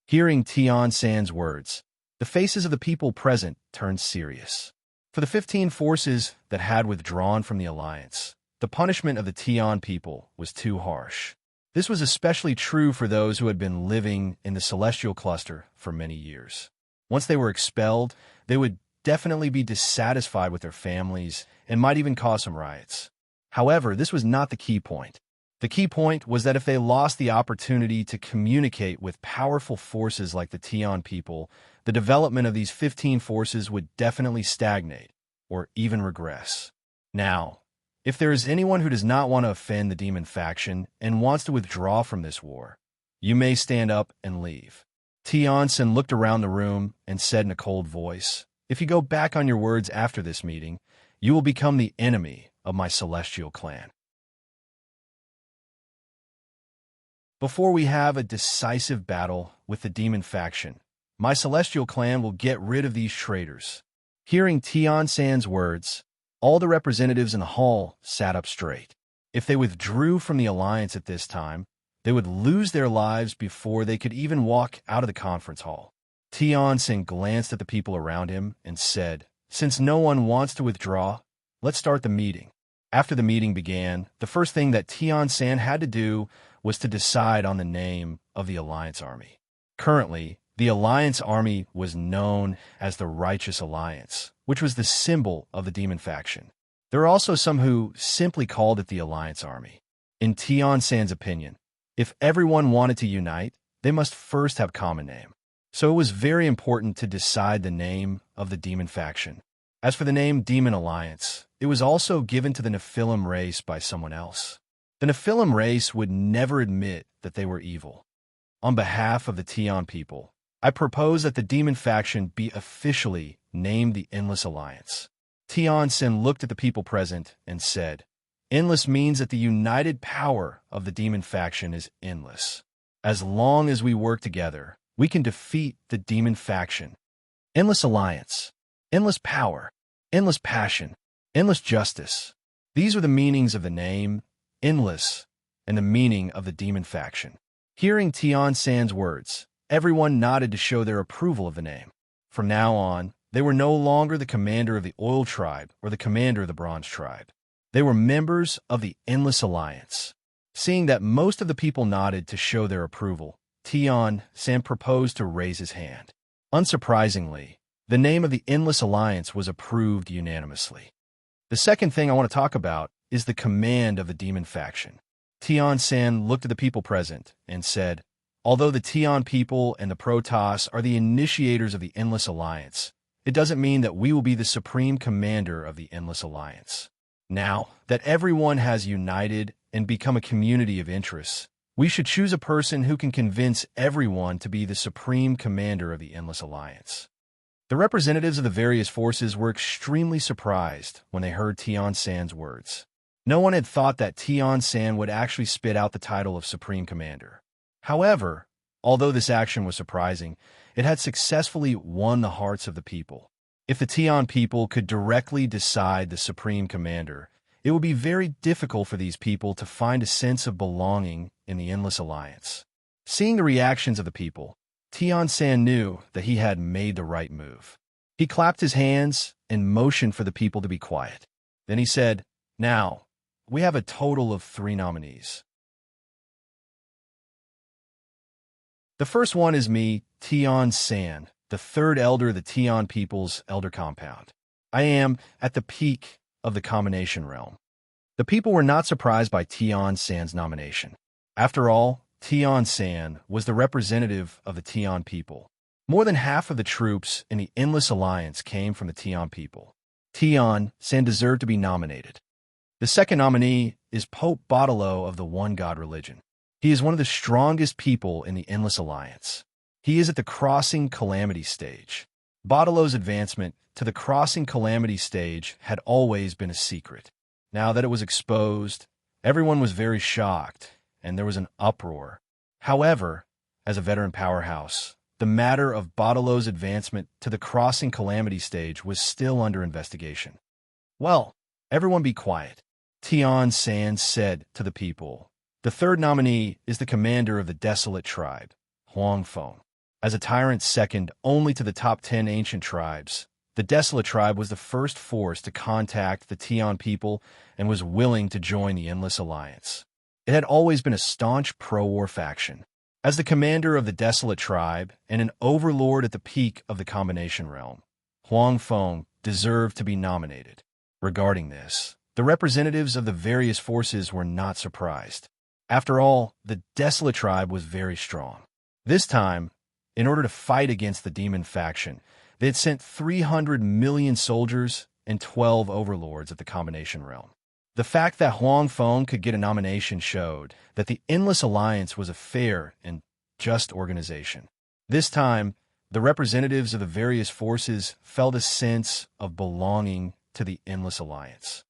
Hearing Tian San's words, the faces of the people present turned serious. For the 15 forces that had withdrawn from the Alliance, the punishment of the Tian people was too harsh. This was especially true for those who had been living in the Celestial Cluster for many years. Once they were expelled, they would definitely be dissatisfied with their families and might even cause some riots. However, this was not the key point. The key point was that if they lost the opportunity to communicate with powerful forces like the Tian people, the development of these 15 forces would definitely stagnate or even regress. Now, if there is anyone who does not want to offend the demon faction and wants to withdraw from this war, you may stand up and leave. Tian San looked around the room and said in a cold voice, "If you go back on your words after this meeting, you will become the enemy of my celestial clan." Before we have a decisive battle with the demon faction, my celestial clan will get rid of these traitors. Hearing Tian San's words, all the representatives in the hall sat up straight. If they withdrew from the alliance at this time, they would lose their lives before they could even walk out of the conference hall. Tian San glanced at the people around him and said, "Since no one wants to withdraw, let's start the meeting." After the meeting began, the first thing that Tian San had to do was to decide on the name of the Alliance Army. Currently, the Alliance Army was known as the Righteous Alliance, which was the symbol of the demon faction. There are also some who simply called it the Alliance Army. In Tian San's opinion, if everyone wanted to unite, they must first have common name. So it was very important to decide the name of the demon faction. As for the name Demon Alliance, it was also given to the Nephilim race by someone else. The Nephilim race would never admit that they were evil. On behalf of the Tian people, I propose that the demon faction be officially named the Endless Alliance. Tian San looked at the people present and said, "Endless means that the united power of the demon faction is endless. As long as we work together, we can defeat the demon faction. Endless Alliance, endless power, endless passion, endless justice. These are the meanings of the name, endless, and the meaning of the demon faction." Hearing Tian San's words, everyone nodded to show their approval of the name. From now on, they were no longer the commander of the Oil Tribe or the commander of the Bronze Tribe. They were members of the Endless Alliance. Seeing that most of the people nodded to show their approval, Tian San proposed to raise his hand. Unsurprisingly, the name of the Endless Alliance was approved unanimously. The second thing I want to talk about is the command of the demon faction. Tian San looked at the people present and said, "Although the Tian people and the Protoss are the initiators of the Endless Alliance, it doesn't mean that we will be the supreme commander of the Endless Alliance. Now that everyone has united and become a community of interests, we should choose a person who can convince everyone to be the supreme commander of the Endless Alliance." The representatives of the various forces were extremely surprised when they heard Tian San's words. No one had thought that Tian San would actually spit out the title of Supreme Commander. However, although this action was surprising, it had successfully won the hearts of the people. If the Tian people could directly decide the Supreme Commander, it would be very difficult for these people to find a sense of belonging in the Endless Alliance. Seeing the reactions of the people, Tian San knew that he had made the right move. He clapped his hands and motioned for the people to be quiet. Then he said, "Now, we have a total of 3 nominees. The first one is me, Tian San, the third elder of the Tian people's elder compound. I am at the peak of the combination realm. The people were not surprised by Tian San's nomination. After all, Tian San was the representative of the Tian people. More than half of the troops in the Endless Alliance came from the Tian people. Tian San deserved to be nominated. The second nominee is Pope Baudelo of the One God religion. He is one of the strongest people in the Endless Alliance. He is at the Crossing Calamity stage. Baudelo's advancement to the Crossing Calamity stage had always been a secret. Now that it was exposed, everyone was very shocked, and there was an uproar. However, as a veteran powerhouse, the matter of Baudelo's advancement to the Crossing Calamity stage was still under investigation. Well, everyone be quiet, Tian San said to the people. The third nominee is the commander of the Desolate Tribe, Huang Feng. As a tyrant second only to the top 10 ancient tribes, the Desolate Tribe was the first force to contact the Tian people and was willing to join the Endless Alliance. It had always been a staunch pro-war faction. As the commander of the Desolate Tribe and an overlord at the peak of the Combination Realm, Huang Feng deserved to be nominated. Regarding this, the representatives of the various forces were not surprised. After all, the Desolate Tribe was very strong. This time, in order to fight against the demon faction, they had sent 300 million soldiers and 12 overlords at the Combination Realm. The fact that Huang Feng could get a nomination showed that the Endless Alliance was a fair and just organization. This time, the representatives of the various forces felt a sense of belonging to the Endless Alliance.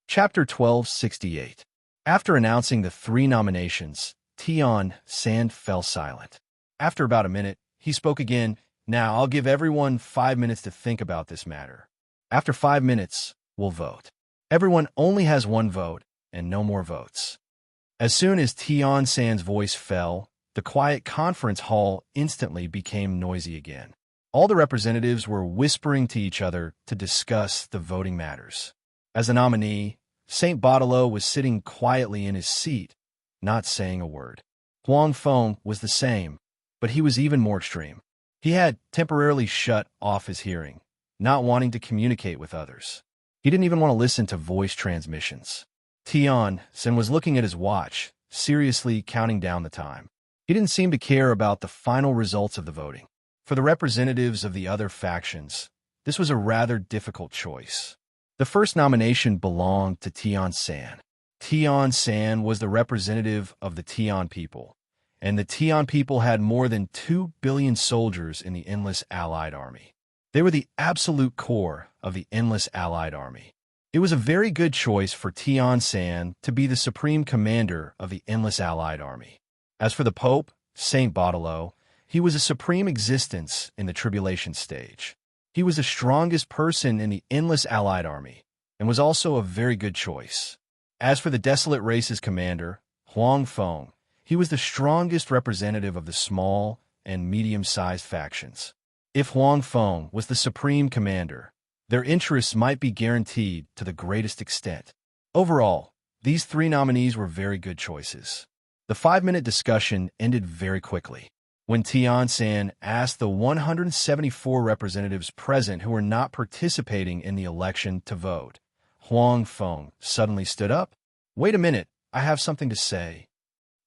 Chapter 1268. After announcing the 3 nominations, Tian San fell silent. After about a minute, he spoke again. Now, I'll give everyone 5 minutes to think about this matter. After 5 minutes, we'll vote. Everyone only has 1 vote, and no more votes. As soon as Tian San's voice fell, the quiet conference hall instantly became noisy again. All the representatives were whispering to each other to discuss the voting matters. As the nominee, Saint Baudelo was sitting quietly in his seat, not saying a word. Huang Feng was the same, but he was even more extreme. He had temporarily shut off his hearing, not wanting to communicate with others. He didn't even want to listen to voice transmissions. Tian San was looking at his watch, seriously counting down the time. He didn't seem to care about the final results of the voting. For the representatives of the other factions, this was a rather difficult choice. The first nomination belonged to Tian San. Tian San was the representative of the Tian people, and the Tian people had more than 2 billion soldiers in the Endless Allied Army. They were the absolute core of the Endless Allied Army. It was a very good choice for Tian San to be the supreme commander of the Endless Allied Army. As for the Pope, Saint Baudelo, he was a supreme existence in the tribulation stage. He was the strongest person in the Endless Allied Army, and was also a very good choice. As for the Desolate Race's commander, Huang Feng, he was the strongest representative of the small and medium-sized factions. If Huang Feng was the supreme commander, their interests might be guaranteed to the greatest extent. Overall, these 3 nominees were very good choices. The 5-minute discussion ended very quickly. When Tian San asked the 174 representatives present who were not participating in the election to vote, Huang Feng suddenly stood up. Wait a minute, I have something to say.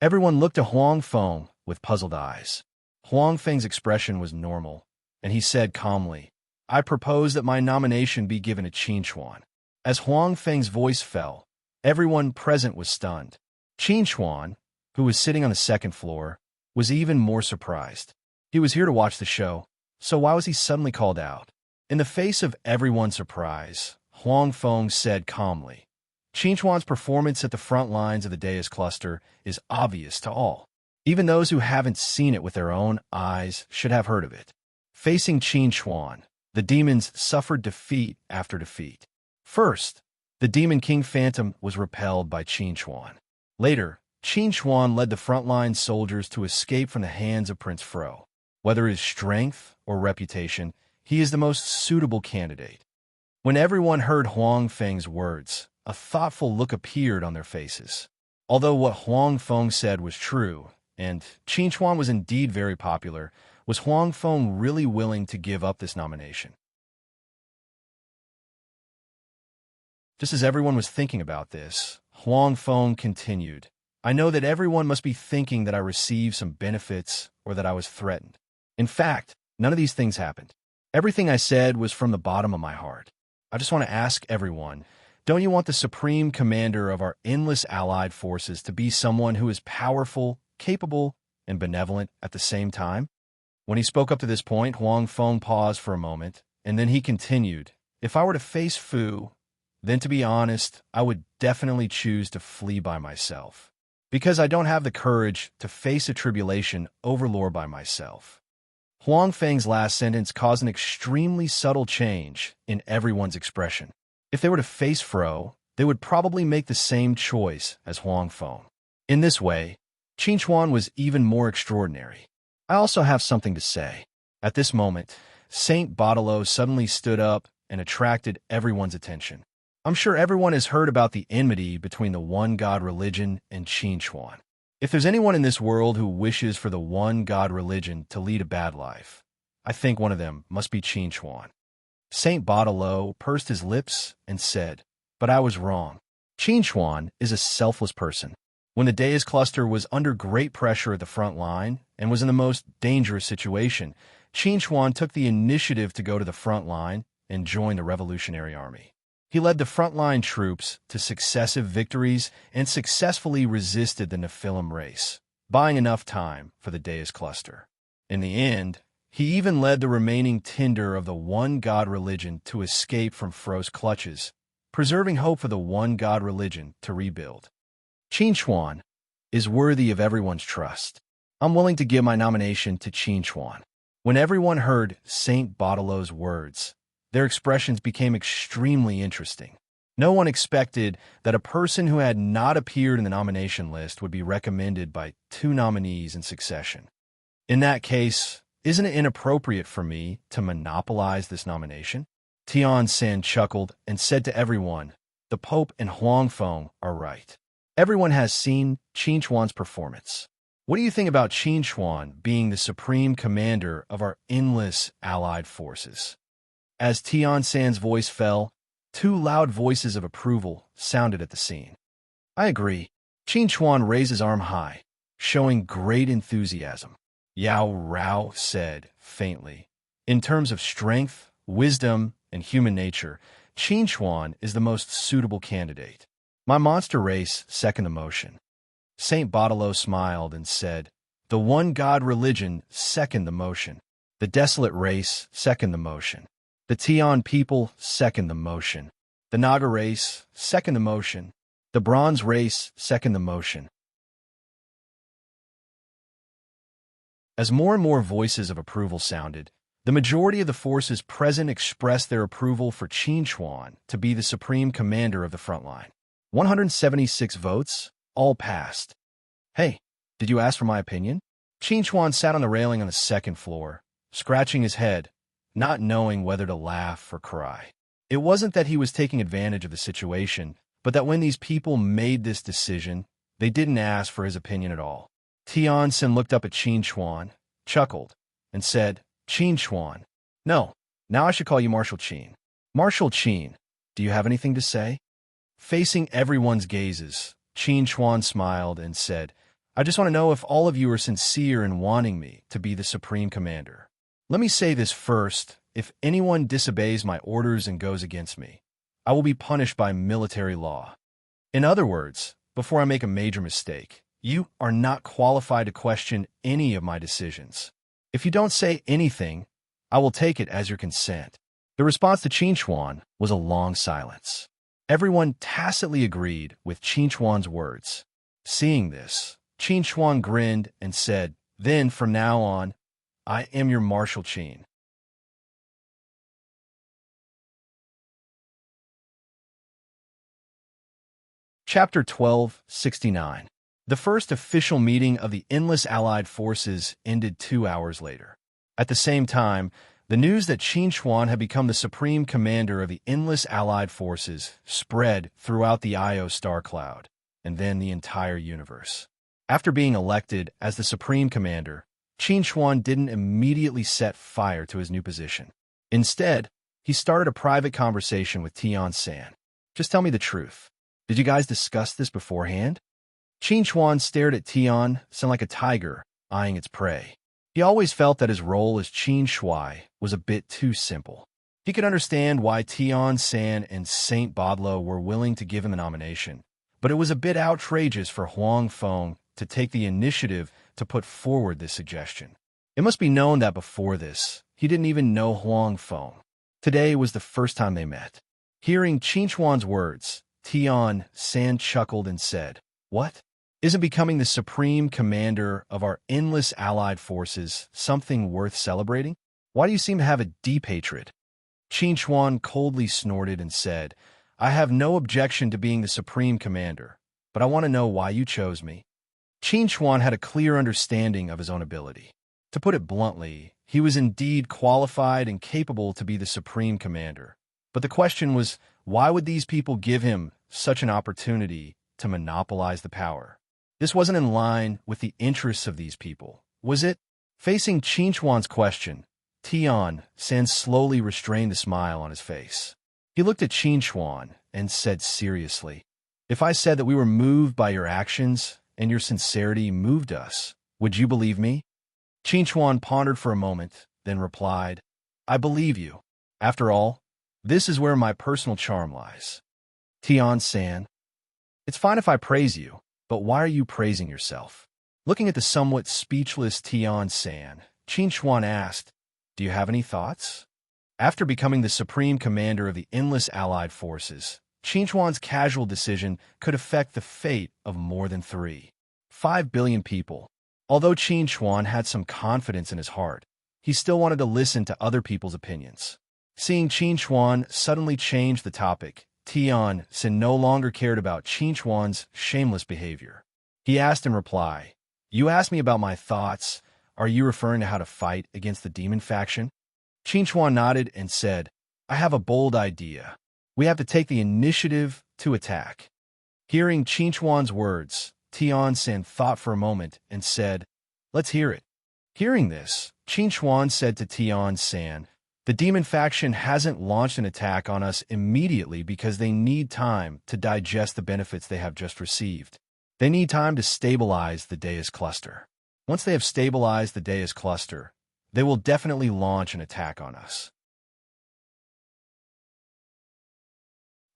Everyone looked at Huang Feng with puzzled eyes. Huang Feng's expression was normal, and he said calmly, I propose that my nomination be given to Qin Chuan. As Huang Feng's voice fell, everyone present was stunned. Qin Chuan, who was sitting on the 2nd floor, was even more surprised. He was here to watch the show, so why was he suddenly called out? In the face of everyone's surprise, Huang Feng said calmly, Qin Chuan's performance at the front lines of the Deus cluster is obvious to all. Even those who haven't seen it with their own eyes should have heard of it. Facing Qin Chuan, the demons suffered defeat after defeat. First, the Demon King Phantom was repelled by Qin Chuan. Later, Qin Chuan led the frontline soldiers to escape from the hands of Prince Fro. Whether his strength or reputation, he is the most suitable candidate. When everyone heard Huang Feng's words, a thoughtful look appeared on their faces. Although what Huang Feng said was true, and Qin Chuan was indeed very popular, was Huang Feng really willing to give up this nomination? Just as everyone was thinking about this, Huang Feng continued, I know that everyone must be thinking that I received some benefits or that I was threatened. In fact, none of these things happened. Everything I said was from the bottom of my heart. I just want to ask everyone, don't you want the supreme commander of our endless allied forces to be someone who is powerful, capable, and benevolent at the same time? When he spoke up to this point, Huang Feng paused for a moment, and then he continued, if I were to face Fu, then to be honest, I would definitely choose to flee by myself. Because I don't have the courage to face a tribulation overlord by myself. Huang Feng's last sentence caused an extremely subtle change in everyone's expression. If they were to face Fro, they would probably make the same choice as Huang Feng. In this way, Qin Chuan was even more extraordinary. I also have something to say. At this moment, Saint Baudelaire suddenly stood up and attracted everyone's attention. I'm sure everyone has heard about the enmity between the one-God religion and Qin Chuan. If there's anyone in this world who wishes for the one-God religion to lead a bad life, I think one of them must be Qin Chuan. Saint Baudelaire pursed his lips and said, but I was wrong. Qin Chuan is a selfless person. When the Deus cluster was under great pressure at the front line and was in the most dangerous situation, Qin Chuan took the initiative to go to the front line and join the Revolutionary Army. He led the frontline troops to successive victories and successfully resisted the Nephilim race, buying enough time for the Deus cluster. In the end, he even led the remaining tinder of the one-God religion to escape from Fro's clutches, preserving hope for the one-God religion to rebuild. Qin Chuan is worthy of everyone's trust. I'm willing to give my nomination to Qin Chuan. When everyone heard Saint Baudelaire's words, their expressions became extremely interesting. No one expected that a person who had not appeared in the nomination list would be recommended by two nominees in succession. In that case, isn't it inappropriate for me to monopolize this nomination? Tian San chuckled and said to everyone, the Pope and Huang Feng are right. Everyone has seen Qin Chuan's performance. What do you think about Qin Chuan being the supreme commander of our endless allied forces? As Tian San's voice fell, two loud voices of approval sounded at the scene. I agree. Qin Chuan raised his arm high, showing great enthusiasm. Yao Rao said, faintly, in terms of strength, wisdom, and human nature, Qin Chuan is the most suitable candidate. My monster race second the motion. Saint Baudelaire smiled and said, the one-God religion second the motion. The desolate race second the motion. The Tian people second the motion. The Naga race second the motion. The Bronze race second the motion. As more and more voices of approval sounded, the majority of the forces present expressed their approval for Qin Chuan to be the supreme commander of the front line. 176 votes, all passed. Hey, did you ask for my opinion? Qin Chuan sat on the railing on the second floor, scratching his head, not knowing whether to laugh or cry. It wasn't that he was taking advantage of the situation, but that when these people made this decision, they didn't ask for his opinion at all. Tian Sin looked up at Qin Chuan, chuckled, and said, Qin Chuan. No, now I should call you Marshal Qin. Marshal Qin, do you have anything to say? Facing everyone's gazes, Qin Chuan smiled and said, I just want to know if all of you are sincere in wanting me to be the supreme commander. Let me say this first, if anyone disobeys my orders and goes against me, I will be punished by military law. In other words, before I make a major mistake, you are not qualified to question any of my decisions. If you don't say anything, I will take it as your consent. The response to Qin Chuan was a long silence. Everyone tacitly agreed with Qin Chuan's words. Seeing this, Qin Chuan grinned and said, then from now on, I am your Marshal Qin. Chapter 1269. The first official meeting of the endless allied forces ended 2 hours later. At the same time, the news that Qin Chuan had become the supreme commander of the endless allied forces spread throughout the Io star cloud. and then the entire universe. After being elected as the Supreme Commander, Qin Xuan didn't immediately set fire to his new position. Instead, he started a private conversation with Tian San. Just tell me the truth. Did you guys discuss this beforehand? Qin Xuan stared at Tian San like a tiger, eyeing its prey. He always felt that his role as Qin Shui was a bit too simple. He could understand why Tian San and Saint Bodlo were willing to give him the nomination, but it was a bit outrageous for Huang Feng to take the initiative to put forward this suggestion. It must be known that before this, he didn't even know Huang Feng. Today was the first time they met. Hearing Qin Xuan's words, Tian San chuckled and said, "What? Isn't becoming the supreme commander of our endless allied forces something worth celebrating? Why do you seem to have a deep hatred?" Qin Xuan coldly snorted and said, "I have no objection to being the supreme commander, but I want to know why you chose me." Qin Xuan had a clear understanding of his own ability. To put it bluntly, he was indeed qualified and capable to be the supreme commander. But the question was, why would these people give him such an opportunity to monopolize the power? This wasn't in line with the interests of these people, was it? Facing Qin Xuan's question, Tian San slowly restrained the smile on his face. He looked at Qin Xuan and said seriously, "If I said that we were moved by your actions and your sincerity moved us, would you believe me?" Qin Xuan pondered for a moment, then replied, "I believe you. After all, this is where my personal charm lies." Tian San, "It's fine if I praise you, but why are you praising yourself?" Looking at the somewhat speechless Tian San, Qin Xuan asked, "Do you have any thoughts?" After becoming the supreme commander of the endless allied forces, Qin Xuan's casual decision could affect the fate of more than 3.5 billion people. Although Qin Xuan had some confidence in his heart, he still wanted to listen to other people's opinions. Seeing Qin Xuan suddenly change the topic, Tian San no longer cared about Qin Xuan's shameless behavior. He asked in reply, "You asked me about my thoughts. Are you referring to how to fight against the demon faction?" Qin Xuan nodded and said, "I have a bold idea. We have to take the initiative to attack." Hearing Qin Xuan's words, Tian San thought for a moment and said, "Let's hear it." Hearing this, Qin Xuan said to Tian San, "The demon faction hasn't launched an attack on us immediately because they need time to digest the benefits they have just received. They need time to stabilize the Deus cluster. Once they have stabilized the Deus cluster, they will definitely launch an attack on us.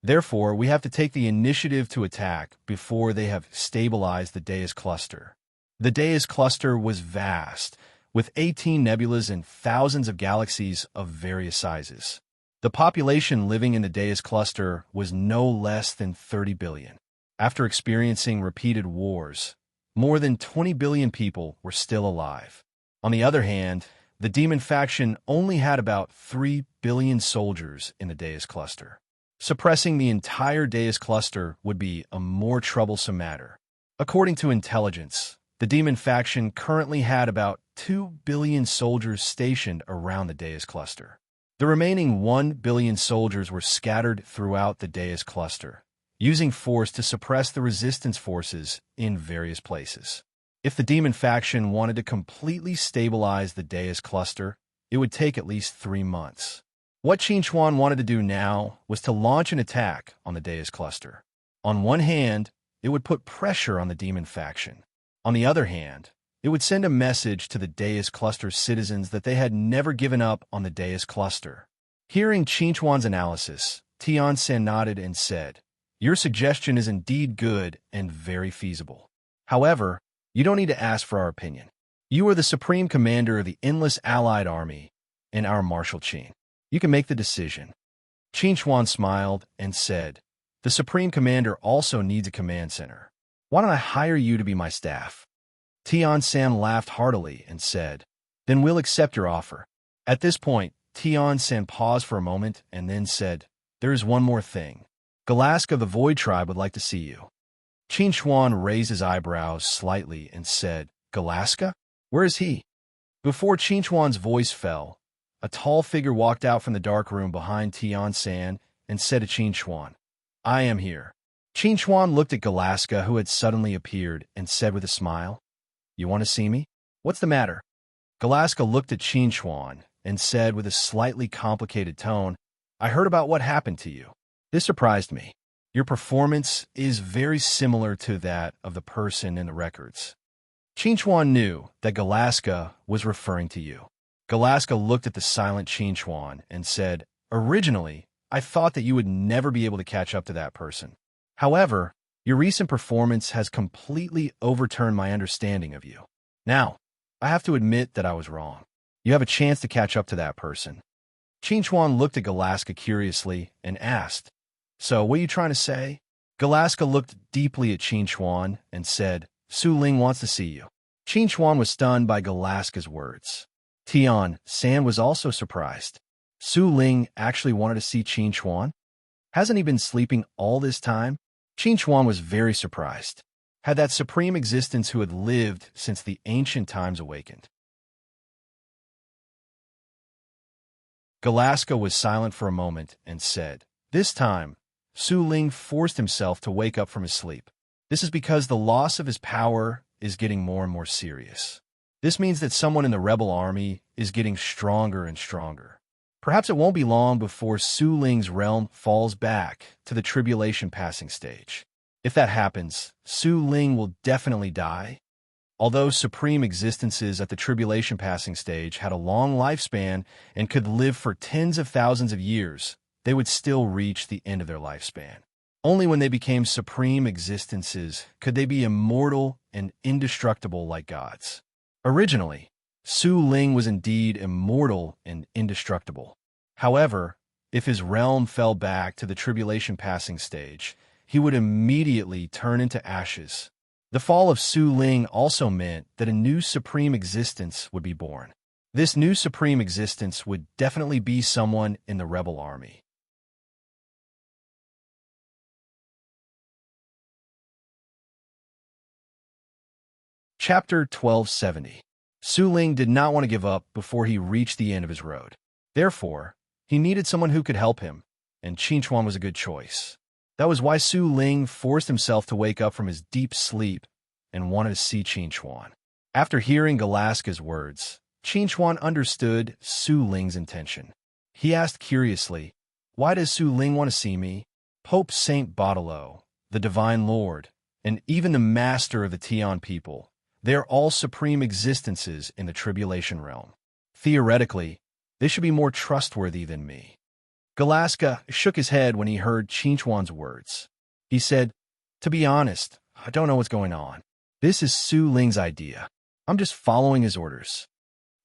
Therefore, we have to take the initiative to attack before they have stabilized the Deus cluster." The Deus cluster was vast, with 18 nebulas and thousands of galaxies of various sizes. The population living in the Deus cluster was no less than 30 billion. After experiencing repeated wars, more than 20 billion people were still alive. On the other hand, the demon faction only had about 3 billion soldiers in the Deus cluster. Suppressing the entire Deus cluster would be a more troublesome matter. According to intelligence, the demon faction currently had about 2 billion soldiers stationed around the Deus cluster. The remaining 1 billion soldiers were scattered throughout the Deus cluster, using force to suppress the resistance forces in various places. If the demon faction wanted to completely stabilize the Deus cluster, it would take at least 3 months. What Qin Xuan wanted to do now was to launch an attack on the Deus cluster. On one hand, it would put pressure on the demon faction. On the other hand, it would send a message to the Deus cluster citizens that they had never given up on the Deus cluster. Hearing Qin Xuan's analysis, Tian San nodded and said, "Your suggestion is indeed good and very feasible. However, you don't need to ask for our opinion. You are the supreme commander of the endless allied army and our Marshal Qin. You can make the decision." Qin Xuan smiled and said, "The supreme commander also needs a command center. Why don't I hire you to be my staff?" Tian San laughed heartily and said, "Then we'll accept your offer." At this point, Tian San paused for a moment and then said, "There is one more thing. Galaska of the Void Tribe would like to see you." Qin Xuan raised his eyebrows slightly and said, "Galaska? Where is he?" Before Qin Xuan's voice fell, a tall figure walked out from the dark room behind Tian San and said to Qin Xuan, "I am here." Qin Chuan looked at Galaska, who had suddenly appeared, and said with a smile, "You want to see me? What's the matter?" Galaska looked at Qin Chuan and said with a slightly complicated tone, "I heard about what happened to you. This surprised me. Your performance is very similar to that of the person in the records." Qin Chuan knew that Galaska was referring to you. Galaska looked at the silent Qin Chuan and said, "Originally, I thought that you would never be able to catch up to that person. However, your recent performance has completely overturned my understanding of you. Now, I have to admit that I was wrong. You have a chance to catch up to that person." Qin Chuan looked at Galaska curiously and asked, "So, what are you trying to say?" Galaska looked deeply at Qin Chuan and said, "Su Ling wants to see you." Qin Chuan was stunned by Galaska's words. Tian San was also surprised. Su Ling actually wanted to see Qin Chuan? Hasn't he been sleeping all this time? Qin Chuan was very surprised. Had that supreme existence who had lived since the ancient times awakened? Galaska was silent for a moment and said, "This time, Su Ling forced himself to wake up from his sleep. This is because the loss of his power is getting more and more serious. This means that someone in the rebel army is getting stronger and stronger. Perhaps it won't be long before Su Ling's realm falls back to the tribulation passing stage. If that happens, Su Ling will definitely die." Although supreme existences at the tribulation passing stage had a long lifespan and could live for tens of thousands of years, they would still reach the end of their lifespan. Only when they became supreme existences could they be immortal and indestructible like gods. Originally, Su Ling was indeed immortal and indestructible. However, if his realm fell back to the tribulation passing stage, he would immediately turn into ashes. The fall of Su Ling also meant that a new supreme existence would be born. This new supreme existence would definitely be someone in the rebel army. Chapter 1270. Su Ling did not want to give up before he reached the end of his road. Therefore, he needed someone who could help him, and Qin Chuan was a good choice. That was why Su Ling forced himself to wake up from his deep sleep and wanted to see Qin Chuan. After hearing Galaska's words, Qin Chuan understood Su Ling's intention. He asked curiously, "Why does Su Ling want to see me?" Pope Saint Baudelaire, the Divine Lord, and even the Master of the Tian people, they are all supreme existences in the tribulation realm. Theoretically, they should be more trustworthy than me. Galaska shook his head when he heard Qin Chuan's words. He said, "To be honest, I don't know what's going on. This is Su Ling's idea. I'm just following his orders."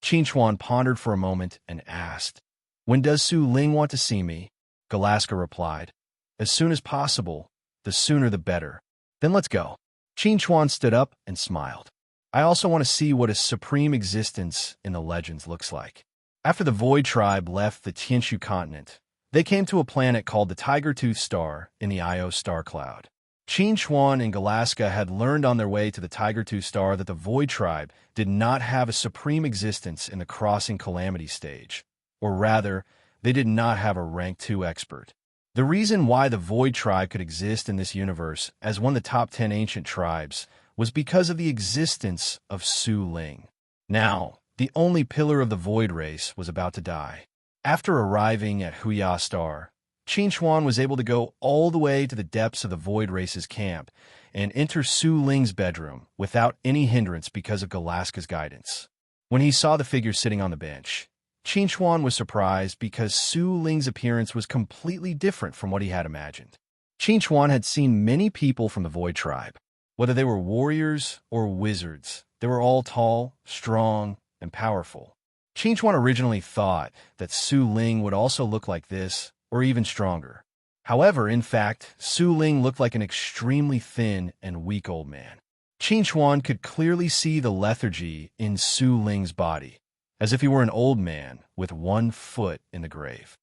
Qin Chuan pondered for a moment and asked, "When does Su Ling want to see me?" Galaska replied, "As soon as possible. The sooner the better. Then let's go." Qin Chuan stood up and smiled. "I also want to see what a supreme existence in the legends looks like." After the Void Tribe left the Tianshu continent, they came to a planet called the Tiger-Tooth Star in the Io star cloud. Qin Chuan and Galaska had learned on their way to the Tiger-Tooth Star that the Void Tribe did not have a supreme existence in the Crossing Calamity stage, or rather, they did not have a Rank 2 expert. The reason why the Void Tribe could exist in this universe as one of the top 10 ancient tribes was because of the existence of Su Ling. Now, the only pillar of the Void race was about to die. After arriving at Huya Star, Qin Chuan was able to go all the way to the depths of the Void race's camp and enter Su Ling's bedroom without any hindrance because of Galaska's guidance. When he saw the figure sitting on the bench, Qin Chuan was surprised because Su Ling's appearance was completely different from what he had imagined. Qin Chuan had seen many people from the Void Tribe. Whether they were warriors or wizards, they were all tall, strong, and powerful. Qin Chuan originally thought that Su Ling would also look like this, or even stronger. However, in fact, Su Ling looked like an extremely thin and weak old man. Qin Chuan could clearly see the lethargy in Su Ling's body, as if he were an old man with one foot in the grave.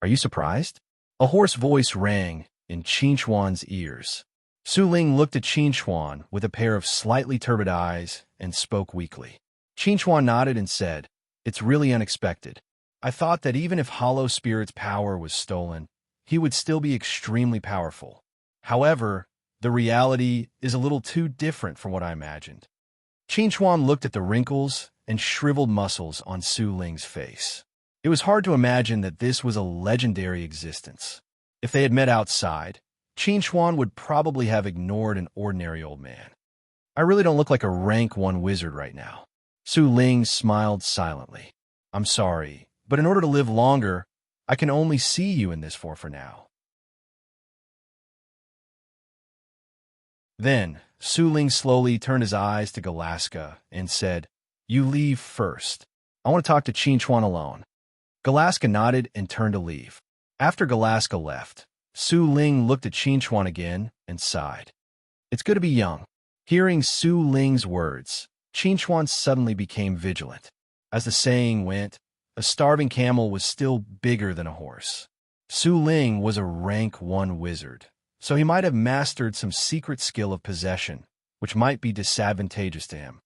"Are you surprised?" A hoarse voice rang in Qin Chuan's ears. Su Ling looked at Qin Chuan with a pair of slightly turbid eyes and spoke weakly. Qin Chuan nodded and said, "It's really unexpected. I thought that even if Hollow Spirit's power was stolen, he would still be extremely powerful. However, the reality is a little too different from what I imagined. Qin Chuan looked at the wrinkles and shriveled muscles on Su Ling's face. It was hard to imagine that this was a legendary existence. If they had met outside, Qin Chuan would probably have ignored an ordinary old man. I really don't look like a rank 1 wizard right now. Su Ling smiled silently. I'm sorry, but in order to live longer, I can only see you in this form for now. Then, Su Ling slowly turned his eyes to Galaska and said, You leave first. I want to talk to Qin Chuan alone. Galaska nodded and turned to leave. After Galaska left, Su Ling looked at Qin Chuan again and sighed. It's good to be young. Hearing Su Ling's words, Qin Chuan suddenly became vigilant. As the saying went, a starving camel was still bigger than a horse. Su Ling was a rank 1 wizard, so he might have mastered some secret skill of possession, which might be disadvantageous to him.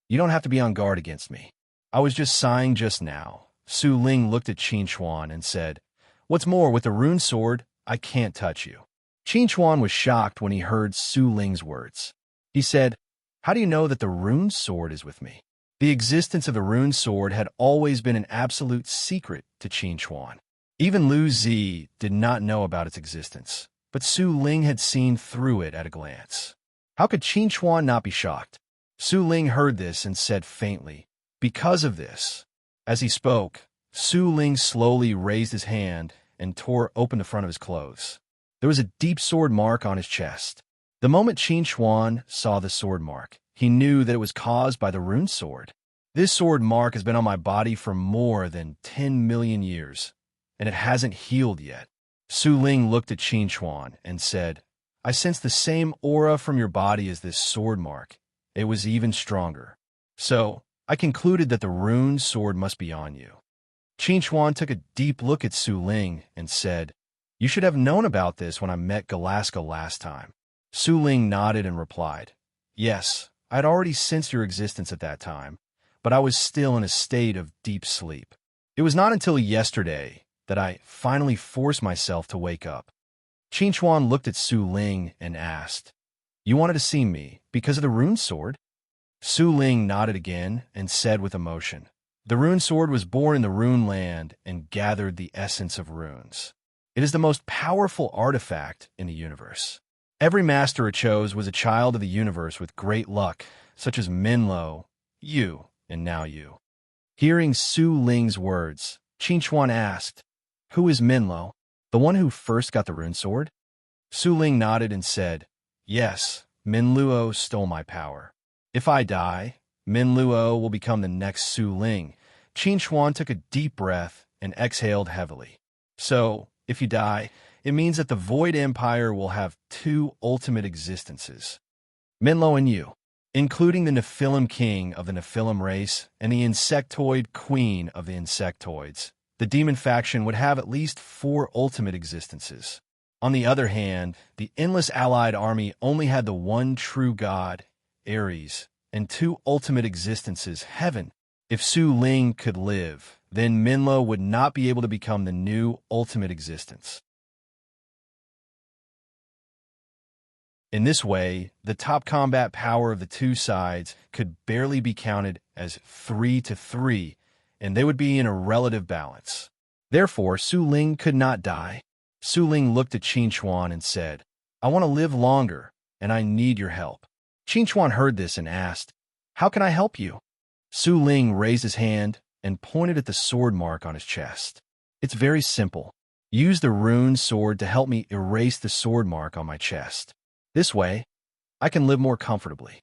You don't have to be on guard against me. I was just sighing just now. Su Ling looked at Qin Chuan and said, What's more, with the rune sword, I can't touch you. Qin Chuan was shocked when he heard Su Ling's words. He said, How do you know that the rune sword is with me? The existence of the rune sword had always been an absolute secret to Qin Chuan. Even Lu Zi did not know about its existence, but Su Ling had seen through it at a glance. How could Qin Chuan not be shocked? Su Ling heard this and said faintly, Because of this. As he spoke, Su Ling slowly raised his hand and tore open the front of his clothes. There was a deep sword mark on his chest. The moment Qin Chuan saw the sword mark, he knew that it was caused by the rune sword. This sword mark has been on my body for more than 10 million years, and it hasn't healed yet. Su Ling looked at Qin Chuan and said, I sense the same aura from your body as this sword mark. It was even stronger. So, I concluded that the rune sword must be on you. Qin Chuan took a deep look at Su Ling and said, You should have known about this when I met Galaska last time. Su Ling nodded and replied, Yes, I had already sensed your existence at that time, but I was still in a state of deep sleep. It was not until yesterday that I finally forced myself to wake up. Qin Chuan looked at Su Ling and asked, You wanted to see me because of the rune sword? Su Ling nodded again and said with emotion, The rune sword was born in the rune land and gathered the essence of runes. It is the most powerful artifact in the universe. Every master it chose was a child of the universe with great luck, such as Minlo, you, and now you. Hearing Su Ling's words, Qin Chuan asked, Who is Minlo, the one who first got the rune sword? Su Ling nodded and said, Yes, Minluo stole my power. If I die, Minluo will become the next Su Ling. Qin Chuan took a deep breath and exhaled heavily. So, if you die, it means that the Void Empire will have 2 ultimate existences. Minlo and you, including the Nephilim king of the Nephilim race and the insectoid queen of the insectoids. The demon faction would have at least 4 ultimate existences. On the other hand, the Endless Allied Army only had the one true god, Ares, and 2 ultimate existences, Heaven. If Su Ling could live, then Minlo would not be able to become the new ultimate existence. In this way, the top combat power of the 2 sides could barely be counted as 3-3, and they would be in a relative balance. Therefore, Su Ling could not die. Su Ling looked at Qin Chuan and said, I want to live longer, and I need your help. Qin Chuan heard this and asked, How can I help you? Su Ling raised his hand and pointed at the sword mark on his chest. It's very simple. Use the rune sword to help me erase the sword mark on my chest. This way, I can live more comfortably.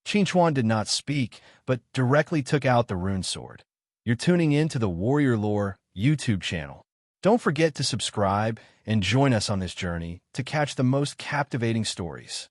Qin Chuan did not speak, but directly took out the rune sword. You're tuning in to the Warrior Lore YouTube channel. Don't forget to subscribe and join us on this journey to catch the most captivating stories.